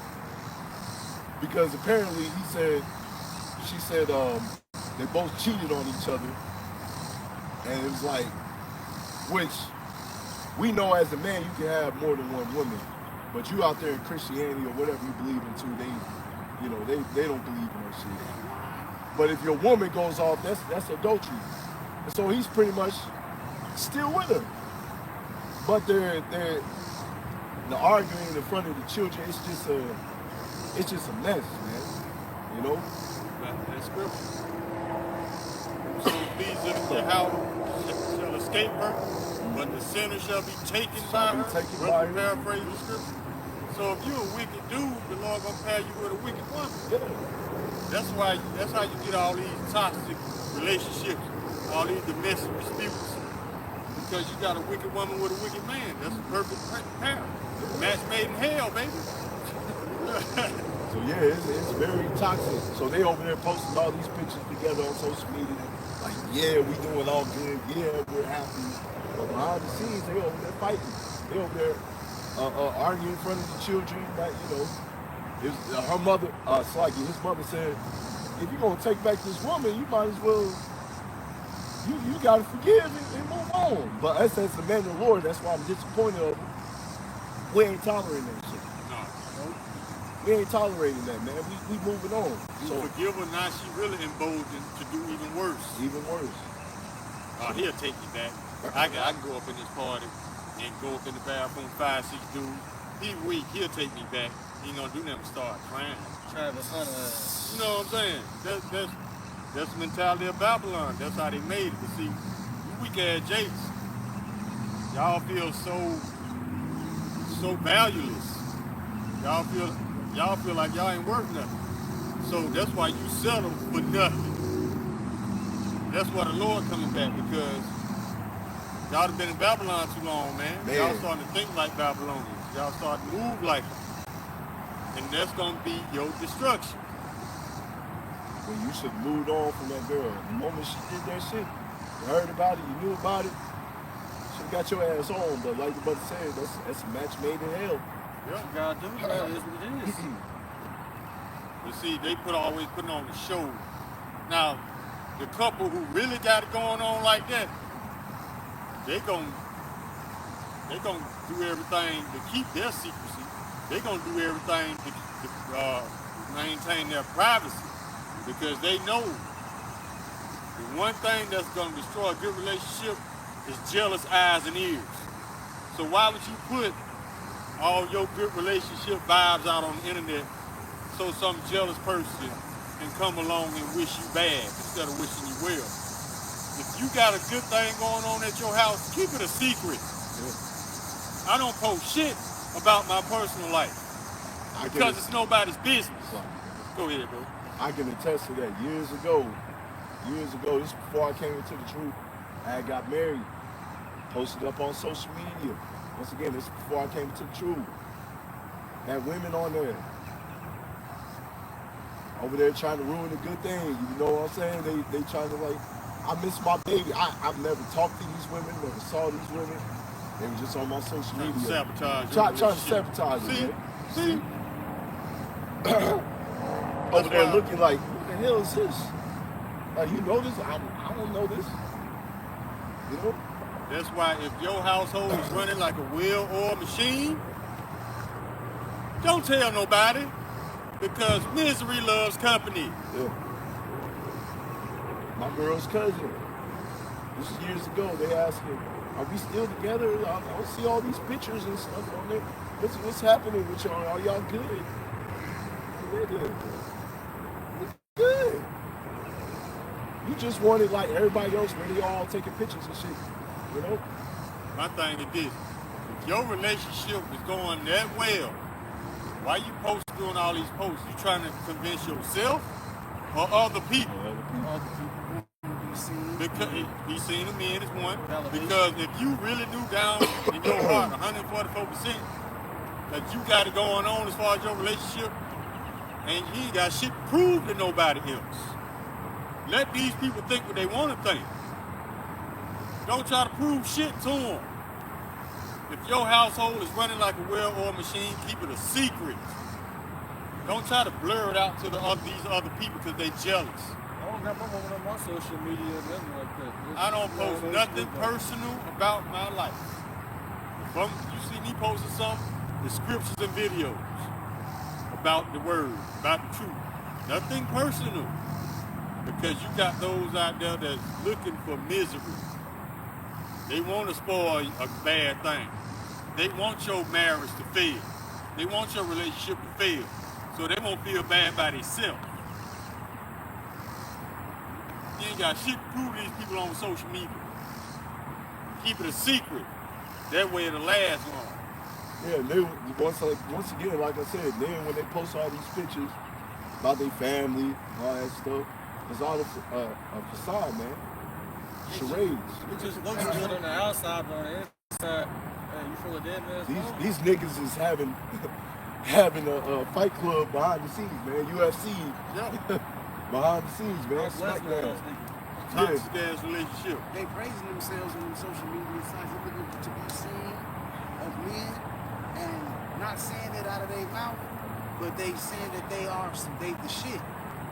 Because apparently she said they both cheated on each other. And it was like, which we know as a man you can have more than one woman. But you out there in Christianity or whatever you believe into, they don't believe in that shit. But if your woman goes off, that's adultery. And so he's pretty much still with her. But they're arguing in front of the children. It's just a mess, man. You know? That's scripture. So these in the house shall escape her, but the sinner shall be taken by her. Paraphrase the scripture. So if you're a wicked dude, the Lord gonna pair you with a wicked woman. Yeah. That's how you get all these toxic relationships, all these domestic disputes. Because you got a wicked woman with a wicked man. That's a perfect pair. Match made in hell, baby. So yeah, it's very toxic. So they over there posting all these pictures together on social media. Like, yeah, we doing all good. Yeah, we're happy. But behind the scenes, they over there fighting. They over there arguing in front of the children. That, you know, her mother, his mother said, if you're gonna take back this woman, you might as well, you gotta forgive and move on. But as the man of the Lord, that's why I'm disappointed of him. We ain't tolerating that shit. No. We ain't tolerating that, man. We moving on. You So forgive her, now she really emboldened to do even worse. even worse. He'll take you back. I can go up in this party and go up in the bathroom, 5, 6 dudes. He weak, he'll take me back. He ain't gonna do nothing but start crying. Travis Hunter. You know what I'm saying? That's the mentality of Babylon. That's how they made it. But see, you weak ass Jakes, y'all feel so valueless. Y'all feel like y'all ain't worth nothing. So that's why you settle for nothing. That's why the Lord coming back, because y'all have been in Babylon too long, man. Y'all starting to think like Babylonians. Y'all starting to move like them. And that's going to be your destruction. when you should have moved on from that girl. The moment she did that shit, you heard about it, you knew about it, she got your ass on. But like the brother said, that's a match made in hell. Yeah. You gotta do that. That's what it is. You see, they always putting on the show. Now, the couple who really got it going on like that, they gon' do everything to keep their secrecy. They gonna do everything to maintain their privacy, because they know the one thing that's gonna destroy a good relationship is jealous eyes and ears. So why would you put all your good relationship vibes out on the internet so some jealous person can come along and wish you bad instead of wishing you well? If you got a good thing going on at your house, keep it a secret. Yeah. I don't post shit about my personal life because it's nobody's business. Go ahead, bro. I can attest to that. Years ago, this is before I came into the truth, I had got married, posted up on social media. Once again, this is before I came into the truth. Had women on there, over there trying to ruin a good thing. You know what I'm saying? They trying to, like, I miss my baby. I've never talked to these women, never saw these women. They were just on my social media. Sabotage. Trying to sabotage it, man. See? Over there looking like, what the hell is this? Like, you know this? I don't know this. You know? That's why if your household is running like a well-oiled machine, don't tell nobody, because misery loves company. Yeah. My girl's cousin, this is years ago, they asked me, are we still together? I don't see all these pictures and stuff on there. What's happening with y'all? Are y'all good? We're good. We're good. You just wanted, like everybody else, where they all taking pictures and shit. You know? My thing is this: if your relationship is going that well, why you doing all these posts? You trying to convince yourself or other people? Because he's seen the men as one. Because if you really knew down in your heart 144% that you got it going on as far as your relationship, and you ain't got shit to prove to nobody else. Let these people think what they want to think. Don't try to prove shit to them. If your household is running like a well-oiled machine, keep it a secret. Don't try to blur it out to these other people because they jealous. I don't got my woman on my social media or nothing like that. I don't post nothing personal about my life. If you see me posting something, the scriptures and videos about the word, about the truth. Nothing personal. Because you got those out there that's looking for misery. They want to spoil a bad thing. They want your marriage to fail. They want your relationship to fail. So they won't feel bad by themselves. You ain't got shit to prove to these people on social media. Keep it a secret. That way it'll last long. Yeah, they, once again, like I said, then when they post all these pictures about their family, all that stuff, it's all a facade, man. Charades. It just looks good on the outside, but on the inside, hey, you full of dead man. These niggas is having a fight club behind the scenes, man. UFC. Yeah. Behind the scenes, man. SmackDown. Toxic ass relationship. They praising themselves on social media sites. They're looking to be seen of men and not saying it out of their mouth, but they saying that they the shit.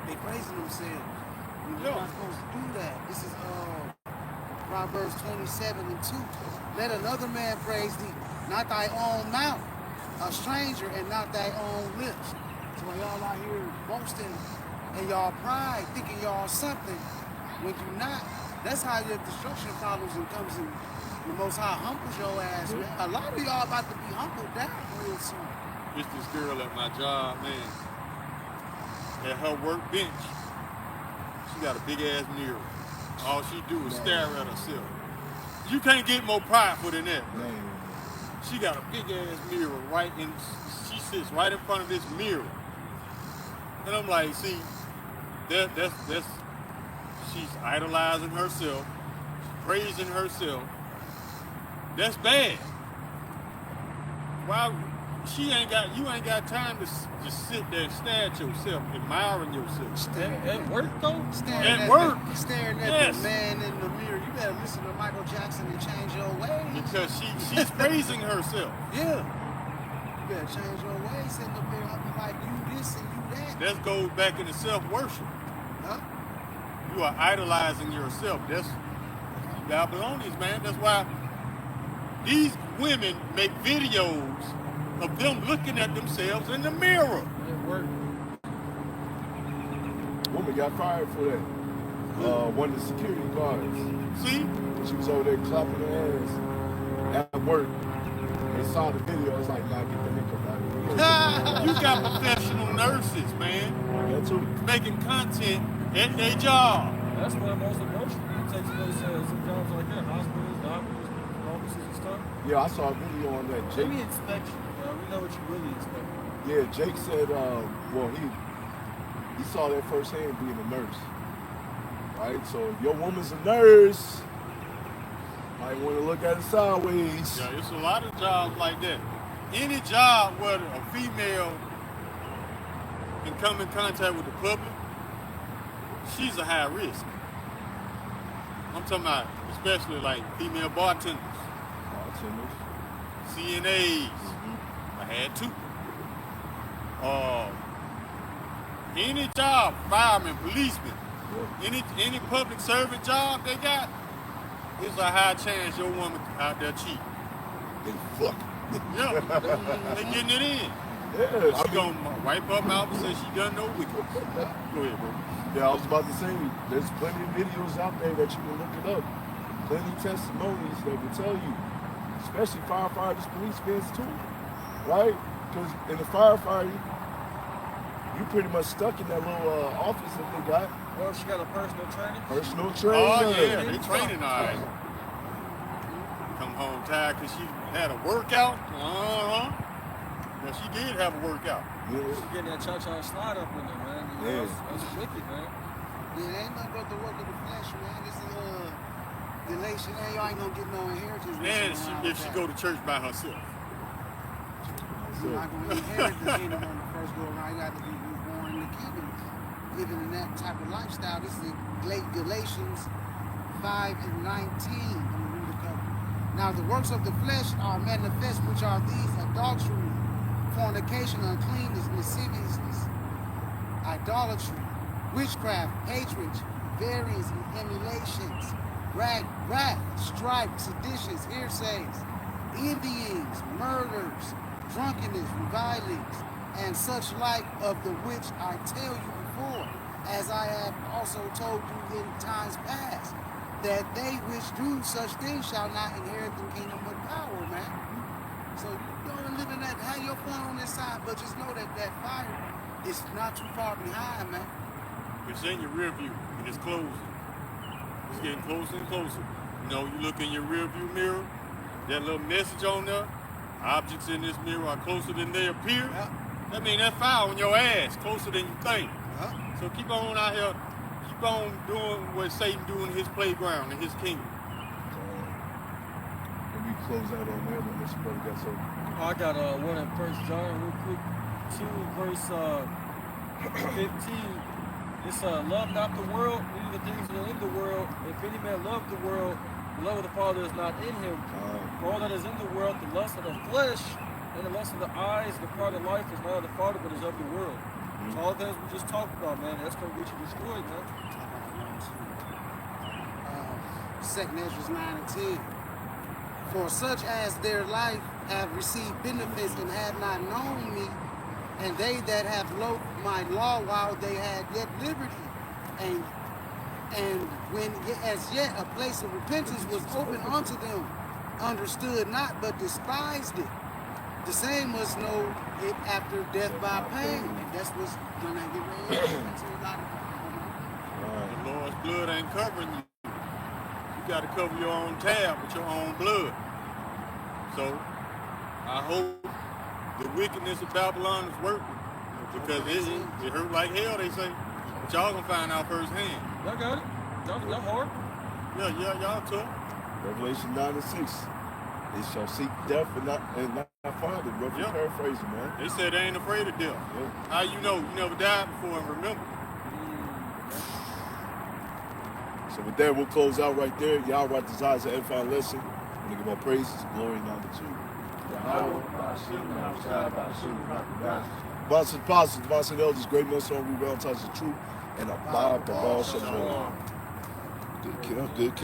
They praising themselves. You're not supposed to do that. This is Proverbs 27:2. Let another man praise thee, not thy own mouth, a stranger and not thy own lips. So when y'all out here boasting and y'all pride, thinking y'all something, when you not, that's how your destruction follows and comes in. The Most High humbles your ass, man. A lot of y'all about to be humbled down real soon. It's this girl at my job, man. At her work bench, she got a big ass mirror. All she do is stare at herself. You can't get more prideful than that. Man. She got a big ass mirror right in, she sits right in front of this mirror. And I'm like, see, that's she's idolizing herself, praising herself. That's bad. Why you ain't got time to just sit there and stare at yourself, admiring yourself. At work though? Staring At work. Staring at Yes. the man in the mirror. You better listen to Michael Jackson and change your ways. Because she's praising herself. Yeah. You better change your ways. Sitting up there up like you this and you that. That goes back into self-worship. Huh? You are idolizing yourself. That's Babylonians, man. That's why these women make videos of them looking at themselves in the mirror. At work. Woman got fired for that. One of the security guards. See? She was over there clapping her hands at work. They saw the video. It's like, nah, get the heck up out of here. You got professional nurses, man, That too. making content at their job. That's where most emotion takes place some jobs like that. Hospitals, doctors, offices and stuff. Yeah, I saw a video on that. Let Jake, me inspect you. We know what you really expect. yeah, Jake said, well, he saw that firsthand being a nurse. Right? So if your woman's a nurse, might want to look at it sideways. Yeah, it's a lot of jobs like that. Any job where a female can come in contact with the public, she's a high risk. I'm talking about especially like female bartenders, Bartenders. CNAs. I had two. Any job, fireman, policeman, Yeah. any public servant job they got, there's a high chance your woman out there cheating. They fuck. Yeah, they getting it in. Yeah, She gonna wipe her mouth and say she done no wicked. Go ahead, bro. yeah, I was about to say, there's plenty of videos out there that you can look it up. Plenty of testimonies that will tell you, especially firefighters, policemen too, right? Because in the firefighting, you pretty much stuck in that little office that they got. Well, she got a personal trainer. Personal trainer. Oh yeah, they training all right. Come home tired because she had a workout. Well, she did have a workout. Yeah. She getting that cha-cha slide up in there, man. You know, Yeah. that's wicked, man. Yeah, it ain't nothing but the work of the flesh, man. This is relation. Hey, y'all ain't gonna get no inheritance. And if she go to church by herself. You're not gonna inherit the kingdom on the first go around. You got to be born in the kingdom, living in that type of lifestyle. This is Galatians 5 and 19. I'm gonna read a couple. Now the works of the flesh are manifest, which are these: adultery, fornication, uncleanness, lasciviousness, idolatry, witchcraft, hatred, variance, emulations, wrath, strife, seditions, heresies, envyings, murders, drunkenness, revilings, and such like, of the which I tell you before, as I have also told you in times past, that they which do such things shall not inherit the kingdom of power, man. So you don't live in that, have your fun on this side, but just know that that fire is not too far behind, man. It's in your rear view and it's closing. It's getting closer and closer. You know, you look in your rear view mirror, that little message on there, objects in this mirror are closer than they appear. Yeah. That means that fire on your ass, closer than you think. Huh? So keep on out here, keep on doing what Satan doing in his playground, in his kingdom. Let me close out on that one. This brother got so. I got one in 1 John real quick, 2 verse 15. It's love not the world, neither the things that are in the world. If any man love the world, the love of the Father is not in him. For all that is in the world, the lust of the flesh and the lust of the eyes, the pride of life is not of the Father, but is of the world. So all the things we just talked about, man, that's gonna get you destroyed, man. 2nd Ezra 9 and 10. For such as their life have received benefits and have not known me, and they that have loathed my law while they had yet liberty, and when as yet a place of repentance was open unto them, understood not, but despised it. The same must know it after death by pain. And that's what's gonna get ready into a lot of people. The Lord's blood ain't covering you. You got to cover your own tab with your own blood. So I hope the wickedness of Babylon is working, because it hurt like hell, they say. But y'all gonna find out firsthand. Y'all got it. Y'all hard. Yeah, y'all tough. Revelation 9 and 6. They shall seek death and not I find it, bro. Yeah. Paraphrasing, man. They said they ain't afraid of death. Yeah. How you know? You never died before and remember. So with that, we'll close out right there. Yahweh desires an edifying lesson. We give more praises, glory, and honor to. Divine apostles, divine elders, great most on we realm touch the truth, and abide the ball. Good kill, good kill.